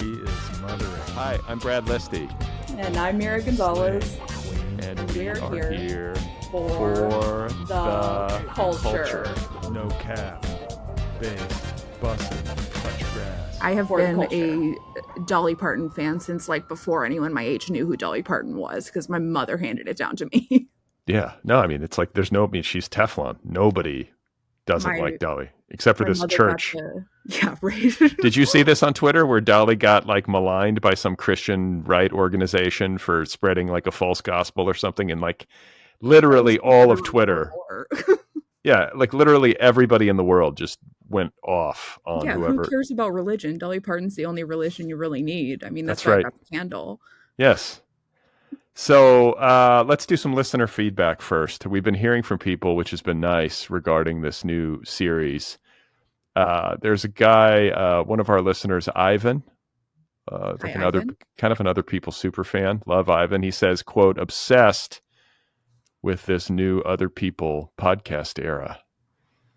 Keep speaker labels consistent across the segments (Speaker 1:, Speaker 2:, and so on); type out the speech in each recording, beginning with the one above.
Speaker 1: He is mothering. Hi, I'm Brad Listi.
Speaker 2: And I'm Mira Gonzalez.
Speaker 1: And we are here
Speaker 2: for the culture.
Speaker 1: No cap, bass, bussin', touch grass.
Speaker 3: I have
Speaker 2: For the
Speaker 3: been
Speaker 2: culture.
Speaker 3: a Dolly Parton fan since like before anyone my age knew who Dolly Parton was because my mother handed it down to me.
Speaker 1: Yeah, no, I mean, it's like there's no, I mean, she's Teflon. Nobody doesn't like Dolly, except for
Speaker 3: My
Speaker 1: this
Speaker 3: mother
Speaker 1: church.
Speaker 3: Yeah, right.
Speaker 1: Did you see this on Twitter where Dolly got like maligned by some Christian right organization for spreading like a false gospel or something? And like literally all of Twitter. Yeah, like literally everybody in the world just went off on whoever.
Speaker 3: Who cares about religion? Dolly Parton's the only religion you really need. I mean, that's
Speaker 1: right.
Speaker 3: why I got the candle.
Speaker 1: Yes. So let's do some listener feedback first. We've been hearing from people, which has been nice, regarding this new series. There's a guy, one of our listeners, Ivan, like another
Speaker 3: Ivan.
Speaker 1: Kind of an Otherppl super fan. Love Ivan. He says, quote, obsessed with this new Otherppl podcast era.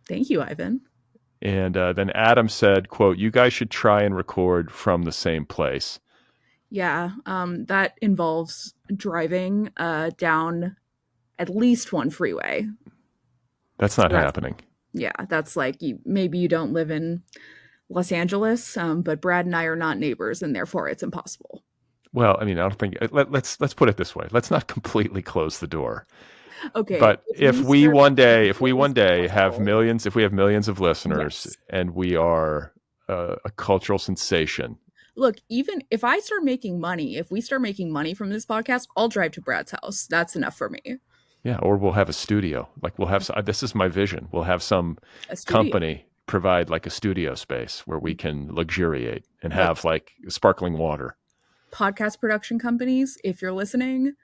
Speaker 3: Thank you, Ivan.
Speaker 1: And then Adam said, quote, you guys should try and record from the same place.
Speaker 3: Yeah, that involves driving down at least one freeway.
Speaker 1: That's not happening.
Speaker 3: Yeah, that's like maybe you don't live in Los Angeles, but Brad and I are not neighbors, and therefore it's impossible.
Speaker 1: Well, I mean, I don't think let's put it this way. Let's not completely close the door.
Speaker 3: Okay,
Speaker 1: but if we one day have millions, if we have millions of listeners, yes, and we are a cultural sensation.
Speaker 3: Look, even if I start making money, if we start making money from this podcast, I'll drive to Brad's house. That's enough for me.
Speaker 1: Yeah, or we'll have a studio. Like we'll have, this is my vision. We'll have some company provide like a studio space where we can luxuriate and have like sparkling water.
Speaker 3: Podcast production companies, if you're listening,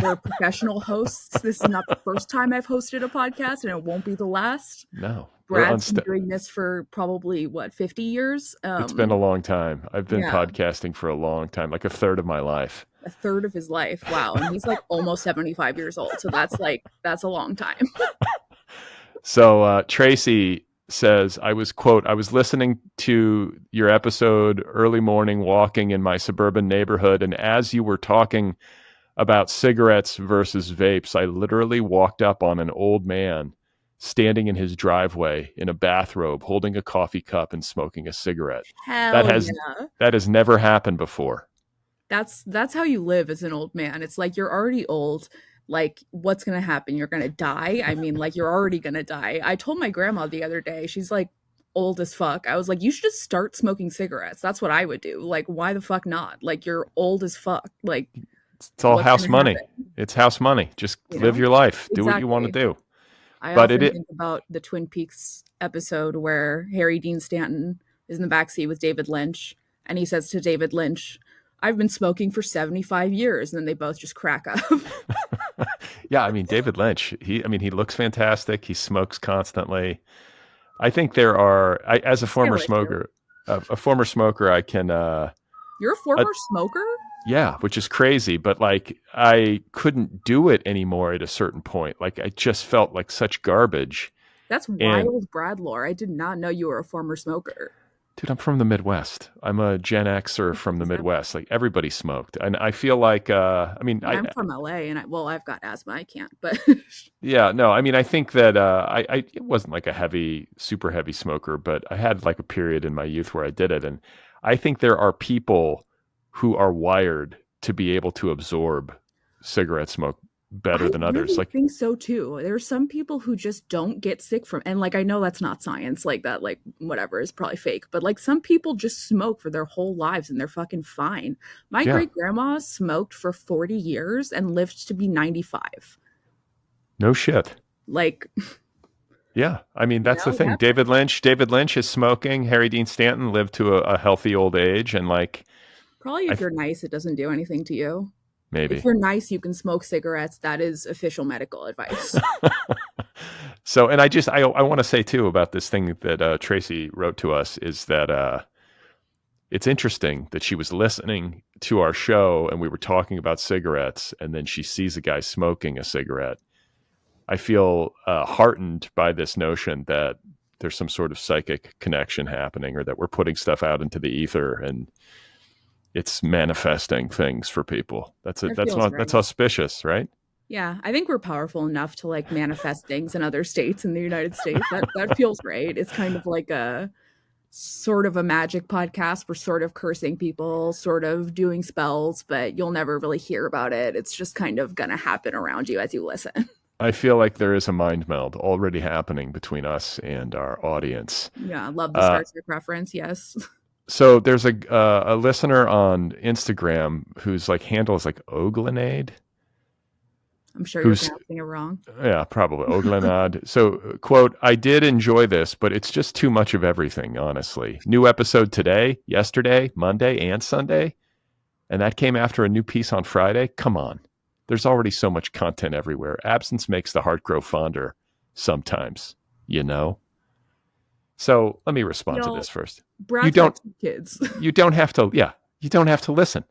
Speaker 3: we're professional hosts. This is not the first time I've hosted a podcast, and it won't be the last.
Speaker 1: No.
Speaker 3: Brad's been doing this for probably, 50 years?
Speaker 1: It's been a long time. I've been podcasting for a long time, like a third of my life.
Speaker 3: A third of his life. Wow. And he's like almost 75 years old. So that's a long time.
Speaker 1: So Tracy says, I was listening to your episode early morning walking in my suburban neighborhood. And as you were talking about cigarettes versus vapes, I literally walked up on an old man standing in his driveway in a bathrobe, holding a coffee cup and smoking a cigarette. That has never happened before.
Speaker 3: That's how you live as an old man. It's like you're already old. Like, what's going to happen? You're going to die? I mean, like, you're already going to die. I told my grandma the other day, she's like old as fuck. I was like, you should just start smoking cigarettes. That's what I would do. Like, why the fuck not? Like, you're old as fuck. Like,
Speaker 1: it's all house money. It's house money. Just live your life.
Speaker 3: Exactly.
Speaker 1: Do what you want to do.
Speaker 3: I often think about the Twin Peaks episode where Harry Dean Stanton is in the backseat with David Lynch, and he says to David Lynch, I've been smoking for 75 years. And then they both just crack up.
Speaker 1: Yeah, I mean, David Lynch, he looks fantastic. He smokes constantly. I think there are, as a former smoker, I can...
Speaker 3: You're a former smoker?
Speaker 1: Yeah, which is crazy. But like, I couldn't do it anymore at a certain point. Like, I just felt like such garbage.
Speaker 3: That's wild, Brad lore. I did not know you were a former smoker.
Speaker 1: Dude, I'm from the Midwest. I'm a Gen Xer from the Midwest. Like, everybody smoked. And I feel like, I'm
Speaker 3: from LA, and I've got asthma. I can't, but.
Speaker 1: Yeah, no, I mean, I think that it wasn't like a super heavy smoker, but I had like a period in my youth where I did it. And I think there are people who are wired to be able to absorb cigarette smoke better than others.
Speaker 3: I think so too. There are some people who just don't get sick from, and like, I know that's not science, like that, like whatever is probably fake, but like some people just smoke for their whole lives and they're fucking fine. My great grandma smoked for 40 years and lived to be 95.
Speaker 1: No shit.
Speaker 3: Like,
Speaker 1: yeah, I mean, that's the thing. David Lynch is smoking. Harry Dean Stanton lived to a healthy old age, and like,
Speaker 3: probably if you're nice, it doesn't do anything to you.
Speaker 1: Maybe.
Speaker 3: If you're nice, you can smoke cigarettes. That is official medical advice.
Speaker 1: So, and I want to say too about this thing that Tracy wrote to us is that it's interesting that she was listening to our show and we were talking about cigarettes, and then she sees a guy smoking a cigarette. I feel heartened by this notion that there's some sort of psychic connection happening, or that we're putting stuff out into the ether, and it's manifesting things for people.
Speaker 3: That feels right.
Speaker 1: That's auspicious, right?
Speaker 3: Yeah, I think we're powerful enough to like manifest things in other states in the United States. That feels right. It's kind of like a sort of a magic podcast. We're sort of cursing people, sort of doing spells, but you'll never really hear about it. It's just kind of gonna happen around you as you listen.
Speaker 1: I feel like there is a mind meld already happening between us and our audience.
Speaker 3: Yeah, love the Star Trek reference. Yes.
Speaker 1: So there's a listener on Instagram whose like handle is like Oglenade.
Speaker 3: I'm sure you're pronouncing it wrong.
Speaker 1: Yeah, probably Oglenad. So, quote, I did enjoy this, but it's just too much of everything, honestly. New episode today, yesterday, Monday, and Sunday. And that came after a new piece on Friday. Come on. There's already so much content everywhere. Absence makes the heart grow fonder sometimes, you know? So let me respond to this first.
Speaker 3: Brad's got 2 kids.
Speaker 1: You don't have to, you don't have to listen.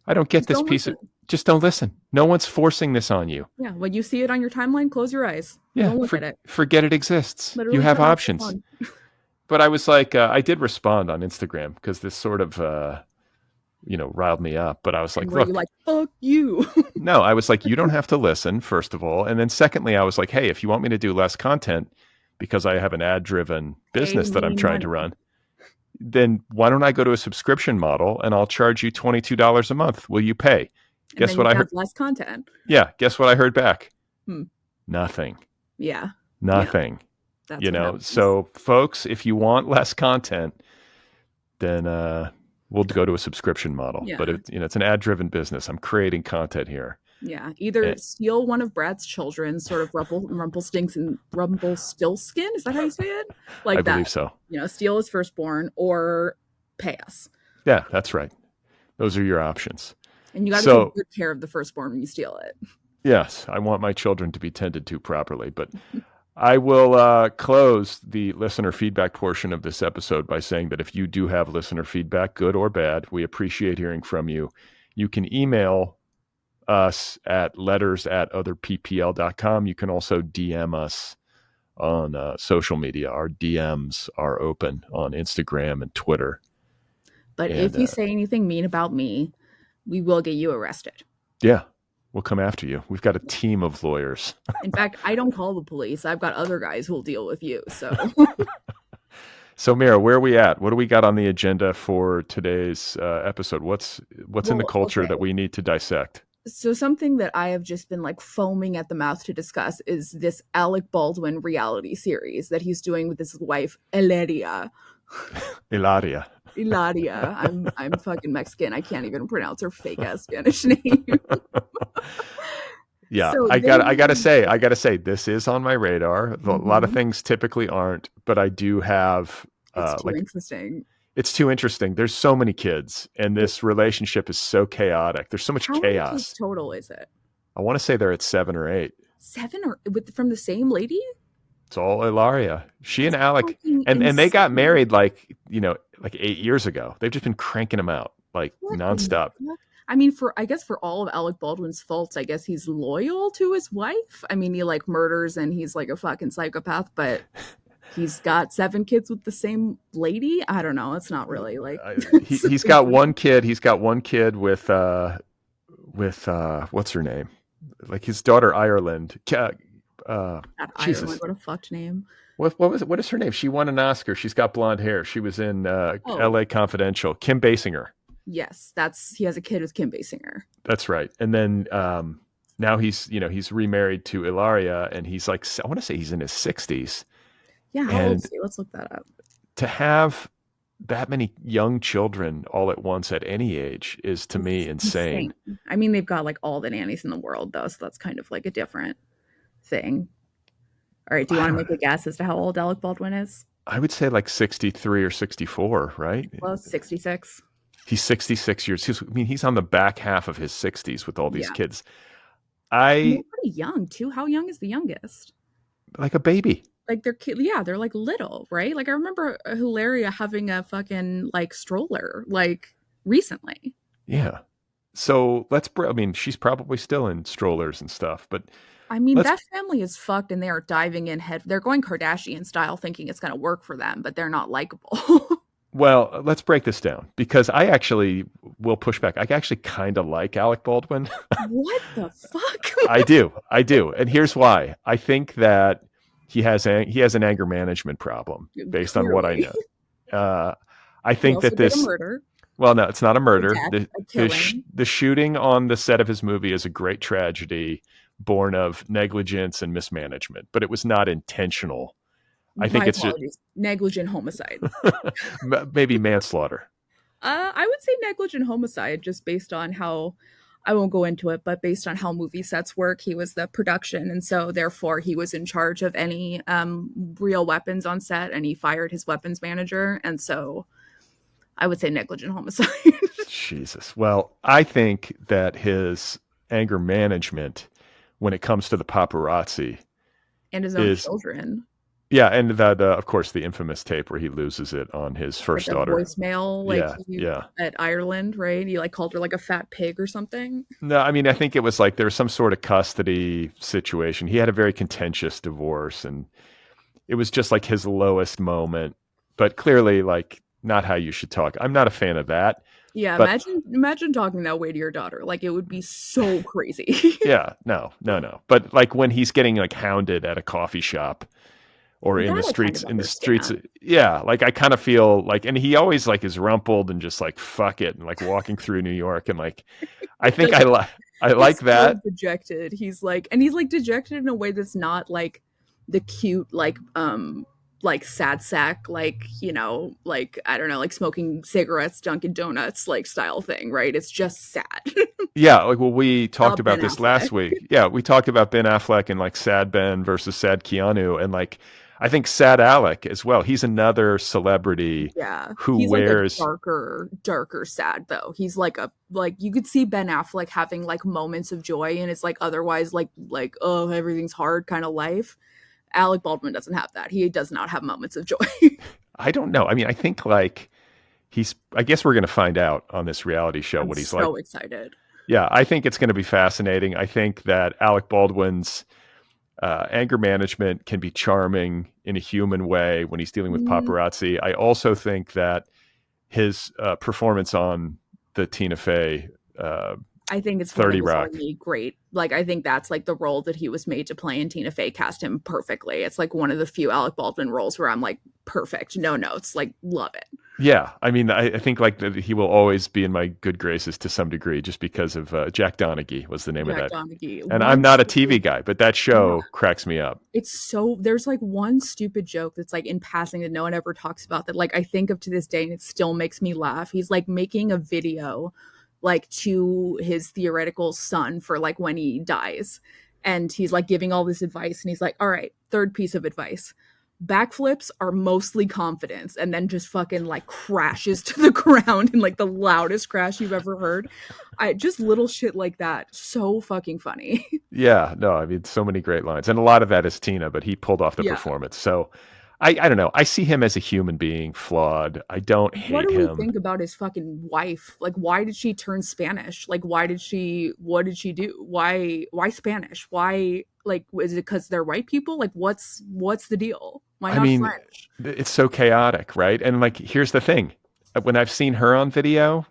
Speaker 1: I don't get this piece of, just don't listen. No one's forcing this on you.
Speaker 3: Yeah, when you see it on your timeline, close your eyes.
Speaker 1: Yeah,
Speaker 3: don't look at it.
Speaker 1: Forget it exists. Literally, you have options. But I was like, I did respond on Instagram because this sort of, riled me up. But I was like, look,
Speaker 3: you like, fuck you.
Speaker 1: No, I was like, you don't have to listen, first of all. And then secondly, I was like, hey, if you want me to do less content because I have an ad-driven business that I'm trying to run, then why don't I go to a subscription model and I'll charge you $22 a month? Will you pay? Guess what I heard?
Speaker 3: Less content.
Speaker 1: Yeah. Guess what I heard back? Nothing.
Speaker 3: Yeah.
Speaker 1: Nothing. Yeah. So folks, if you want less content, then we'll go to a subscription model. Yeah. But it's an ad-driven business. I'm creating content here.
Speaker 3: Yeah, either steal one of Brad's children, sort of Rumpelstiltskin. Is that how you say it? Like that. I
Speaker 1: believe so.
Speaker 3: Steal his firstborn or pay us.
Speaker 1: Yeah, that's right. Those are your options.
Speaker 3: And you got to take good care of the firstborn when you steal it.
Speaker 1: Yes, I want my children to be tended to properly. But I will close the listener feedback portion of this episode by saying that if you do have listener feedback, good or bad, we appreciate hearing from you. You can email us at letters@otherppl.com. You can also DM us on social media. Our DMs are open on Instagram and Twitter.
Speaker 3: But if you say anything mean about me, we will get you arrested.
Speaker 1: Yeah, we'll come after you. We've got a team of lawyers.
Speaker 3: In fact, I don't call the police. I've got other guys who will deal with you. So,
Speaker 1: Mira, where are we at? What do we got on the agenda for today's episode? What's in the culture that we need to dissect?
Speaker 3: So something that I have just been like foaming at the mouth to discuss is this Alec Baldwin reality series that he's doing with his wife, Hilaria. I'm fucking Mexican. I can't even pronounce her fake ass Spanish name.
Speaker 1: Yeah, so I gotta say, this is on my radar. A lot of things typically aren't, but I do have.
Speaker 3: It's too interesting.
Speaker 1: It's too interesting. There's so many kids, and this relationship is so chaotic. There's so much chaos. How many kids
Speaker 3: total is it?
Speaker 1: I want to say they're at 7 or 8.
Speaker 3: 7 or from the same lady?
Speaker 1: It's all Hilaria. She and Alec, and they got married like 8 years ago. They've just been cranking them out nonstop.
Speaker 3: I mean, for all of Alec Baldwin's faults, I guess he's loyal to his wife. I mean, he like murders and he's like a fucking psychopath, but he's got 7 kids with the same lady. I don't know. It's not really like
Speaker 1: he's got one kid. He's got one kid with what's her name? Like his daughter Ireland.
Speaker 3: Ireland, what a fucked name.
Speaker 1: What was it? What is her name? She won an Oscar. She's got blonde hair. She was in L.A. Confidential. Kim Basinger.
Speaker 3: Yes, he has a kid with Kim Basinger.
Speaker 1: That's right. And then now he's remarried to Hilaria, and he's like, I want to say he's in his 60s.
Speaker 3: Yeah, how old is he? Let's look that up.
Speaker 1: To have that many young children all at once at any age is to me insane.
Speaker 3: I mean, they've got like all the nannies in the world, though, so that's kind of like a different thing. All right, do you want to make a guess as to how old Alec Baldwin is?
Speaker 1: I would say like 63 or 64, right?
Speaker 3: Well, 66.
Speaker 1: He's 66 years. He's on the back half of his 60s with all these kids. They're
Speaker 3: pretty young, too. How young is the youngest?
Speaker 1: Like a baby.
Speaker 3: Like they're like little, right? Like I remember Hilaria having a fucking like stroller like recently.
Speaker 1: Yeah. So she's probably still in strollers and stuff, but
Speaker 3: I mean, that family is fucked and they are diving in head. They're going Kardashian style thinking it's going to work for them, but they're not likable.
Speaker 1: Well, let's break this down because I actually will push back. I actually kind of like Alec Baldwin.
Speaker 3: What the fuck?
Speaker 1: I do, and here's why. I think that he has an anger management problem based on what I
Speaker 3: Clearly.
Speaker 1: know. I
Speaker 3: He
Speaker 1: think
Speaker 3: also
Speaker 1: that
Speaker 3: did a
Speaker 1: this.
Speaker 3: murder,
Speaker 1: Well, no, it's not a
Speaker 3: a
Speaker 1: murder.
Speaker 3: death, a killing.
Speaker 1: The shooting on the set of his movie is a great tragedy born of negligence and mismanagement, but it was not intentional. I
Speaker 3: My
Speaker 1: think it's just
Speaker 3: apologies. Negligent homicide.
Speaker 1: maybe manslaughter.
Speaker 3: I would say negligent homicide, just based on how, I won't go into it, but based on how movie sets work, he was the production, and so therefore he was in charge of any real weapons on set, and he fired his weapons manager, and so I would say negligent homicide.
Speaker 1: Jesus. Well, I think that his anger management when it comes to the paparazzi
Speaker 3: And his own
Speaker 1: is
Speaker 3: children.
Speaker 1: yeah, and that of course the infamous tape where he loses it on his
Speaker 3: Like
Speaker 1: first
Speaker 3: the
Speaker 1: daughter.
Speaker 3: voicemail, like
Speaker 1: Yeah,
Speaker 3: he
Speaker 1: yeah.
Speaker 3: at Ireland, right? He like called her like a fat pig or something.
Speaker 1: No, I mean I think it was like there was some sort of custody situation. He had a very contentious divorce and it was just like his lowest moment, but clearly like not how you should talk. I'm not a fan of that.
Speaker 3: Yeah,
Speaker 1: But
Speaker 3: imagine talking that way to your daughter. Like it would be so crazy.
Speaker 1: yeah, no. But like when he's getting like hounded at a coffee shop or
Speaker 3: That I kind of
Speaker 1: in the streets,
Speaker 3: understand.
Speaker 1: yeah, like I kind of feel like, and he always like is rumpled and just like fuck it and like walking through New York and like I think
Speaker 3: Like
Speaker 1: I like
Speaker 3: he's so
Speaker 1: that.
Speaker 3: dejected. He's like dejected in a way that's not like the cute like sad sack, like, you know, like I don't know, like smoking cigarettes, Dunkin' Donuts like style thing, right? It's just sad.
Speaker 1: Yeah, like well, we talked
Speaker 3: Ben
Speaker 1: about this
Speaker 3: Affleck.
Speaker 1: last week. Yeah, we talked about Ben Affleck and like Sad Ben versus Sad Keanu, and like I think Sad Alec as well. He's another celebrity
Speaker 3: Yeah.
Speaker 1: who
Speaker 3: He's like a
Speaker 1: wears.
Speaker 3: darker sad though. He's like a like you could see Ben Affleck having like moments of joy and it's like otherwise like oh everything's hard kind of life. Alec Baldwin doesn't have that. He does not have moments of joy.
Speaker 1: I don't know. I mean, I think like he's. I guess we're going to find out on this reality show
Speaker 3: I'm
Speaker 1: what he's like.
Speaker 3: so excited.
Speaker 1: Yeah, I think it's going to be fascinating. I think that Alec Baldwin's anger management can be charming in a human way when he's dealing with
Speaker 3: Mm,
Speaker 1: paparazzi. I also think that his performance on the Tina Fey uh,
Speaker 3: I think it's one of
Speaker 1: 30
Speaker 3: his
Speaker 1: Rock.
Speaker 3: only great. Like I think that's like the role that he was made to play, and Tina Fey cast him perfectly. It's like one of the few Alec Baldwin roles where I'm like perfect, no notes, like love it.
Speaker 1: Yeah, I mean, I think like that he will always be in my good graces to some degree, just because of Jack Donaghy was the name of
Speaker 3: Jack
Speaker 1: that.
Speaker 3: Donaghy.
Speaker 1: And I'm
Speaker 3: One
Speaker 1: not a
Speaker 3: stupid
Speaker 1: TV guy, but that
Speaker 3: yeah.
Speaker 1: show cracks me up.
Speaker 3: It's so there's like one stupid joke that's like in passing that no one ever talks about that like I think of to this day and it still makes me laugh. He's like making a video like to his theoretical son for like when he dies. And he's like giving all this advice and he's like, "All right, third piece of advice. Backflips are mostly confidence," and then just fucking like crashes to the ground in like the loudest crash you've ever heard. I just little shit like that. So fucking funny.
Speaker 1: Yeah, no, I mean, so many great lines, and a lot of that is Tina, but he pulled off the
Speaker 3: Yeah.
Speaker 1: performance. So I don't know. I see him as a human being, flawed. I don't
Speaker 3: What
Speaker 1: hate
Speaker 3: do we
Speaker 1: him.
Speaker 3: think about his fucking wife? Like why did she turn Spanish? Like why did she what did she do? Why Spanish? Why like is it cuz they're white people? Like what's the deal? Why
Speaker 1: I
Speaker 3: not
Speaker 1: mean,
Speaker 3: French?
Speaker 1: it's so chaotic, right? And like, here's the thing: when I've seen her on video,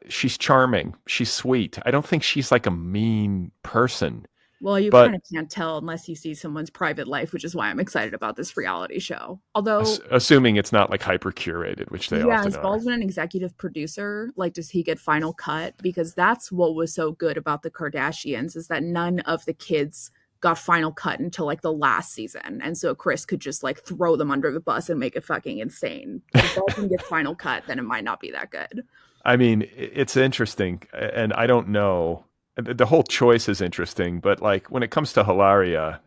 Speaker 1: she's charming, she's sweet. I don't think she's like a mean person,
Speaker 3: Well, you kind
Speaker 1: but
Speaker 3: of can't tell unless you see someone's private life, which is why I'm excited about this reality show. Although
Speaker 1: assuming it's not like hyper curated, which they
Speaker 3: yeah,
Speaker 1: often
Speaker 3: is
Speaker 1: are.
Speaker 3: Baldwin an executive producer? Like, does he get final cut? Because that's what was so good about the Kardashians is that none of the kids got final cut until like the last season, and so Chris could just like throw them under the bus and make it fucking insane. If Baldwin gets final cut, then it might not be that good.
Speaker 1: I mean, it's interesting, and I don't know. The whole choice is interesting, but like when it comes to Hilaria,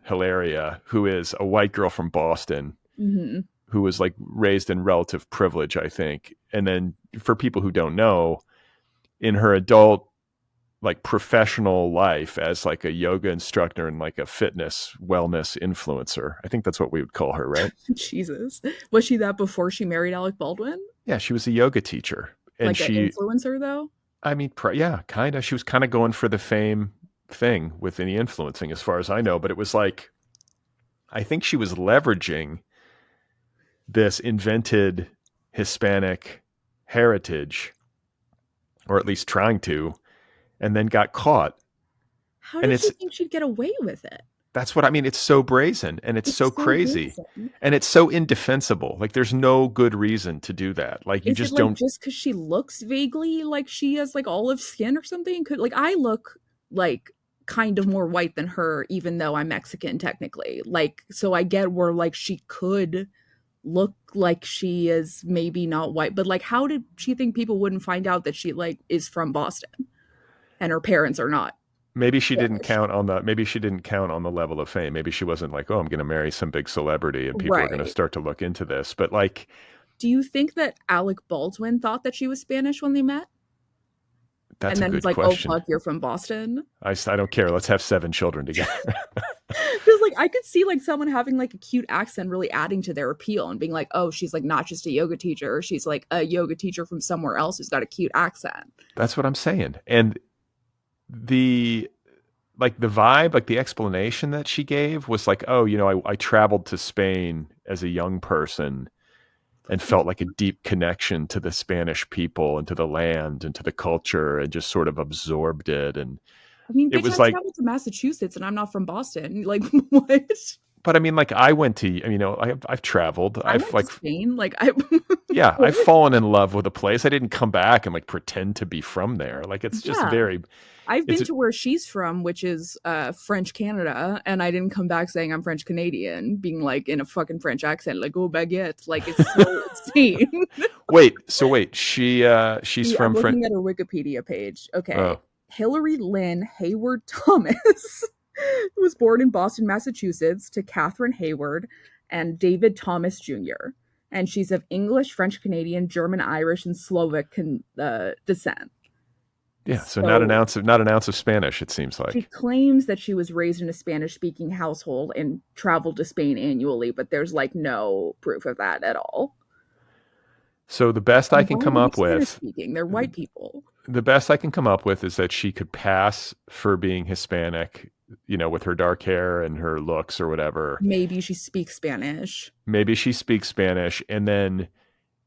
Speaker 1: who is a white girl from Boston,
Speaker 3: Hmm.
Speaker 1: who was like raised in relative privilege, I think. And then for people who don't know, in her adult like professional life as like a yoga instructor and like a fitness wellness influencer, I think that's what we would call her, right?
Speaker 3: Jesus, was she that before she married Alec Baldwin?
Speaker 1: Yeah, she was a yoga teacher, and
Speaker 3: Like an
Speaker 1: she,
Speaker 3: influencer though?
Speaker 1: I mean, yeah, kind of. She was kind of going for the fame thing with any influencing, as far as I know. But it was like, I think she was leveraging this invented Hispanic heritage or at least trying to, and then got caught.
Speaker 3: How
Speaker 1: And
Speaker 3: did she think she'd get away with it?
Speaker 1: that's what I mean. It's so brazen and it's so
Speaker 3: It's so
Speaker 1: crazy
Speaker 3: brazen.
Speaker 1: and it's so indefensible. Like there's no good reason to do that. Like you
Speaker 3: Is it
Speaker 1: just
Speaker 3: like
Speaker 1: don't.
Speaker 3: just because she looks vaguely like she has like olive skin or something? Could like I look like kind of more white than her, even though I'm Mexican technically. Like, so I get where like she could look like she is maybe not white, but like how did she think people wouldn't find out that she like is from Boston and her parents are not
Speaker 1: Maybe she didn't
Speaker 3: Spanish?
Speaker 1: count on the. Maybe she didn't count on the level of fame. Maybe she wasn't like, oh, I'm going to marry some big celebrity and people are going to
Speaker 3: Right.
Speaker 1: start to look into this. But like,
Speaker 3: Do you think that Alec Baldwin thought that she was Spanish when they met?
Speaker 1: that's
Speaker 3: And
Speaker 1: a
Speaker 3: then he's
Speaker 1: good
Speaker 3: like, "Oh
Speaker 1: question.
Speaker 3: fuck, you're from Boston."
Speaker 1: I don't care. Let's have 7 children together.
Speaker 3: Because like I could see like someone having like a cute accent really adding to their appeal and being like, oh, she's like not just a yoga teacher, she's like a yoga teacher from somewhere else who's got a cute accent.
Speaker 1: That's what I'm saying. And the like the vibe, like the explanation that she gave was like, oh, I traveled to Spain as a young person and felt like a deep connection to the Spanish people and to the land and to the culture and just sort of absorbed it. And
Speaker 3: I mean,
Speaker 1: it
Speaker 3: bitch,
Speaker 1: was
Speaker 3: I
Speaker 1: like,
Speaker 3: traveled to Massachusetts and I'm not from Boston. Like, what?
Speaker 1: but I mean, like I went to, I've traveled.
Speaker 3: I
Speaker 1: I've
Speaker 3: went to
Speaker 1: like,
Speaker 3: Spain. Like, I.
Speaker 1: yeah, I've
Speaker 3: What?
Speaker 1: fallen in love with a place. I didn't come back and like pretend to be from there. Like it's just
Speaker 3: Yeah.
Speaker 1: very,
Speaker 3: I've
Speaker 1: it's
Speaker 3: been to where she's from, which is French Canada, and I didn't come back saying I'm French Canadian, being like in a fucking French accent, like "oh baguette," like it's so insane.
Speaker 1: wait. She's
Speaker 3: I'm
Speaker 1: from
Speaker 3: looking at her Wikipedia page. Okay.
Speaker 1: Oh,
Speaker 3: Hillary Lynn Hayward Thomas was born in Boston, Massachusetts, to Catherine Hayward and David Thomas Jr. And she's of English, French Canadian, German, Irish, and Slovak descent.
Speaker 1: yeah. So
Speaker 3: So
Speaker 1: not an ounce of Spanish. It seems
Speaker 3: she
Speaker 1: like.
Speaker 3: claims that she was raised in a Spanish speaking household and traveled to Spain annually, but there's like no proof of that at all.
Speaker 1: So the best I
Speaker 3: And
Speaker 1: can
Speaker 3: why
Speaker 1: come
Speaker 3: are they
Speaker 1: up
Speaker 3: Spanish
Speaker 1: with,
Speaker 3: speaking? They're white people.
Speaker 1: the best I can come up with is that she could pass for being Hispanic, with her dark hair and her looks or whatever.
Speaker 3: Maybe she speaks Spanish.
Speaker 1: Maybe she speaks Spanish and then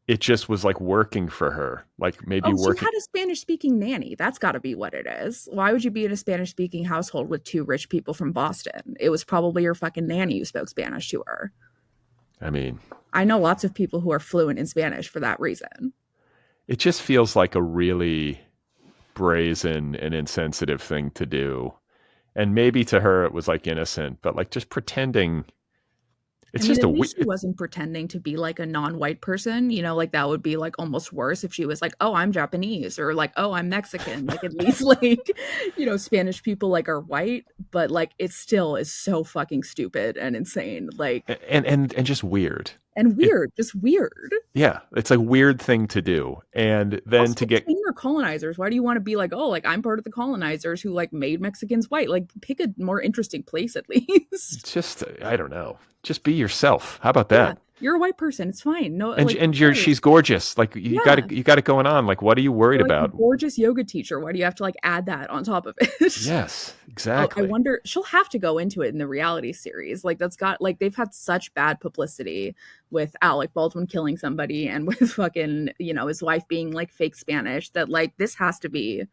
Speaker 1: it just was like working for her. Like maybe
Speaker 3: Oh, she
Speaker 1: working.
Speaker 3: had a Spanish speaking nanny. That's got to be what it is. Why would you be in a Spanish speaking household with two rich people from Boston? It was probably your fucking nanny who spoke Spanish to her.
Speaker 1: I mean,
Speaker 3: I know lots of people who are fluent in Spanish for that reason.
Speaker 1: it just feels like a really brazen and insensitive thing to do. And maybe to her it was like innocent, but like just pretending.
Speaker 3: I
Speaker 1: It's
Speaker 3: mean,
Speaker 1: just
Speaker 3: at
Speaker 1: a
Speaker 3: least she wasn't pretending to be like a non-white person, like that would be like almost worse if she was like, "Oh, I'm Japanese," or like, "Oh, I'm Mexican." Like at least like, Spanish people like are white, but like it still is so fucking stupid and insane. Like
Speaker 1: and just weird.
Speaker 3: and
Speaker 1: It
Speaker 3: weird, just weird.
Speaker 1: Yeah, it's a weird thing to do. And then
Speaker 3: Also,
Speaker 1: to get
Speaker 3: Spain are colonizers. Why do you want to be like, oh, like I'm part of the colonizers who like made Mexicans white? Like pick a more interesting place at least.
Speaker 1: just I don't know. Just be yourself. How about
Speaker 3: Yeah.
Speaker 1: that?
Speaker 3: You're a white person. It's fine. No,
Speaker 1: And
Speaker 3: like
Speaker 1: she's gorgeous. Like
Speaker 3: yeah.
Speaker 1: you got it going on. Like what are you worried
Speaker 3: You're like a
Speaker 1: about?
Speaker 3: gorgeous yoga teacher. Why do you have to like add that on top of it?
Speaker 1: Yes,
Speaker 3: I
Speaker 1: exactly.
Speaker 3: wonder she'll have to go into it in the reality series. Like that's got like they've had such bad publicity with Alec Baldwin killing somebody and with fucking, his wife being like fake Spanish that like this has to be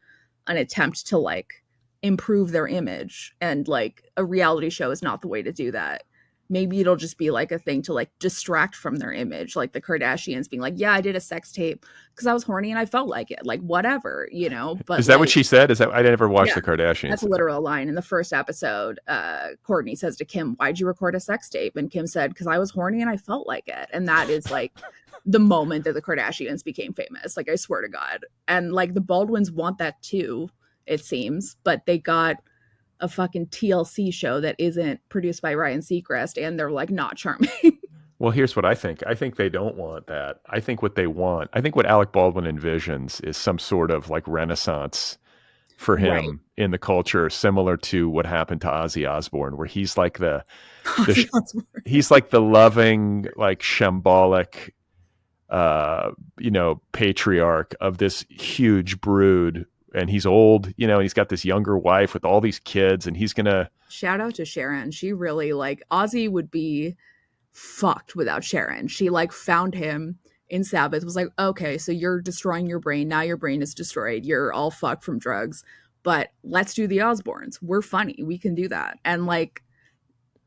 Speaker 3: an attempt to like improve their image and like a reality show is not the way to do that. Maybe it'll just be like a thing to like distract from their image, like the Kardashians being like, yeah, I did a sex tape because I was horny and I felt like it, like whatever, but
Speaker 1: Is that what
Speaker 3: like
Speaker 1: she said? Is that I never watched
Speaker 3: yeah,
Speaker 1: the
Speaker 3: that's
Speaker 1: Kardashians?
Speaker 3: a literal line in the first episode. Courtney says to Kim, why'd you record a sex tape? And Kim said, because I was horny and I felt like it. And that is like the moment that the Kardashians became famous. Like, I swear to God. And like the Baldwins want that too, it seems, but they got a fucking TLC show that isn't produced by Ryan Seacrest and they're like not charming.
Speaker 1: Well, here's what I think. I think they don't want that. I think what Alec Baldwin envisions is some sort of like renaissance for
Speaker 3: Right.
Speaker 1: him in the culture, similar to what happened to Ozzy Osbourne, where he's like
Speaker 3: Ozzy Osbourne.
Speaker 1: he's like the loving, like shambolic, patriarch of this huge brood. And he's old, and he's got this younger wife with all these kids, and he's gonna.
Speaker 3: Shout out to Sharon. She really like Ozzy would be fucked without Sharon. She like found him in Sabbath was like, okay, so you're destroying your brain. Now your brain is destroyed. You're all fucked from drugs. But let's do the Osbournes. We're funny. We can do that. And like,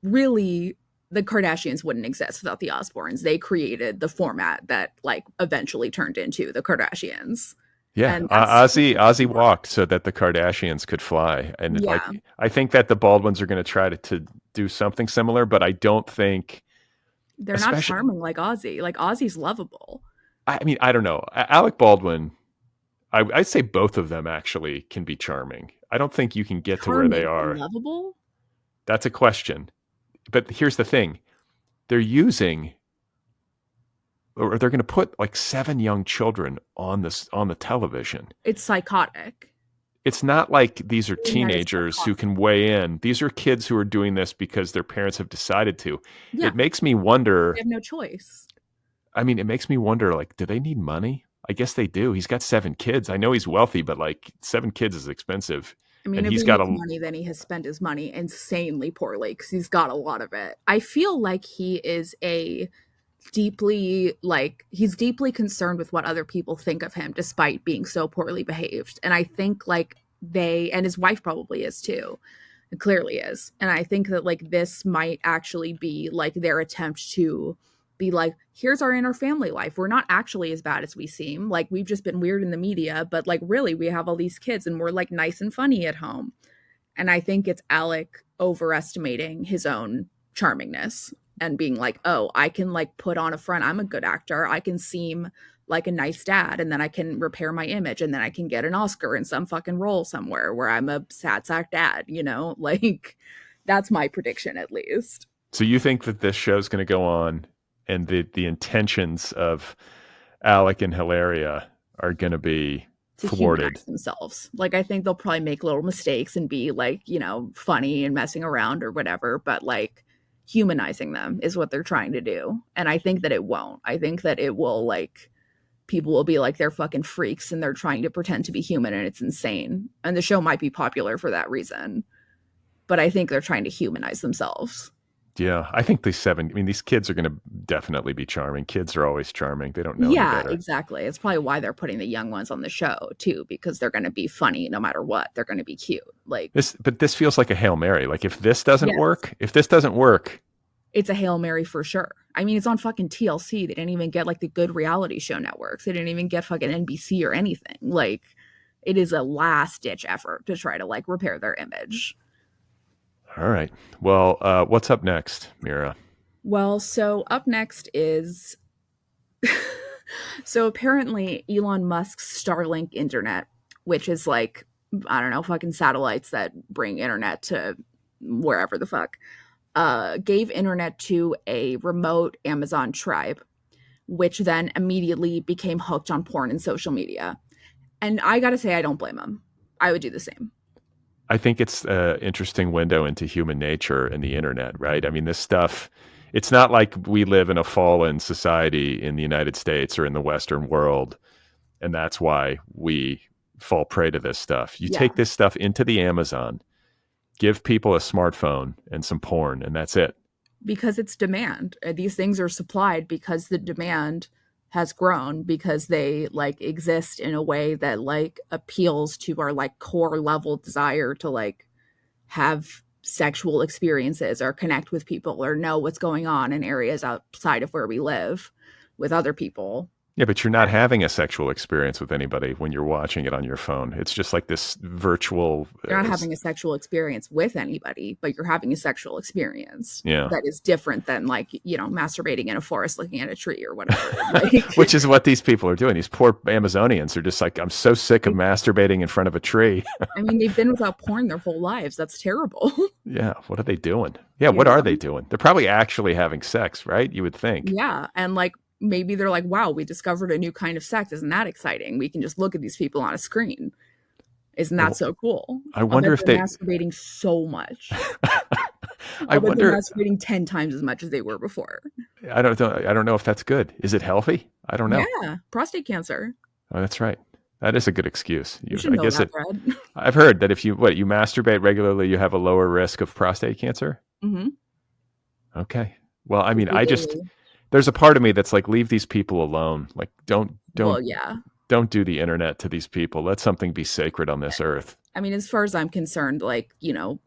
Speaker 3: really, the Kardashians wouldn't exist without the Osbournes. They created the format that like eventually turned into the Kardashians.
Speaker 1: Yeah,
Speaker 3: And that's
Speaker 1: Ozzy walked so that the Kardashians could fly, and like
Speaker 3: yeah,
Speaker 1: I think that the Baldwins are going to try to do something similar, but I don't think,
Speaker 3: they're not
Speaker 1: especially,
Speaker 3: charming like Ozzy. Like Ozzy's lovable.
Speaker 1: I mean, I don't know, Alec Baldwin. I'd say both of them actually can be charming. I don't think you can get to where they
Speaker 3: Charming and
Speaker 1: are.
Speaker 3: lovable?
Speaker 1: That's a question. But here's the thing: they're using, or they're going to put like 7 young children on the television.
Speaker 3: It's psychotic.
Speaker 1: It's not like these are
Speaker 3: Doing that is
Speaker 1: teenagers who
Speaker 3: psychotic.
Speaker 1: can weigh in. These are kids who are doing this because their parents have decided to.
Speaker 3: Yeah,
Speaker 1: It makes me
Speaker 3: they
Speaker 1: wonder.
Speaker 3: have no choice.
Speaker 1: I mean, it makes me wonder, like, do they need money? I guess they do. He's got 7 kids. I know he's wealthy, but like 7 kids is expensive.
Speaker 3: I mean,
Speaker 1: And
Speaker 3: if
Speaker 1: he's
Speaker 3: he
Speaker 1: got
Speaker 3: needs
Speaker 1: a,
Speaker 3: money, then he has spent his money insanely poorly because he's got a lot of it. I feel like he is a deeply like he's deeply concerned with what other people think of him despite being so poorly behaved. And I think like they and his wife probably is too. It clearly is. And I think that like this might actually be like their attempt to be like, here's our inner family life. We're not actually as bad as we seem. Like we've just been weird in the media, but like really we have all these kids and we're like nice and funny at home. And I think it's Alec overestimating his own charmingness and being like, oh, I can like put on a front. I'm a good actor. I can seem like a nice dad and then I can repair my image and then I can get an Oscar in some fucking role somewhere where I'm a sad sack dad, you know? Like that's my prediction at least.
Speaker 1: so you think that this show's going to go on, and the intentions of Alec and Hilaria are going to be
Speaker 3: To
Speaker 1: thwarted?
Speaker 3: humanize themselves. Like I think they'll probably make little mistakes and be like, you know, funny and messing around or whatever, but like humanizing them is what they're trying to do. And I think that it won't. I think that it will like people will be like they're fucking freaks and they're trying to pretend to be human and it's insane. And the show might be popular for that reason. But I think they're trying to humanize themselves.
Speaker 1: Yeah, I think these 7. I mean, these kids are going to definitely be charming. Kids are always charming. They don't know any
Speaker 3: Yeah,
Speaker 1: better.
Speaker 3: exactly. It's probably why they're putting the young ones on the show too, because they're going to be funny no matter what. They're going to be cute. Like,
Speaker 1: But this feels like a Hail Mary. Like if this doesn't
Speaker 3: yes,
Speaker 1: work, if this doesn't work,
Speaker 3: it's a Hail Mary for sure. I mean, it's on fucking TLC. They didn't even get like the good reality show networks. They didn't even get fucking NBC or anything. Like, it is a last ditch effort to try to like repair their image.
Speaker 1: all right. Well, what's up next, Mira?
Speaker 3: Well, so up next is so apparently Elon Musk's Starlink internet, which is like, I don't know, fucking satellites that bring internet to wherever the fuck, gave internet to a remote Amazon tribe, which then immediately became hooked on porn and social media. And I gotta say, I don't blame them. I would do the same.
Speaker 1: I think it's an interesting window into human nature and the internet, right? I mean, this stuff, it's not like we live in a fallen society in the United States or in the Western world, and that's why we fall prey to this stuff. You
Speaker 3: Yeah,
Speaker 1: take this stuff into the Amazon, give people a smartphone and some porn, and that's it.
Speaker 3: because it's demand. These things are supplied because the demand has grown because they like exist in a way that like appeals to our like core level desire to like have sexual experiences or connect with people or know what's going on in areas outside of where we live with other people.
Speaker 1: Yeah, but you're not having a sexual experience with anybody when you're watching it on your phone. It's just like this virtual.
Speaker 3: You're not having a sexual experience with anybody, but you're having a sexual experience
Speaker 1: Yeah.
Speaker 3: that is different than like, you know, masturbating in a forest looking at a tree or whatever. Like,
Speaker 1: Which is what these people are doing. These poor Amazonians are just like, I'm so sick of masturbating in front of a tree.
Speaker 3: I mean, they've been without porn their whole lives. That's terrible.
Speaker 1: Yeah. What are they doing? Yeah.
Speaker 3: You
Speaker 1: What are
Speaker 3: know?
Speaker 1: they doing? They're probably actually having sex, right? You would think.
Speaker 3: Yeah. And like maybe they're like, wow, we discovered a new kind of sex. Isn't that exciting? We can just look at these people on a screen. Isn't that so cool?
Speaker 1: I
Speaker 3: I'll
Speaker 1: wonder
Speaker 3: bet
Speaker 1: if
Speaker 3: they're
Speaker 1: they,
Speaker 3: masturbating so much.
Speaker 1: I
Speaker 3: I'll bet they're
Speaker 1: wonder,
Speaker 3: masturbating 10 times as much as they were before.
Speaker 1: I don't know. I don't know if that's good. Is it healthy? I don't know.
Speaker 3: Yeah. Prostate cancer.
Speaker 1: Oh, that's right. That is a good excuse.
Speaker 3: You should
Speaker 1: I
Speaker 3: know
Speaker 1: guess
Speaker 3: that, Brad.
Speaker 1: I've heard that if you masturbate regularly, you have a lower risk of prostate cancer.
Speaker 3: Mm-hmm.
Speaker 1: Okay. Well, I
Speaker 3: If
Speaker 1: mean,
Speaker 3: you daily.
Speaker 1: there's a part of me that's like, leave these people alone. Like,
Speaker 3: Well, yeah.
Speaker 1: don't do the internet to these people. Let something be sacred on this earth.
Speaker 3: I mean, as far as I'm concerned, like,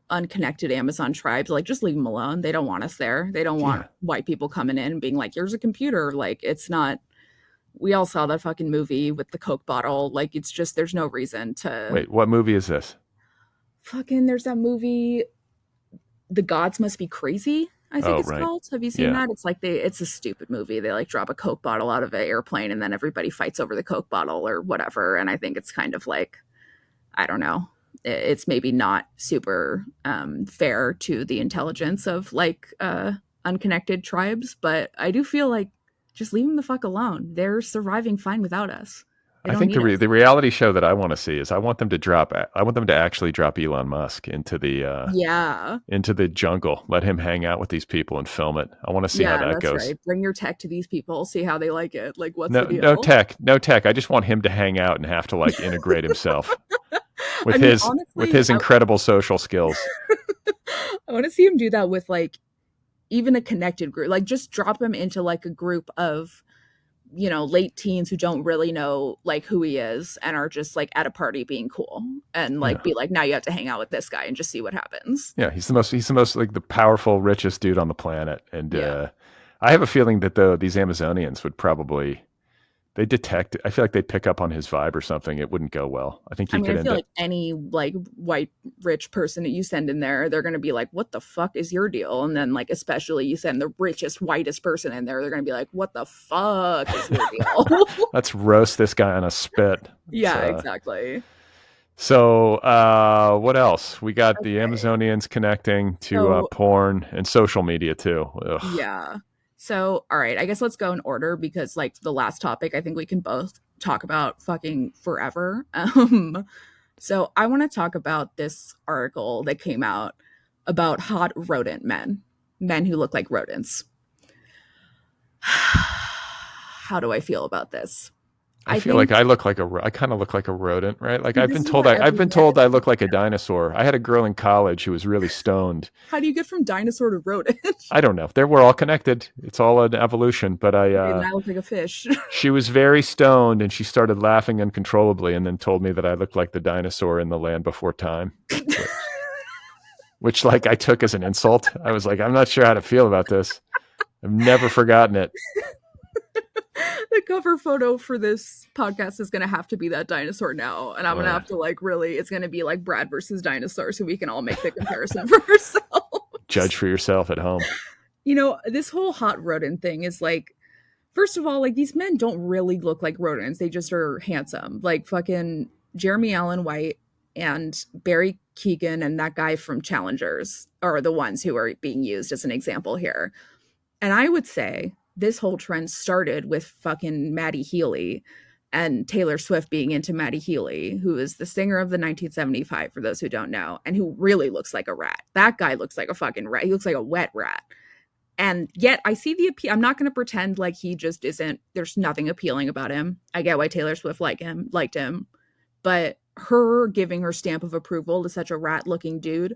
Speaker 3: unconnected Amazon tribes, like, just leave them alone. They don't want us there. They don't want
Speaker 1: Yeah.
Speaker 3: white people coming in and being like, here's a computer. Like, it's not, we all saw that fucking movie with the Coke bottle. Like, it's just, there's no reason to
Speaker 1: Wait, what movie is this?
Speaker 3: fucking, there's that movie, The Gods Must Be Crazy, I think
Speaker 1: Oh,
Speaker 3: it's
Speaker 1: right.
Speaker 3: called. Have you seen
Speaker 1: Yeah.
Speaker 3: that? It's like it's a stupid movie. They like drop a Coke bottle out of an airplane and then everybody fights over the Coke bottle or whatever. And I think it's kind of like, I don't know. It's maybe not super fair to the intelligence of like unconnected tribes, but I do feel like just leave them the fuck alone. They're surviving fine without us. They
Speaker 1: I
Speaker 3: don't
Speaker 1: think
Speaker 3: need us.
Speaker 1: the reality show that I want to see is I want them to actually drop Elon Musk into
Speaker 3: Yeah.
Speaker 1: the jungle. Let him hang out with these people and film it. I want to see how
Speaker 3: Yeah,
Speaker 1: that
Speaker 3: that's
Speaker 1: goes.
Speaker 3: right. Bring your tech to these people, see how they like it. Like, what's
Speaker 1: No,
Speaker 3: the deal?
Speaker 1: no tech. I just want him to hang out and have to like integrate himself with
Speaker 3: I mean,
Speaker 1: his
Speaker 3: honestly,
Speaker 1: incredible social skills.
Speaker 3: I want to see him do that with like even a connected group. Like, just drop him into like a group of late teens who don't really know like who he is and are just like at a party being cool and like
Speaker 1: Yeah.
Speaker 3: be like, now you have to hang out with this guy and just see what happens.
Speaker 1: Yeah, he's the most like the powerful, richest dude on the planet, and
Speaker 3: Yeah.
Speaker 1: I have a feeling that these Amazonians would probably they detect. I feel like they'd pick up on his vibe or something. It wouldn't go well. I think
Speaker 3: I
Speaker 1: he
Speaker 3: mean,
Speaker 1: could
Speaker 3: I
Speaker 1: end
Speaker 3: feel
Speaker 1: up.
Speaker 3: like any like white rich person that you send in there, they're going to be like, what the fuck is your deal? And then like, especially you send the richest, whitest person in there, they're going to be like, what the fuck is your deal?
Speaker 1: Let's roast this guy on a spit.
Speaker 3: Yeah, exactly.
Speaker 1: So, what else? We got the
Speaker 3: Okay.
Speaker 1: Amazonians connecting to
Speaker 3: So
Speaker 1: porn and social media too. Ugh.
Speaker 3: yeah. So, all right, I guess let's go in order because like the last topic, I think we can both talk about fucking forever. So I want to talk about this article that came out about hot rodent men who look like rodents. How do I feel about this?
Speaker 1: I
Speaker 3: I
Speaker 1: feel like
Speaker 3: think
Speaker 1: I kind of look like a rodent, right? Like
Speaker 3: this is what
Speaker 1: I've
Speaker 3: every
Speaker 1: been
Speaker 3: man
Speaker 1: told I
Speaker 3: is.
Speaker 1: look like a dinosaur. I had a girl in college who was really stoned.
Speaker 3: How do you get from dinosaur to rodent?
Speaker 1: I don't know. We're all connected. It's all an evolution. But
Speaker 3: Okay, then I look like a fish.
Speaker 1: she was very stoned and she started laughing uncontrollably and then told me that I looked like the dinosaur in the Land Before Time, which like I took as an insult. I was like, I'm not sure how to feel about this. I've never forgotten it.
Speaker 3: The cover photo for this podcast is going to have to be that dinosaur now. And I'm going to have to like really, it's going to be like Brad versus dinosaur so we can all make the comparison for ourselves.
Speaker 1: Judge for yourself at home.
Speaker 3: This whole hot rodent thing is like, first of all, like these men don't really look like rodents. They just are handsome. Like fucking Jeremy Allen White and Barry Keoghan and that guy from Challengers are the ones who are being used as an example here. And I would say this whole trend started with fucking Maddie Healy and Taylor Swift being into Maddie Healy, who is the singer of the 1975, for those who don't know, and who really looks like a rat. That guy looks like a fucking rat. He looks like a wet rat. And yet I see the appeal. I'm not going to pretend like he just isn't, there's nothing appealing about him. I get why Taylor Swift liked him. But her giving her stamp of approval to such a rat looking dude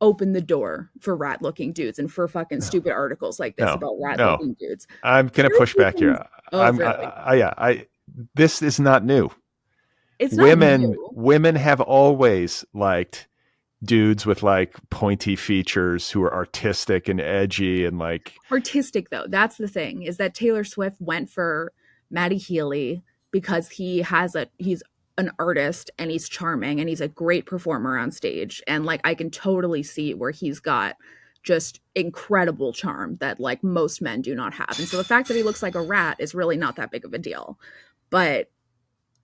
Speaker 3: open the door for rat looking dudes and for fucking stupid articles like this about rat looking dudes.
Speaker 1: I'm gonna push back here.
Speaker 3: Really?
Speaker 1: This is not new.
Speaker 3: It's not new.
Speaker 1: Women have always liked dudes with like pointy features who are artistic and edgy and like
Speaker 3: artistic though. That's the thing, is that Taylor Swift went for Maddie Healy because he's an artist and he's charming and he's a great performer on stage. And like, I can totally see where he's got just incredible charm that like most men do not have. And so the fact that he looks like a rat is really not that big of a deal. But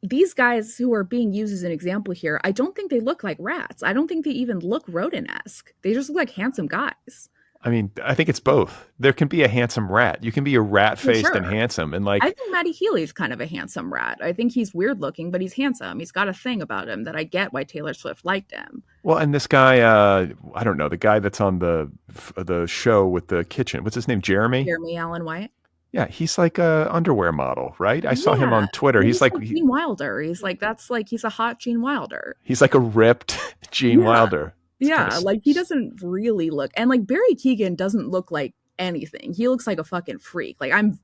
Speaker 3: these guys who are being used as an example here, I don't think they look like rats. I don't think they even look rodent-esque. They just look like handsome guys.
Speaker 1: I mean, I think it's both. There can be a handsome rat. You can be a rat-faced and handsome. And like,
Speaker 3: I think Maddie Healy's kind of a handsome rat. I think he's weird looking, but he's handsome. He's got a thing about him that I get why Taylor Swift liked him.
Speaker 1: Well, and this guy, I don't know, the guy that's on the show with the kitchen. What's his name? Jeremy
Speaker 3: Allen White.
Speaker 1: Yeah, he's like a underwear model, right? I saw him on Twitter. He's like
Speaker 3: Gene Wilder. He's like, that's like, he's a hot Gene Wilder.
Speaker 1: He's like a ripped Gene Wilder.
Speaker 3: It's like he doesn't really look, and like Barry Keoghan doesn't look like anything. He looks like a fucking freak. Like I'm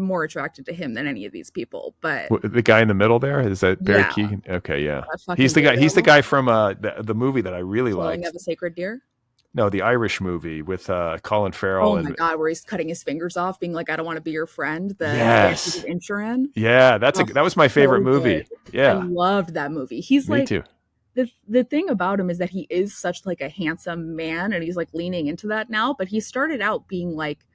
Speaker 3: more attracted to him than any of these people. But
Speaker 1: The guy in the middle there, is that Barry
Speaker 3: yeah,
Speaker 1: Keoghan? Okay, yeah.
Speaker 3: that fucking
Speaker 1: He's the guy. He's the
Speaker 3: weirdo.
Speaker 1: guy from the movie that I really
Speaker 3: Killing
Speaker 1: liked.
Speaker 3: of a Sacred Deer.
Speaker 1: No, the Irish movie with Colin Farrell
Speaker 3: Oh my
Speaker 1: and
Speaker 3: god, where he's cutting his fingers off, being like, "I don't want to be your friend." The Banshees
Speaker 1: yes,
Speaker 3: of Inisherin.
Speaker 1: yeah.
Speaker 3: Oh,
Speaker 1: That was my favorite
Speaker 3: so good.
Speaker 1: movie.
Speaker 3: I
Speaker 1: Yeah,
Speaker 3: loved that movie. He's
Speaker 1: me
Speaker 3: like
Speaker 1: too.
Speaker 3: the thing about him is that he is such like a handsome man, and he's like leaning into that now. But he started out being like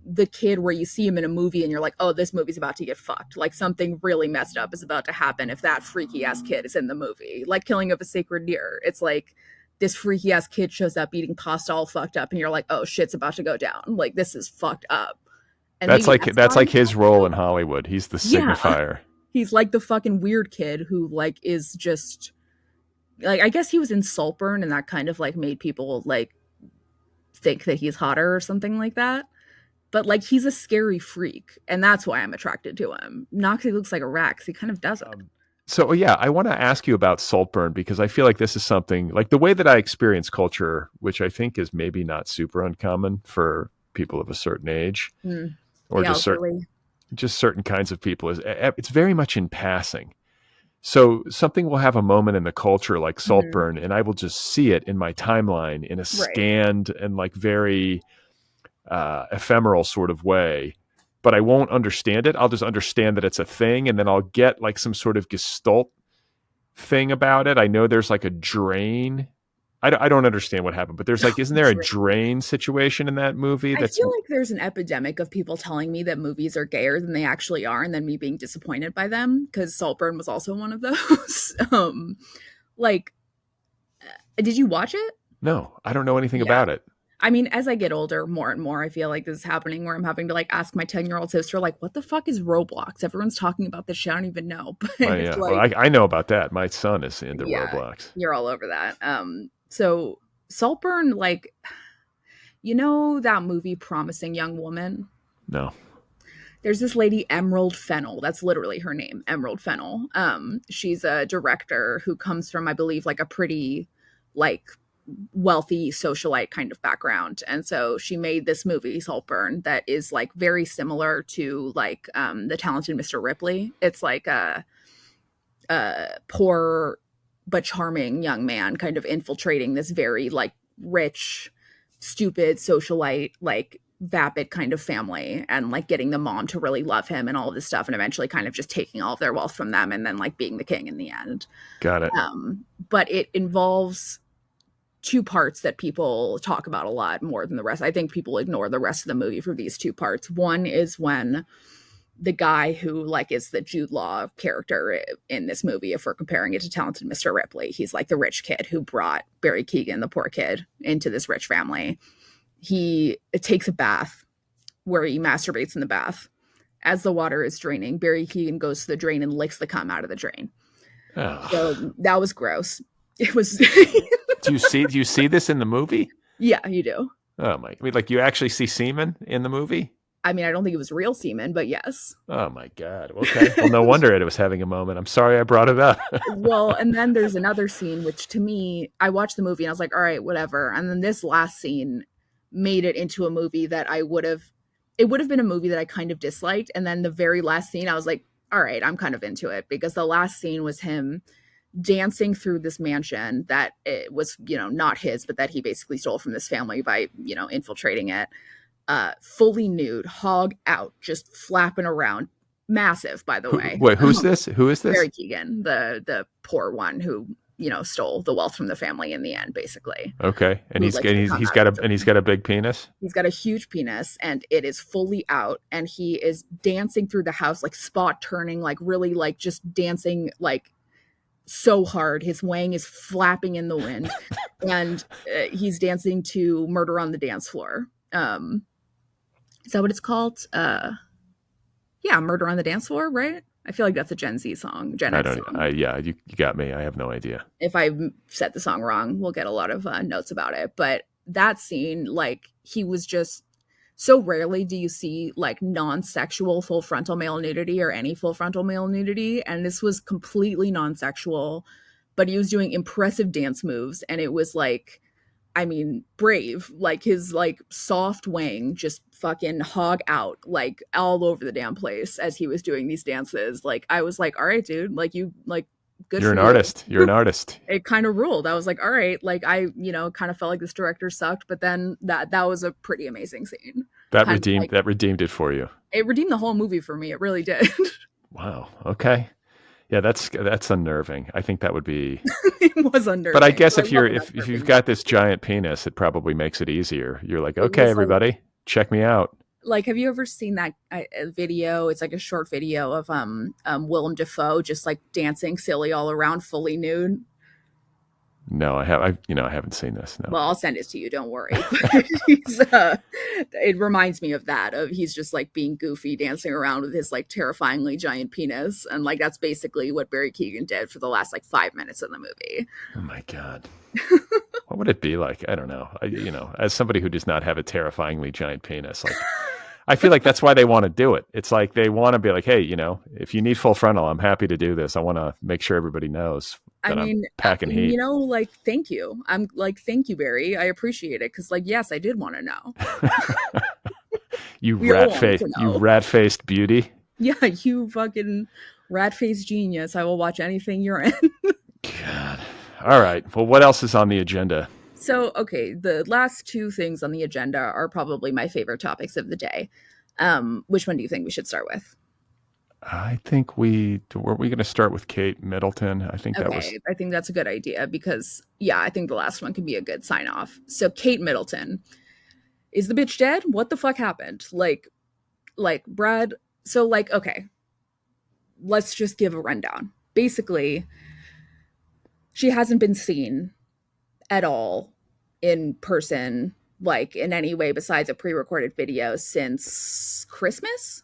Speaker 3: the kid where you see him in a movie and you're like, oh, this movie's about to get fucked. Like something really messed up is about to happen if that freaky ass kid is in the movie. Like Killing of a Sacred Deer. It's like this freaky ass kid shows up eating pasta all fucked up, and you're like, oh, shit's about to go down. Like this is fucked up. And
Speaker 1: That's
Speaker 3: maybe
Speaker 1: like
Speaker 3: that's
Speaker 1: that's
Speaker 3: why
Speaker 1: like his role in Hollywood. He's the
Speaker 3: yeah,
Speaker 1: signifier.
Speaker 3: he's like the fucking weird kid who like is just like, I guess he was in Saltburn, and that kind of like made people like think that he's hotter or something like that. But like he's a scary freak, and that's why I'm attracted to him. Not because he looks like a rat, because he kind of doesn't.
Speaker 1: So yeah, I want to ask you about Saltburn because I feel like this is something like the way that I experience culture, which I think is maybe not super uncommon for people of a certain age, or
Speaker 3: Yeah, really.
Speaker 1: just certain kinds of people. Is it's very much in passing. So something will have a moment in the culture like Saltburn, and I will just see it in my timeline in a scanned and like very ephemeral sort of way. But I won't understand it. I'll just understand that it's a thing, and then I'll get like some sort of gestalt thing about it. I know there's like a drain. I don't understand what happened, but there's like, isn't there a drain situation in that movie?
Speaker 3: I feel like there's an epidemic of people telling me that movies are gayer than they actually are, and then me being disappointed by them, because Saltburn was also one of those. Like, did you watch it?
Speaker 1: No, I don't know anything about it.
Speaker 3: I mean, as I get older, more and more, I feel like this is happening where I'm having to like ask my 10-year-old sister, like, what the fuck is Roblox? Everyone's talking about this shit. I don't even know. But
Speaker 1: yeah.
Speaker 3: like,
Speaker 1: I know about that. My son is into Roblox.
Speaker 3: You're all over that. So Saltburn, like, you know that movie Promising Young Woman?
Speaker 1: No.
Speaker 3: There's this lady, Emerald Fennell. That's literally her name, Emerald Fennell. She's a director who comes from, I believe, like a pretty like wealthy socialite kind of background, and so she made this movie Saltburn that is like very similar to like The Talented Mr. Ripley. It's like a poor but charming young man kind of infiltrating this very like rich, stupid socialite, like vapid kind of family, and like getting the mom to really love him and all of this stuff, and eventually kind of just taking all of their wealth from them and then like being the king in the end.
Speaker 1: Got it.
Speaker 3: But it involves two parts that people talk about a lot more than the rest. I think people ignore the rest of the movie for these two parts. One is when the guy who like is the Jude Law character in this movie, if we're comparing it to Talented Mr. Ripley, he's like the rich kid who brought Barry Keoghan, the poor kid, into this rich family. He takes a bath where he masturbates in the bath. As the water is draining, Barry Keoghan goes to the drain and licks the cum out of the drain.
Speaker 1: Oh.
Speaker 3: So that was gross. It was.
Speaker 1: Do you see this in the movie?
Speaker 3: Yeah, you do.
Speaker 1: Oh my! I mean, like you actually see semen in the movie?
Speaker 3: I mean, I don't think it was real semen, but yes.
Speaker 1: Oh my God! Okay, well, no wonder it was having a moment. I'm sorry I brought it up.
Speaker 3: Well, and then there's another scene which, to me, I watched the movie and I was like, all right, whatever. And then this last scene made it into a movie that it would have been a movie that I kind of disliked. And then the very last scene, I was like, all right, I'm kind of into it, because the last scene was him dancing through this mansion that it was, not his, but that he basically stole from this family by, infiltrating it, fully nude, hog out, just flapping around. Massive, by the way.
Speaker 1: Wait, who's this? Who is this?
Speaker 3: Barry Keoghan, the poor one who, stole the wealth from the family in the end, basically.
Speaker 1: Okay. And he's got a big penis.
Speaker 3: He's got a huge penis, and it is fully out, and he is dancing through the house, like spot turning, like really like just dancing like so hard. His wang is flapping in the wind, and he's dancing to Murder on the Dance Floor. Is that what it's called? Yeah, Murder on the Dance Floor, right? I feel like that's a Gen Z song.
Speaker 1: You got me. I have no idea.
Speaker 3: If I said the song wrong, we'll get a lot of notes about it. But that scene, like, he was just, so rarely do you see like non-sexual full frontal male nudity or any full frontal male nudity. And this was completely non-sexual, but he was doing impressive dance moves. And it was like I mean, brave. Like his like soft wang just fucking hog out like all over the damn place as he was doing these dances. Like I was like, all right, dude, like you like good
Speaker 1: You're
Speaker 3: for
Speaker 1: an
Speaker 3: you.
Speaker 1: artist. You're an artist.
Speaker 3: It kind of ruled. I was like, all right, like I, kind of felt like this director sucked, but then that was a pretty amazing scene. Kind of like
Speaker 1: That redeemed it for you.
Speaker 3: it redeemed the whole movie for me. It really did.
Speaker 1: Wow. Okay. Yeah, that's unnerving. I think that would be.
Speaker 3: It was
Speaker 1: But I
Speaker 3: unnerving.
Speaker 1: guess
Speaker 3: But I love an
Speaker 1: if you've
Speaker 3: unnerving
Speaker 1: got
Speaker 3: movie.
Speaker 1: this giant penis, it probably makes it easier. You're like,
Speaker 3: It
Speaker 1: okay,
Speaker 3: was
Speaker 1: everybody, check me out.
Speaker 3: like have you ever seen that video? It's like a short video of Willem Dafoe just like dancing silly all around, fully nude.
Speaker 1: No, I haven't seen this. No.
Speaker 3: Well, I'll send it to you. Don't worry. It reminds me of that. Of he's just like being goofy, dancing around with his like terrifyingly giant penis, and like that's basically what Barry Keoghan did for the last like 5 minutes of the movie.
Speaker 1: Oh my god. What would it be like? I don't know. As somebody who does not have a terrifyingly giant penis, like I feel like that's why they want to do it. It's like they want to be like, hey, if you need full frontal, I'm happy to do this. I want to make sure everybody knows
Speaker 3: I
Speaker 1: that I'm
Speaker 3: mean,
Speaker 1: packing heat.
Speaker 3: like, thank you. I'm like, thank you, Barry. I appreciate it because, like, yes, I did want to know.
Speaker 1: You
Speaker 3: We all wanted to know.
Speaker 1: rat faced beauty.
Speaker 3: Yeah, you fucking rat face genius. I will watch anything you're in.
Speaker 1: God. All right. Well, what else is on the agenda?
Speaker 3: So, okay, the last two things on the agenda are probably my favorite topics of the day. Which one do you think we should start with?
Speaker 1: I think were we going to start with Kate Middleton? I think that was.
Speaker 3: I think that's a good idea because, yeah, I think the last one can be a good sign off. So, Kate Middleton, is the bitch dead? What the fuck happened? Like Brad. So, like, okay, let's just give a rundown. Basically, she hasn't been seen at all in person, like in any way besides a pre-recorded video since Christmas.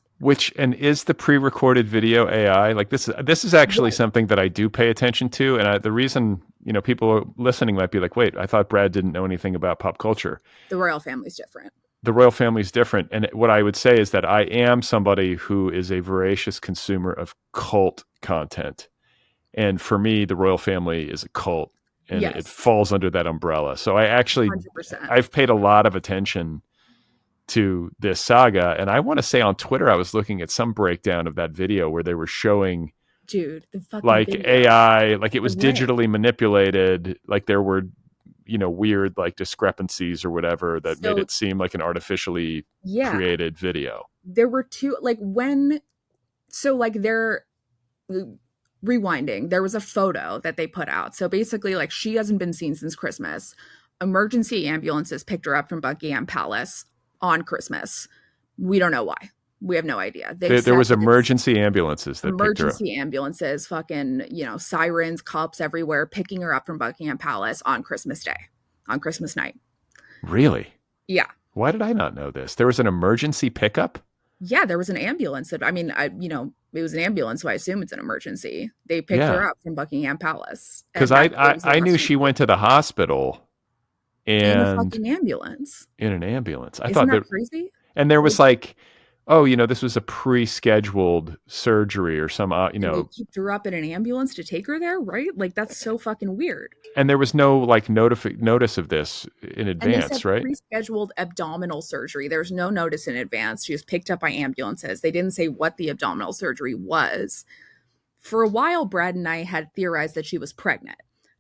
Speaker 1: And is the pre-recorded video AI? Like this is actually
Speaker 3: Right.
Speaker 1: something that I do pay attention to, and the reason people listening might be like, wait, I thought Brad didn't know anything about pop culture.
Speaker 3: The royal family's different.
Speaker 1: The royal family's different, and what I would say is that I am somebody who is a voracious consumer of cult content, and for me, the royal family is a cult, and
Speaker 3: Yes.
Speaker 1: it falls under that umbrella. So
Speaker 3: $100%.
Speaker 1: I've paid a lot of attention to this saga. And I want to say on Twitter, I was looking at some breakdown of that video where they were showing
Speaker 3: Dude, the fucking
Speaker 1: like
Speaker 3: video.
Speaker 1: AI, like it was
Speaker 3: Right.
Speaker 1: digitally manipulated. Like there were, weird like discrepancies or whatever that made it seem like an artificially created video.
Speaker 3: There were two, like they're rewinding. There was a photo that they put out. So basically, like she hasn't been seen since Christmas. Emergency ambulances picked her up from Buckingham Palace on Christmas. We don't know why. We have no idea.
Speaker 1: There was emergency ambulances that picked her up.
Speaker 3: Emergency ambulances, fucking, sirens, cops everywhere, picking her up from Buckingham Palace on Christmas Day, on Christmas night.
Speaker 1: Really?
Speaker 3: Yeah.
Speaker 1: Why did I not know this? There was an emergency pickup?
Speaker 3: Yeah, there was an ambulance. It was an ambulance, so I assume it's an emergency. They picked her up from Buckingham Palace.
Speaker 1: Because I knew she went to the hospital
Speaker 3: in a fucking ambulance.
Speaker 1: In an ambulance. I
Speaker 3: Isn't
Speaker 1: thought
Speaker 3: that crazy?
Speaker 1: And there was like, this was a pre-scheduled surgery or some,
Speaker 3: And they picked her up in an ambulance to take her there, right? Like that's so fucking weird.
Speaker 1: And there was no like notice of this in advance,
Speaker 3: and they said
Speaker 1: right?
Speaker 3: Pre-scheduled abdominal surgery. There's no notice in advance. She was picked up by ambulances. They didn't say what the abdominal surgery was. For a while, Brad and I had theorized that she was pregnant.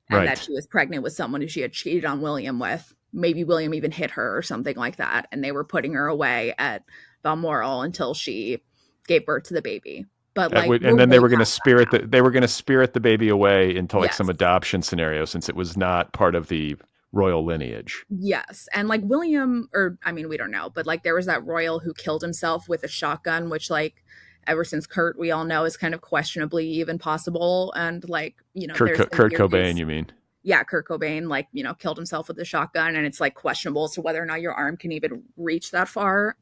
Speaker 3: And that she was pregnant with someone who she had cheated on William with. Maybe William even hit her or something like that. And they were putting her away at Balmoral until she gave birth to the baby. But
Speaker 1: and then they were going to spirit the baby away into like some adoption scenario since it was not part of the royal lineage.
Speaker 3: Yes. And like William, we don't know, but like there was that royal who killed himself with a shotgun, which like ever since Kurt, we all know is kind of questionably even possible. And like,
Speaker 1: Kurt Cobain, you mean?
Speaker 3: Yeah, Kurt Cobain, like, killed himself with a shotgun, and it's like questionable as to whether or not your arm can even reach that far.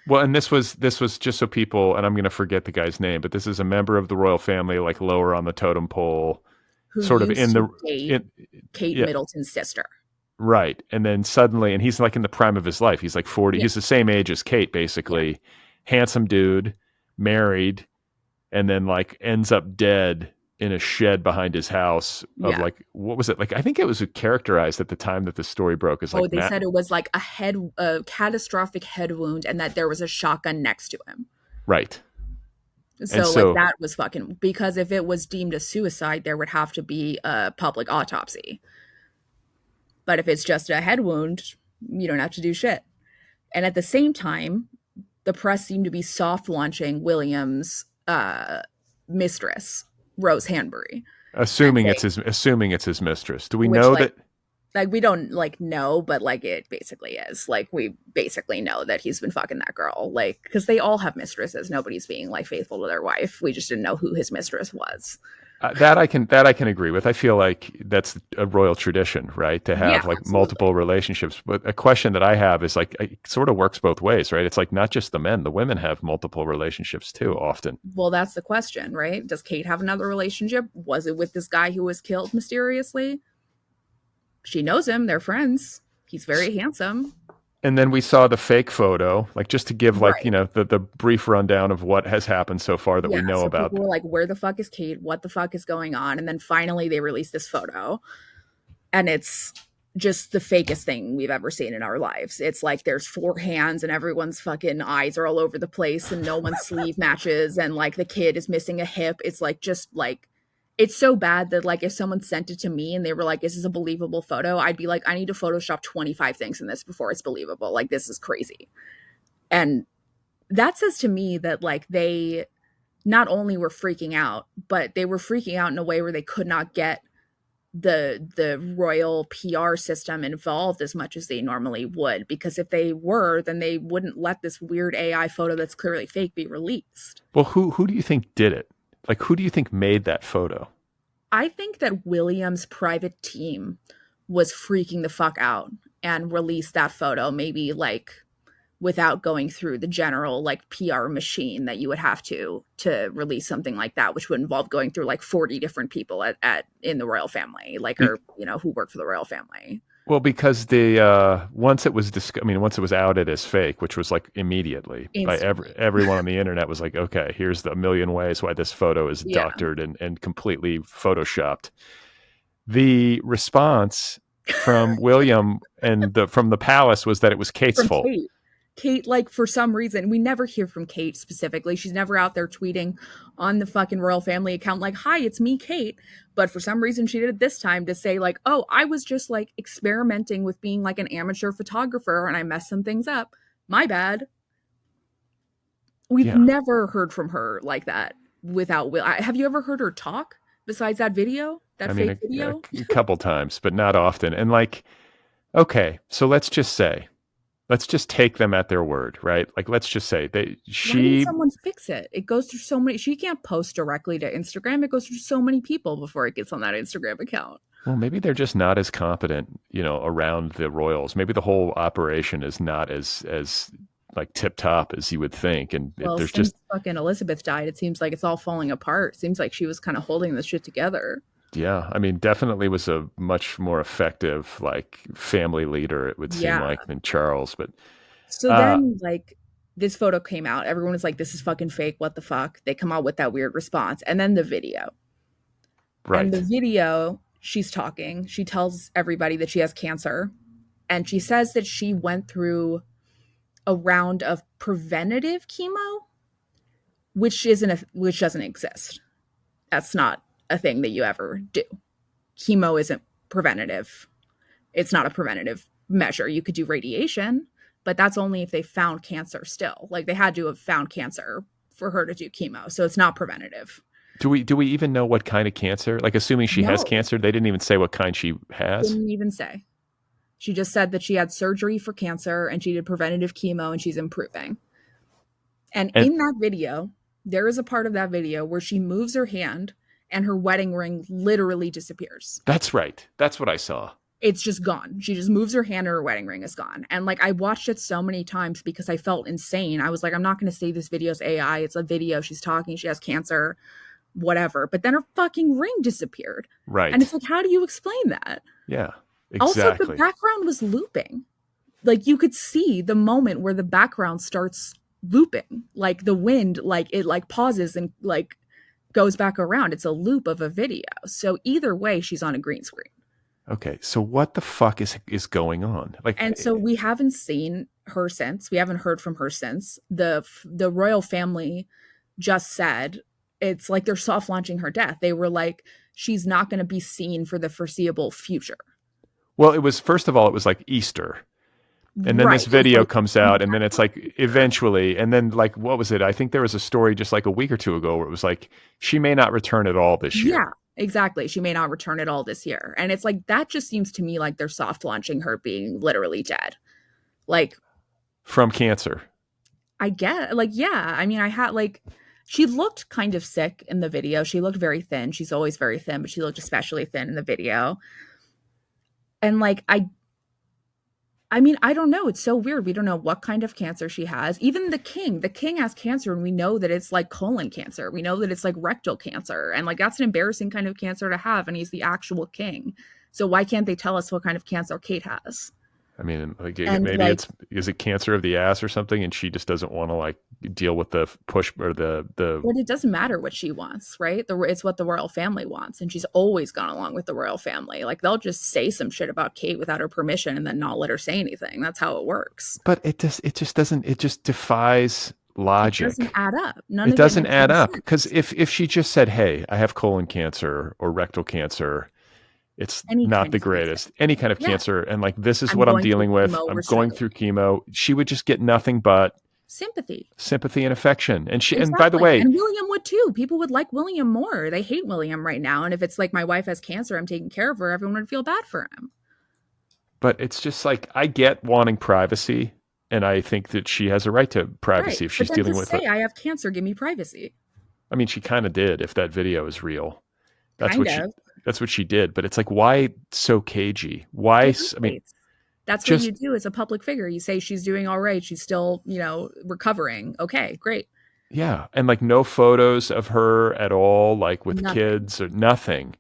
Speaker 1: Well, and this was just so people, and I'm going to forget the guy's name, but this is a member of the royal family, like lower on the totem pole,
Speaker 3: who
Speaker 1: sort of
Speaker 3: Kate Middleton's sister.
Speaker 1: Right. And then suddenly, and he's like in the prime of his life. He's like 40. Yeah. He's the same age as Kate, basically. Yeah. Handsome dude, married, and then like ends up dead in a shed behind his house of
Speaker 3: Yeah.
Speaker 1: like, what was it? Like, I think it was characterized at the time that the story broke as
Speaker 3: Oh,
Speaker 1: like
Speaker 3: they
Speaker 1: Matt.
Speaker 3: said it was like a catastrophic head wound and that there was a shotgun next to him.
Speaker 1: Right. And
Speaker 3: So like
Speaker 1: so,
Speaker 3: that was fucking, because if it was deemed a suicide, there would have to be a public autopsy. But if it's just a head wound, you don't have to do shit. And at the same time, the press seemed to be soft launching William's mistress, Rose Hanbury, and
Speaker 1: assuming it's his mistress. Do we
Speaker 3: which
Speaker 1: know that?
Speaker 3: like we don't like know, but like it basically is. Like we basically know that he's been fucking that girl. Like because they all have mistresses. Nobody's being like faithful to their wife. We just didn't know who his mistress was.
Speaker 1: That I can agree with. I feel like that's a royal tradition, right? To
Speaker 3: Yeah,
Speaker 1: have like multiple
Speaker 3: absolutely.
Speaker 1: relationships. But a question that I have is like, it sort of works both ways, right? It's like not just the men, the women have multiple relationships too, often.
Speaker 3: Well, that's the question, right? Does Kate have another relationship? Was it with this guy who was killed mysteriously? She knows him. They're friends. He's very handsome.
Speaker 1: And then we saw the fake photo, like just to give like,
Speaker 3: Right.
Speaker 1: the brief rundown of what has happened so far that we
Speaker 3: Yeah.
Speaker 1: know
Speaker 3: So
Speaker 1: about.
Speaker 3: people were like, where the fuck is Kate? What the fuck is going on? And then finally they released this photo. And it's just the fakest thing we've ever seen in our lives. It's like there's four hands and everyone's fucking eyes are all over the place and no one's sleeve matches and like the kid is missing a hip. It's like just like it's so bad that like if someone sent it to me and they were like, "Is this a believable photo?" I'd be like, "I need to Photoshop 25 things in this before it's believable. Like this is crazy." And that says to me that like they not only were freaking out, but they were freaking out in a way where they could not get the royal PR system involved as much as they normally would, because if they were, then they wouldn't let this weird AI photo that's clearly fake be released.
Speaker 1: Well, who do you think did it? Like, who do you think made that photo?
Speaker 3: I think that William's private team was freaking the fuck out and released that photo maybe like without going through the general like PR machine that you would have to release something like that, which would involve going through like 40 different people at in the royal family, like
Speaker 1: Be-
Speaker 3: or who work for the royal family.
Speaker 1: well, because the once it was outed as fake, which was like immediately by
Speaker 3: Instantly.
Speaker 1: everyone on the internet was like, okay, here's the a million ways why this photo is
Speaker 3: Yeah.
Speaker 1: doctored and completely photoshopped. The response from William and from the palace was that it was Kate's
Speaker 3: From
Speaker 1: fault.
Speaker 3: Kate. Kate, like, for some reason, we never hear from Kate specifically. She's never out there tweeting on the fucking royal family account, like, "Hi, it's me, Kate." But for some reason, she did it this time to say, like, "Oh, I was just like experimenting with being like an amateur photographer and I messed some things up. My bad." We've
Speaker 1: Yeah.
Speaker 3: never heard from her like that without Will. Have you ever heard her talk besides that video, that
Speaker 1: I mean,
Speaker 3: fake video?
Speaker 1: a couple times, but not often. And like, okay, so let's just take them at their word, right? Like, let's just say
Speaker 3: Why didn't someone fix it? It goes through so many. She can't post directly to Instagram. It goes through so many people before it gets on that Instagram account.
Speaker 1: well, maybe they're just not as competent, around the royals. Maybe the whole operation is not as like tip top as you would think. And
Speaker 3: Well,
Speaker 1: there's
Speaker 3: since
Speaker 1: just,
Speaker 3: fucking Elizabeth died, it seems like it's all falling apart. Seems like she was kind of holding this shit together.
Speaker 1: yeah, I mean, definitely was a much more effective, like, family leader, it would seem
Speaker 3: Yeah.
Speaker 1: like, than Charles. But,
Speaker 3: So
Speaker 1: uh,
Speaker 3: then, like, this photo came out. Everyone was like, "This is fucking fake. What the fuck?" They come out with that weird response, and then the video. And the
Speaker 1: right.
Speaker 3: video, she's talking. She tells everybody that she has cancer, and she says that she went through a round of preventative chemo, which doesn't exist. That's not a thing that you ever do. Chemo isn't preventative. It's not a preventative measure. You could do radiation, but that's only if they found cancer still. Like they had to have found cancer for her to do chemo. So it's not preventative.
Speaker 1: Do we even know what kind of cancer? Like, assuming she has
Speaker 3: No,
Speaker 1: cancer, they didn't even say what kind she has.
Speaker 3: didn't even say. She just said that she had surgery for cancer and she did preventative chemo and she's improving. And
Speaker 1: And
Speaker 3: in that video, there is a part of that video where she moves her hand and her wedding ring literally disappears.
Speaker 1: that's right. That's what I saw.
Speaker 3: It's just gone. She just moves her hand and her wedding ring is gone. And like I watched it so many times because I felt insane. I was like, I'm not going to say this video's AI. It's a video. She's talking. She has cancer, whatever. But then her fucking ring disappeared. And it's
Speaker 1: Right.
Speaker 3: like, how do you explain that?
Speaker 1: Yeah,
Speaker 3: Also, the
Speaker 1: exactly.
Speaker 3: background was looping. Like you could see the moment where the background starts looping. Like the wind, like it like pauses and like goes back around. It's a loop of a video. So either way, she's on a green screen.
Speaker 1: Okay, so what the fuck is going on? Like,
Speaker 3: And so we haven't seen her since. We haven't heard from her since. The royal family just said it's like they're soft launching her death. They were like, she's not going to be seen for the foreseeable future.
Speaker 1: well, it was first of all, it was like Easter. And then this
Speaker 3: Right. It was
Speaker 1: video
Speaker 3: like
Speaker 1: comes out, and then it's like eventually, and then like what was it? I think there was a story just like a week or two ago where it was like she may not return at all this year.
Speaker 3: yeah, exactly. She may not return at all this year. And it's like that just seems to me like they're soft launching her being literally dead. Like
Speaker 1: From cancer.
Speaker 3: I get like yeah, I mean I had like she looked kind of sick in the video. She looked very thin. She's always very thin, but she looked especially thin in the video. And like I mean, I don't know. It's so weird. We don't know what kind of cancer she has. Even the king has cancer, and we know that it's like colon cancer. We know that it's like rectal cancer. And like that's an embarrassing kind of cancer to have. And he's the actual king. So why can't they tell us what kind of cancer Kate has?
Speaker 1: I mean, like
Speaker 3: And
Speaker 1: maybe
Speaker 3: like,
Speaker 1: is it cancer of the ass or something, and she just doesn't want to like deal with the push or the.
Speaker 3: but it doesn't matter what she wants, right? It's what the royal family wants. And she's always gone along with the royal family. Like they'll just say some shit about Kate without her permission and then not let her say anything. That's how it works.
Speaker 1: But it just doesn't. It just defies
Speaker 3: It doesn't
Speaker 1: logic.
Speaker 3: add up. None
Speaker 1: It
Speaker 3: of it
Speaker 1: doesn't
Speaker 3: makes
Speaker 1: add
Speaker 3: any
Speaker 1: up because
Speaker 3: sense.
Speaker 1: if she just said, "Hey, I have colon cancer or rectal cancer," it's
Speaker 3: Any
Speaker 1: not
Speaker 3: kind
Speaker 1: the
Speaker 3: of cancer.
Speaker 1: greatest. Any kind of
Speaker 3: Yeah.
Speaker 1: cancer, and like this is
Speaker 3: I'm
Speaker 1: what I'm
Speaker 3: going through
Speaker 1: dealing with.
Speaker 3: chemo.
Speaker 1: I'm
Speaker 3: We're
Speaker 1: going
Speaker 3: struggling.
Speaker 1: through chemo. She would just get nothing but
Speaker 3: Sympathy.
Speaker 1: sympathy and affection. And by the
Speaker 3: Exactly.
Speaker 1: way,
Speaker 3: And William would too. People would like William more. They hate William right now. And if it's like my wife has cancer, I'm taking care of her, everyone would feel bad for him.
Speaker 1: but it's just like I get wanting privacy, and I think that she has a right to
Speaker 3: Right.
Speaker 1: privacy if
Speaker 3: But
Speaker 1: she's
Speaker 3: then to
Speaker 1: dealing with it.
Speaker 3: say I have cancer, give me privacy.
Speaker 1: I mean, she kind of did. If that video is real, that's
Speaker 3: Kind
Speaker 1: what she
Speaker 3: of.
Speaker 1: that's what she did. But it's like, why so cagey? Why? I mean,
Speaker 3: Exactly. That's what you
Speaker 1: just
Speaker 3: do as a public figure. You say she's doing all right. She's still, recovering. Okay, great.
Speaker 1: yeah, and like no photos of her at all, like with
Speaker 3: Nothing.
Speaker 1: kids or nothing.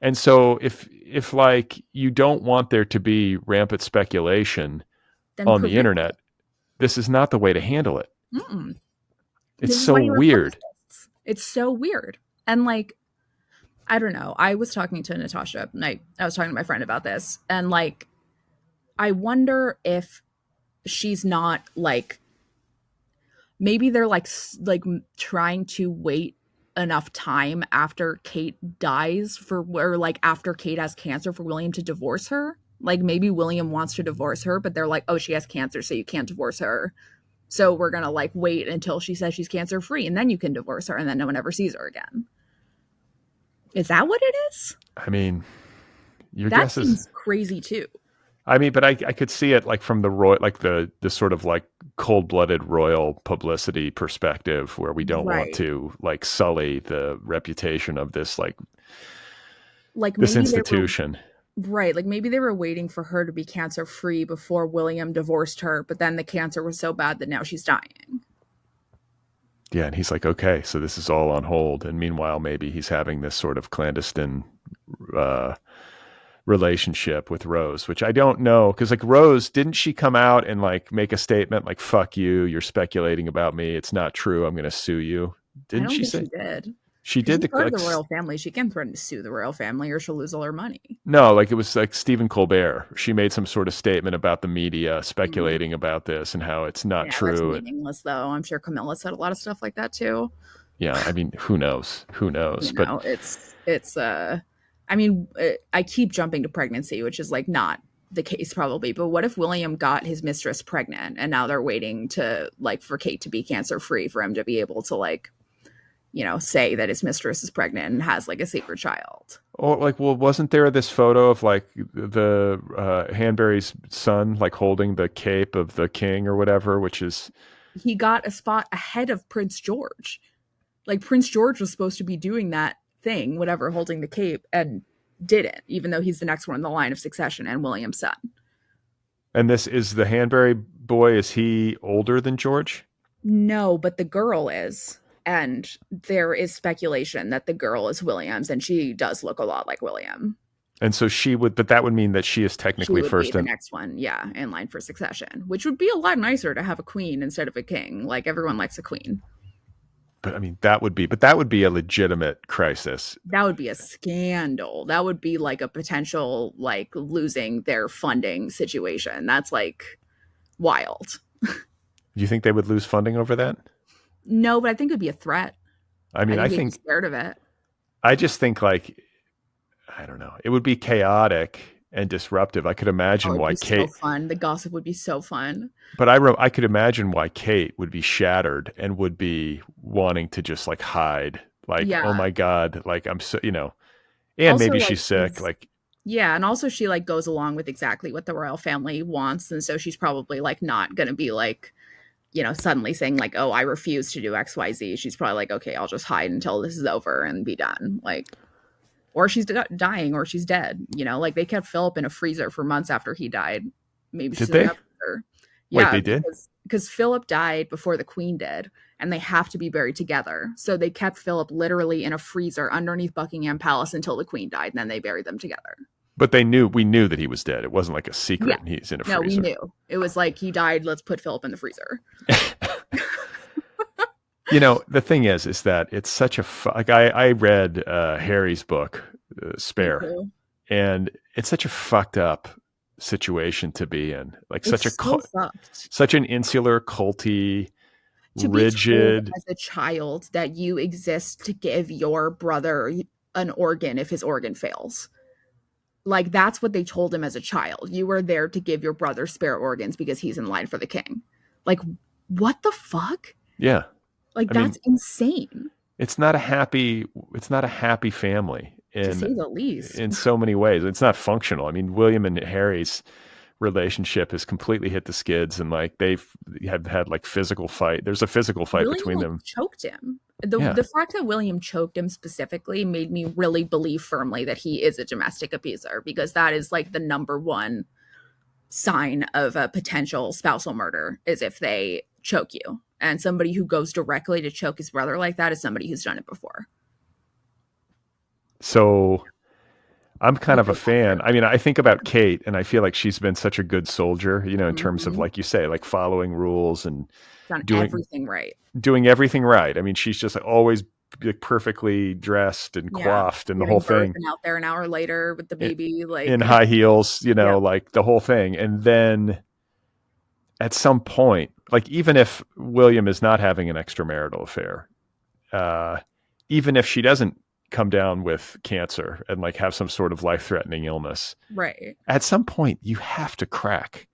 Speaker 1: And so if like you don't want there to be rampant speculation
Speaker 3: Then
Speaker 1: on the
Speaker 3: prove it.
Speaker 1: internet, this is not the way to handle it.
Speaker 3: Mm-mm.
Speaker 1: It's
Speaker 3: This is
Speaker 1: so
Speaker 3: why you have
Speaker 1: weird.
Speaker 3: publicists. It's so weird. And like, I don't know. I was talking to Natasha, and I was talking to my friend about this, and like, I wonder if she's not like maybe they're like trying to wait enough time after Kate dies for or like after Kate has cancer for William to divorce her. Like maybe William wants to divorce her, but they're like, "Oh, she has cancer, so you can't divorce her." So we're going to like wait until she says she's cancer free and then you can divorce her and then no one ever sees her again. Is that what it is?
Speaker 1: I mean, your
Speaker 3: That
Speaker 1: guess is.
Speaker 3: seems crazy too.
Speaker 1: I mean, but I could see it like from the like the sort of like cold blooded royal publicity perspective, where we don't want
Speaker 3: Right.
Speaker 1: to like sully the reputation of this like
Speaker 3: Like
Speaker 1: this
Speaker 3: maybe they were
Speaker 1: institution.
Speaker 3: right, like maybe they were waiting for her to be cancer free before William divorced her, but then the cancer was so bad that now she's dying.
Speaker 1: Yeah, and he's like, okay, so this is all on hold, and meanwhile, maybe he's having this sort of clandestine uh, relationship with Rose, which I don't know, because like Rose, didn't she come out and like make a statement like, "Fuck you, you're speculating about me. It's not true. I'm going to sue you."
Speaker 3: I
Speaker 1: Didn't
Speaker 3: don't
Speaker 1: she
Speaker 3: think
Speaker 1: say
Speaker 3: she did.
Speaker 1: she
Speaker 3: Because
Speaker 1: did
Speaker 3: she's
Speaker 1: the
Speaker 3: part of
Speaker 1: like?
Speaker 3: the royal family. She can threaten to sue the royal family or she'll lose all her money.
Speaker 1: No, like it was like Stephen Colbert. She made some sort of statement about the media
Speaker 3: Mm.
Speaker 1: speculating about this and how it's not
Speaker 3: Yeah, that's
Speaker 1: true.
Speaker 3: meaningless though. I'm sure Camilla said a lot of stuff like that too.
Speaker 1: Yeah, I mean, who knows? Who knows? But
Speaker 3: I mean, I keep jumping to pregnancy, which is like not the case probably, but what if William got his mistress pregnant and now they're waiting to like for Kate to be cancer free for him to be able to like, say that his mistress is pregnant and has like a sacred child.
Speaker 1: or like, well, wasn't there this photo of like the Hanbury's son like holding the cape of the king or whatever, which is
Speaker 3: He got a spot ahead of Prince George. Like Prince George was supposed to be doing that thing, whatever, holding the cape, and didn't, even though he's the next one in the line of succession and William's son.
Speaker 1: and this is the Hanbury boy. Is he older than George?
Speaker 3: No, but the girl is. And there is speculation that the girl is William's, and she does look a lot like William.
Speaker 1: And so she would, but that would mean that she is
Speaker 3: She
Speaker 1: technically
Speaker 3: would be
Speaker 1: first
Speaker 3: the
Speaker 1: in.
Speaker 3: next one, yeah, in line for succession, which would be a lot nicer to have a queen instead of a king. Like everyone likes a queen.
Speaker 1: But I mean, that would be a legitimate crisis.
Speaker 3: That would be a scandal. That would be like a potential like losing their funding situation. That's like wild.
Speaker 1: Do you think they would lose funding over that?
Speaker 3: No, but I think it'd be a threat.
Speaker 1: I
Speaker 3: I
Speaker 1: mean,
Speaker 3: think they'd be scared of it.
Speaker 1: I just think like, I don't know, it would be chaotic and disruptive. I could
Speaker 3: Oh,
Speaker 1: imagine
Speaker 3: it'd
Speaker 1: why
Speaker 3: be so
Speaker 1: Kate,
Speaker 3: fun. The gossip would be so fun.
Speaker 1: but I could imagine why Kate would be shattered and would be wanting to just like hide, like, oh
Speaker 3: Yeah.
Speaker 1: my God, like I'm so, and
Speaker 3: Also,
Speaker 1: maybe
Speaker 3: like
Speaker 1: she's sick.
Speaker 3: she's
Speaker 1: Like,
Speaker 3: yeah, and also she like goes along with exactly what the royal family wants, and so she's probably like not gonna be like, suddenly saying like, "Oh, I refuse to do XYZ." She's probably like, "Okay, I'll just hide until this is over and be done." Like, or she's dying, or she's dead. Like they kept Philip in a freezer for months after he died. Maybe
Speaker 1: did
Speaker 3: she's in
Speaker 1: they?
Speaker 3: that freezer.
Speaker 1: Wait,
Speaker 3: Yeah,
Speaker 1: they did?
Speaker 3: because Philip died before the Queen did, and they have to be buried together. So they kept Philip literally in a freezer underneath Buckingham Palace until the Queen died, and then they buried them together.
Speaker 1: But we knew that he was dead. It wasn't like a
Speaker 3: Yeah.
Speaker 1: secret and he's in a
Speaker 3: No, we
Speaker 1: freezer.
Speaker 3: knew. It was like he died, let's put Philip in the freezer.
Speaker 1: The thing is that it's such a, like I read Harry's book,
Speaker 3: Me
Speaker 1: Spare,
Speaker 3: too.
Speaker 1: and it's such a fucked up situation to be in. Like
Speaker 3: It's so fucked.
Speaker 1: such an insular, culty,
Speaker 3: To be told
Speaker 1: rigid.
Speaker 3: as a child that you exist to give your brother an organ if his organ fails. Like that's what they told him as a child. You were there to give your brother spare organs because he's in line for the king. Like, what the fuck?
Speaker 1: Yeah.
Speaker 3: Like
Speaker 1: I
Speaker 3: that's
Speaker 1: mean,
Speaker 3: insane.
Speaker 1: it's not a happy family
Speaker 3: To say the least.
Speaker 1: in so many ways. It's not functional. I mean, William and Harry's relationship has completely hit the skids, and like have had like physical fight. There's a physical fight
Speaker 3: William
Speaker 1: between
Speaker 3: like
Speaker 1: them.
Speaker 3: choked him. The
Speaker 1: Yeah.
Speaker 3: the fact that William choked him specifically made me really believe firmly that he is a domestic abuser, because that is like the number one sign of a potential spousal murder is if they choke you. And somebody who goes directly to choke his brother like that is somebody who's done it before.
Speaker 1: So I'm kind of a fan. I mean, I think about Kate and I feel like she's been such a good soldier, in terms of,
Speaker 3: Mhm.
Speaker 1: like you say, like following rules and
Speaker 3: Done
Speaker 1: doing
Speaker 3: everything right.
Speaker 1: doing everything right. I mean, she's just always like perfectly dressed and
Speaker 3: Yeah.
Speaker 1: coiffed and the
Speaker 3: Giving
Speaker 1: whole
Speaker 3: birth
Speaker 1: thing
Speaker 3: and out there an hour later with the baby,
Speaker 1: in
Speaker 3: like
Speaker 1: high heels,
Speaker 3: yeah,
Speaker 1: like the whole thing. And then at some point, like even if William is not having an extramarital affair, uh, even if she doesn't come down with cancer and like have some sort of life-threatening illness,
Speaker 3: right.
Speaker 1: at some point you have to crack.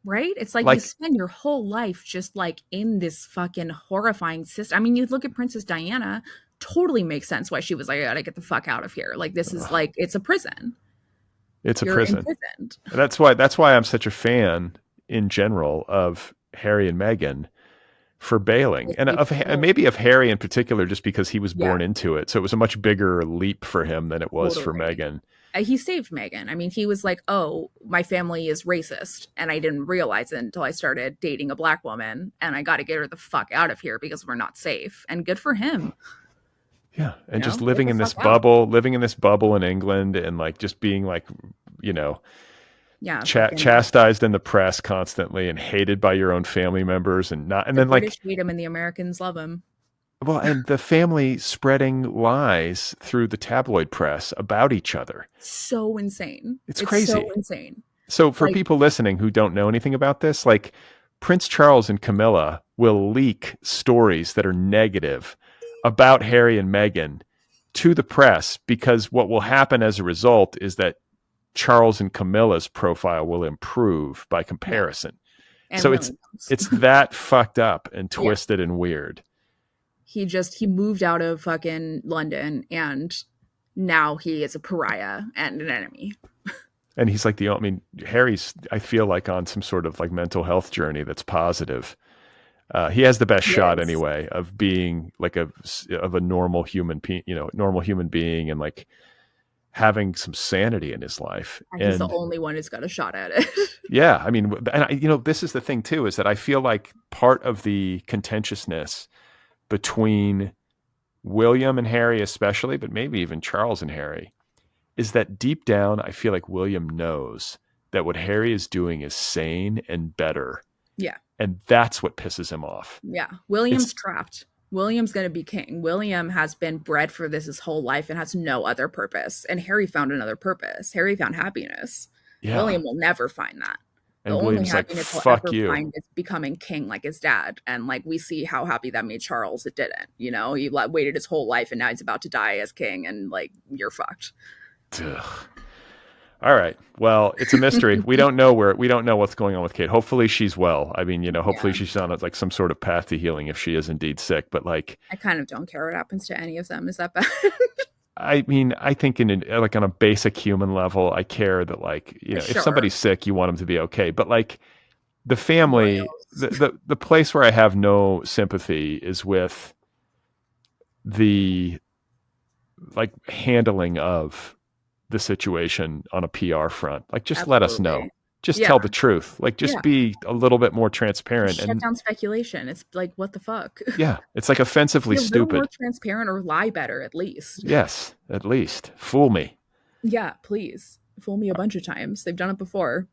Speaker 3: Right? It's like you
Speaker 1: Like,
Speaker 3: spend your whole life just like in this fucking horrifying system. I mean, you look at Princess Diana, totally makes sense why she was like, I gotta get the fuck out of here. Like, this is like, it's a prison.
Speaker 1: it's a
Speaker 3: You're
Speaker 1: prison.
Speaker 3: imprisoned.
Speaker 1: That's why I'm such a fan in general of Harry and Meghan for bailing, and maybe of Harry in particular, just because he was born into it. So it was a much bigger leap for him than it was for Meghan.
Speaker 3: He saved Meghan. I mean, he was like, oh, my family is racist. And I didn't realize it until I started dating a black woman. And I got to get her the fuck out of here because we're not safe. And good for him.
Speaker 1: Yeah. And just
Speaker 3: Get
Speaker 1: living
Speaker 3: the
Speaker 1: in this
Speaker 3: fuck out.
Speaker 1: living in this bubble in England, and like just being like,
Speaker 3: Yeah.
Speaker 1: chastised in the press constantly and hated by your own family members, and
Speaker 3: The
Speaker 1: then
Speaker 3: British
Speaker 1: like,
Speaker 3: hate him and the Americans love him.
Speaker 1: well, and the family spreading lies through the tabloid press about each other.
Speaker 3: So insane.
Speaker 1: It's crazy.
Speaker 3: So insane.
Speaker 1: So for
Speaker 3: Like-
Speaker 1: people listening who don't know anything about this, like Prince Charles and Camilla will leak stories that are negative about Harry and Meghan to the press, because what will happen as a result is that Charles and Camilla's profile will improve by comparison.
Speaker 3: And
Speaker 1: So
Speaker 3: Williams.
Speaker 1: it's that fucked up and twisted and weird.
Speaker 3: He moved out of fucking London, and now he is a pariah and an enemy.
Speaker 1: And he's like Harry's, I feel like, on some sort of like mental health journey that's positive. He has the best shot anyway of being like a normal human being, and like having some sanity in his life.
Speaker 3: And he's the only one who's got a shot at it.
Speaker 1: Yeah. I mean, and this is the thing too, is that I feel like part of the contentiousness between William and Harry especially, but maybe even Charles and Harry, is that deep down, I feel like William knows that what Harry is doing is sane and better.
Speaker 3: Yeah.
Speaker 1: And that's what pisses him off.
Speaker 3: Yeah. William's trapped. William's going to be king. William has been bred for this his whole life and has no other purpose. And Harry found another purpose. Harry found happiness.
Speaker 1: Yeah.
Speaker 3: William will never find that. The
Speaker 1: And
Speaker 3: only
Speaker 1: William's like,
Speaker 3: happiness he'll
Speaker 1: fuck
Speaker 3: ever
Speaker 1: you.
Speaker 3: find is becoming king like his dad. And like we see how happy that made Charles. It didn't. You know, he waited his whole life and now he's about to die as king. And like, you're fucked.
Speaker 1: Ugh. All right. Well, it's a mystery. We don't know what's going on with Kate. Hopefully she's well. I mean, hopefully
Speaker 3: Yeah.
Speaker 1: she's on like some sort of path to healing if she is indeed sick. But like,
Speaker 3: I kind of don't care what happens to any of them. Is that bad?
Speaker 1: I mean, I think like on a basic human level, I care that like, if
Speaker 3: Sure.
Speaker 1: somebody's sick, you want them to be okay. But like the family,
Speaker 3: Royals.
Speaker 1: the place where I have no sympathy is with the like handling of the situation on a PR front. Like, just let us know.
Speaker 3: Absolutely.
Speaker 1: Just
Speaker 3: Yeah.
Speaker 1: tell the truth. Like, just
Speaker 3: Yeah.
Speaker 1: be a little bit more transparent.
Speaker 3: Shut
Speaker 1: And
Speaker 3: down speculation. It's like, what the fuck?
Speaker 1: yeah, it's like offensively
Speaker 3: Be a little more
Speaker 1: stupid.
Speaker 3: transparent or lie better, at least.
Speaker 1: Yes, at least fool me.
Speaker 3: Yeah, please. Fool me a bunch of times. They've done it before.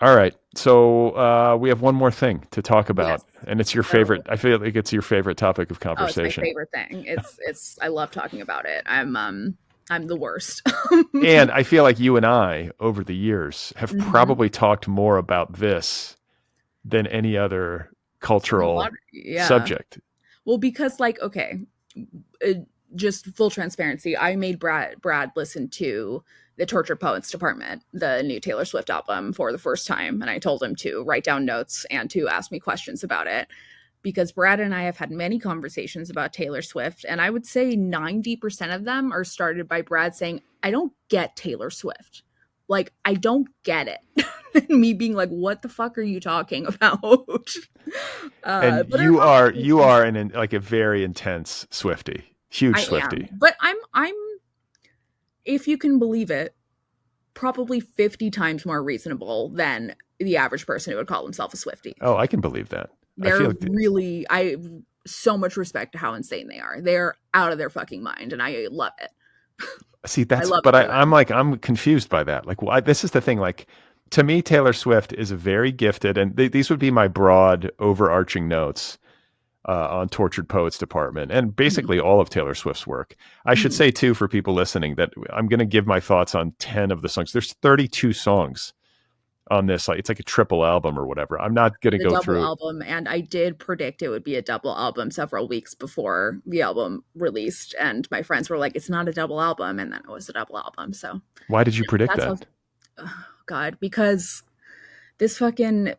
Speaker 1: All right. So we have one more thing to talk about,
Speaker 3: Yes.
Speaker 1: and it's your
Speaker 3: So-
Speaker 1: favorite. I feel like it's your favorite topic of
Speaker 3: Oh, it's my
Speaker 1: conversation.
Speaker 3: favorite thing. It's I love talking about it. I'm the worst.
Speaker 1: And I feel like you and I, over the years, have
Speaker 3: Mhm.
Speaker 1: probably talked more about this than any other cultural
Speaker 3: Yeah.
Speaker 1: subject.
Speaker 3: Well, because like, okay, just full transparency, I made Brad listen to the Tortured Poets Department, the new Taylor Swift album, for the first time, and I told him to write down notes and to ask me questions about it, because Brad and I have had many conversations about Taylor Swift, and I would say 90% of them are started by Brad saying, "I don't get Taylor Swift. Like, I don't get it." And me being like, "What the fuck are you talking about?"
Speaker 1: And
Speaker 3: but
Speaker 1: you
Speaker 3: I'm
Speaker 1: are like a very intense Swiftie, huge
Speaker 3: I
Speaker 1: Swiftie.
Speaker 3: am, but I'm if you can believe it, probably 50 times more reasonable than the average person who would call himself a Swiftie.
Speaker 1: Oh, I can believe that. I
Speaker 3: They're
Speaker 1: feel like
Speaker 3: really, I so much respect to how insane they are. They're out of their fucking mind, and I love it.
Speaker 1: see that's,
Speaker 3: love
Speaker 1: but
Speaker 3: it for
Speaker 1: I'm confused by that. Like, why? This is the thing. Like, to me, Taylor Swift is a very gifted, and these would be my broad, overarching notes on Tortured Poets Department, and basically all of Taylor Swift's work. I should say too, for people listening, that I'm going to give my thoughts on 10 of the songs. There's 32 songs on this. Like, it's like a triple album or whatever. I'm not going to
Speaker 3: The
Speaker 1: go
Speaker 3: double
Speaker 1: through.
Speaker 3: album, and I did predict it would be a double album several weeks before the album released, and my friends were like, "It's not a double album," and then it was a double album. So
Speaker 1: Why did you predict
Speaker 3: that's
Speaker 1: that?
Speaker 3: oh, God, because this fucking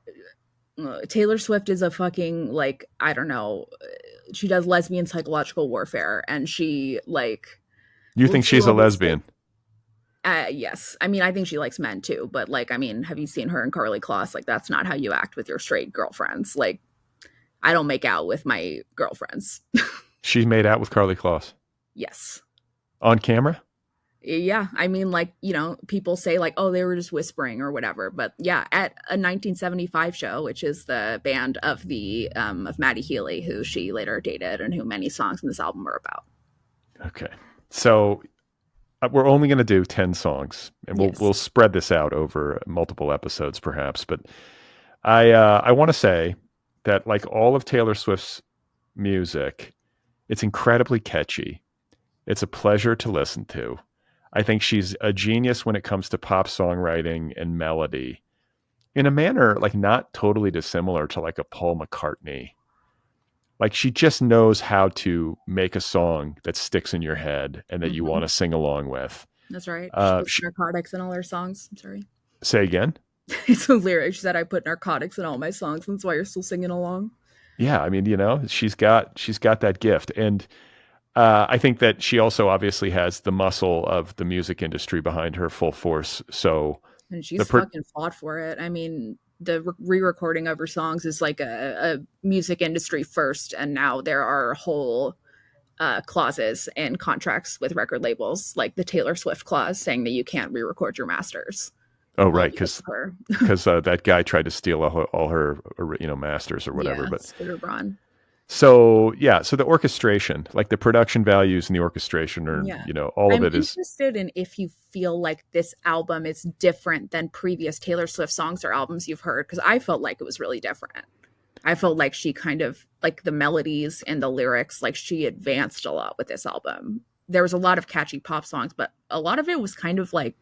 Speaker 3: Taylor Swift is a fucking, like, I don't know, she does lesbian psychological warfare, and she like
Speaker 1: You
Speaker 3: will
Speaker 1: think
Speaker 3: do
Speaker 1: she's a
Speaker 3: all this,
Speaker 1: lesbian?
Speaker 3: yes, I mean, I think she likes men too, but like, I mean, have you seen her and Carly Kloss? Like, that's not how you act with your straight girlfriends. Like, I don't make out with my girlfriends.
Speaker 1: She made out with Carly Kloss
Speaker 3: Yes.
Speaker 1: on camera?
Speaker 3: Yeah, I mean, like, people say like, "Oh, they were just whispering" or whatever, but yeah, at a 1975 show, which is the band of the of Maddie Healy, who she later dated and who many songs in this album are about.
Speaker 1: Okay. So we're only going to do 10 songs, and
Speaker 3: Yes.
Speaker 1: we'll spread this out over multiple episodes perhaps, but I want to say that, like all of Taylor Swift's music, it's incredibly catchy. It's a pleasure to listen to. I think she's a genius when it comes to pop songwriting and melody, in a manner like not totally dissimilar to like a Paul McCartney. Like, she just knows how to make a song that sticks in your head and that you
Speaker 3: Mhm.
Speaker 1: want to sing along with.
Speaker 3: That's right.
Speaker 1: Uh,
Speaker 3: She puts narcotics in all her songs. I'm sorry.
Speaker 1: Say again?
Speaker 3: It's a lyric. She said, "I put narcotics in all my songs." That's why you're still singing along.
Speaker 1: Yeah, I mean, she's got that gift, and I think that she also obviously has the muscle of the music industry behind her full force. So
Speaker 3: And she's fucking fought for it. I mean, the re-recording of her songs is like a music industry first, and now there are whole clauses and contracts with record labels, like the Taylor Swift clause, saying that you can't re-record your masters.
Speaker 1: Oh, right,
Speaker 3: because of her.
Speaker 1: because that guy tried to steal all her masters or whatever.
Speaker 3: Yeah,
Speaker 1: But
Speaker 3: Scooter Braun.
Speaker 1: so the orchestration, like the production values and the orchestration, are
Speaker 3: Yeah.
Speaker 1: all of
Speaker 3: I'm
Speaker 1: it is.
Speaker 3: interested in if you feel like this album is different than previous Taylor Swift songs or albums you've heard, because I felt like it was really different. I felt like she kind of like the melodies and the lyrics, like she advanced a lot with this album. There was a lot of catchy pop songs, but a lot of it was kind of like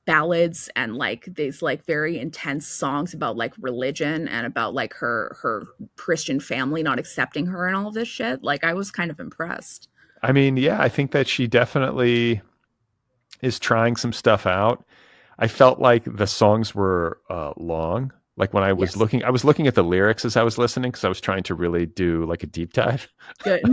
Speaker 3: ballads and like these like very intense songs about like religion and about like her Christian family not accepting her and all this shit. Like I was kind of impressed.
Speaker 1: I mean, yeah, I think that she definitely is trying some stuff out. I felt like the songs were long. Like when
Speaker 3: Yes.
Speaker 1: I was looking at the lyrics as I was listening because I was trying to really do like a deep dive.
Speaker 3: Good.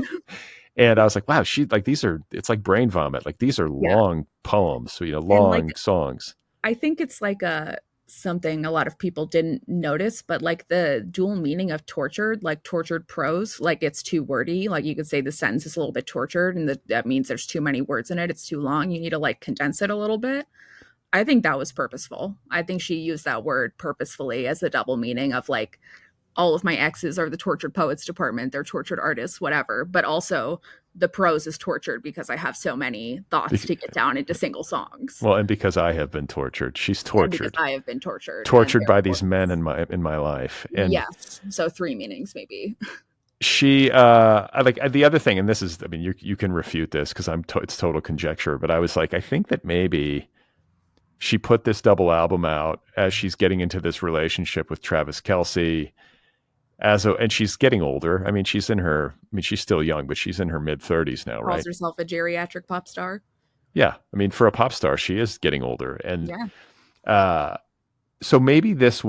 Speaker 1: And I was like, wow, she like these are it's like brain vomit. Like these are
Speaker 3: Yeah.
Speaker 1: long poems, so
Speaker 3: And like
Speaker 1: long songs.
Speaker 3: I think it's like a something a lot of people didn't notice, but like the dual meaning of tortured, like tortured prose, like it's too wordy. Like you could say the sentence is a little bit tortured, and that means there's too many words in it. It's too long. You need to like condense it a little bit. I think that was purposeful. I think she used that word purposefully as a double meaning of like all of my exes are the tortured poets department, they're tortured artists, whatever. But also the prose is tortured because I have so many thoughts to get down into single songs.
Speaker 1: Well, and because I have been tortured, she's
Speaker 3: And because
Speaker 1: tortured,
Speaker 3: I have been tortured and
Speaker 1: tortured by
Speaker 3: therefore
Speaker 1: these men in my life, and
Speaker 3: yes. So three meanings maybe.
Speaker 1: she I like the other thing, and this is, I mean, you can refute this because it's total conjecture, but I was like, I think that maybe she put this double album out as she's getting into this relationship with Travis Kelce and she's getting older. I mean, she's still young, but she's in her mid 30s now,
Speaker 3: Calls
Speaker 1: right?
Speaker 3: herself a geriatric pop star.
Speaker 1: Yeah. I mean, for a pop star, she is getting older. And
Speaker 3: Yeah.
Speaker 1: uh so maybe this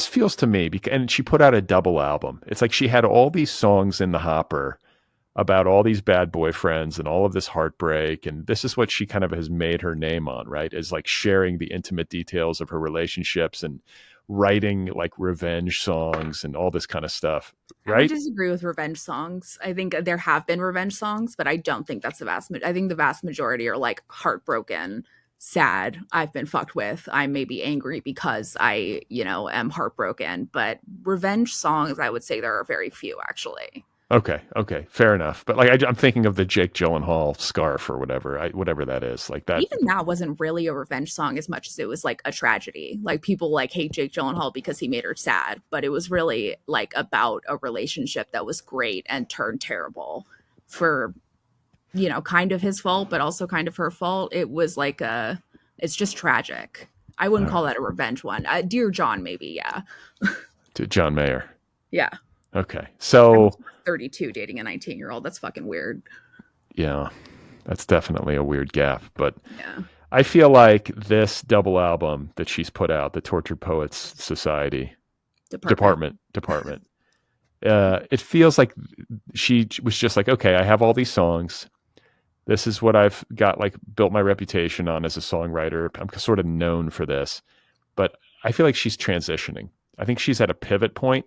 Speaker 1: feels to me and she put out a double album. It's like she had all these songs in the hopper about all these bad boyfriends and all of this heartbreak, and this is what she kind of has made her name on, right? Is like sharing the intimate details of her relationships and writing like revenge songs and all this kind of stuff,
Speaker 3: I would
Speaker 1: right?
Speaker 3: disagree with revenge songs. I think there have been revenge songs, but I don't think that's I think the vast majority are like heartbroken, sad. I've been fucked with. I may be angry because I, am heartbroken. But revenge songs, I would say there are very few actually.
Speaker 1: Okay, fair enough. But like I'm thinking of the Jake Gyllenhaal scarf or whatever that is, like that.
Speaker 3: Even that wasn't really a revenge song as much as it was like a tragedy. Like people like hate Jake Gyllenhaal because he made her sad, but it was really like about a relationship that was great and turned terrible for kind of his fault, but also kind of her fault. It was like it's just tragic. I wouldn't call that a revenge one. Dear John, maybe, yeah.
Speaker 1: To John Mayer.
Speaker 3: Yeah.
Speaker 1: Okay, so
Speaker 3: 32 dating a 19-year-old. That's fucking weird.
Speaker 1: yeah, that's definitely a weird gap. But
Speaker 3: Yeah.
Speaker 1: I feel like this double album that she's put out, the Tortured Poets Society Department, it feels like she was just like, okay, I have all these songs. This is what I've got, like, built my reputation on as a songwriter. I'm sort of known for this, but I feel like she's transitioning. I think she's at a pivot point,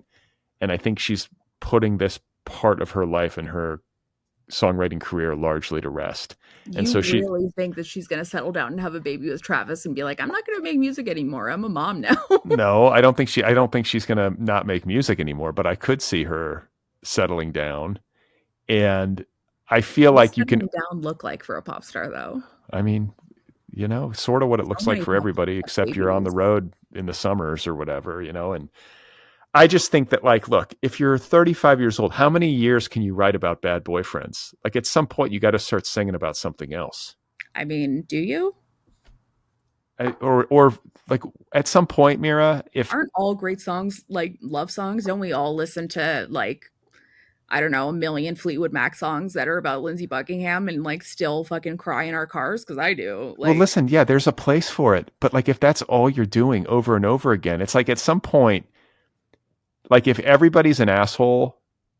Speaker 1: and I think she's putting this part of her life and her songwriting career largely to rest. And
Speaker 3: You
Speaker 1: so
Speaker 3: really think that she's going to settle down and have a baby with Travis and be like, I'm not going to make music anymore. I'm a mom now.
Speaker 1: no, I don't think she's going to not make music anymore, but I could see her settling down. And I feel like you can
Speaker 3: down look like for a pop star though.
Speaker 1: I mean, sort of what it looks like for everybody, except you're on the road in the summers or whatever, and I just think that, like, look, if you're 35 years old, how many years can you write about bad boyfriends? Like, at some point, you got to start singing about something else.
Speaker 3: I mean, do you?
Speaker 1: Or like at some point, Mira, if
Speaker 3: aren't all great songs like love songs? Don't we all listen to like, I don't know, a million Fleetwood Mac songs that are about Lindsey Buckingham and like still fucking cry in our cars? Because I do.
Speaker 1: well,
Speaker 3: Like,
Speaker 1: listen, yeah, there's a place for it, but like if that's all you're doing over and over again, it's like at some point, like if everybody's an asshole,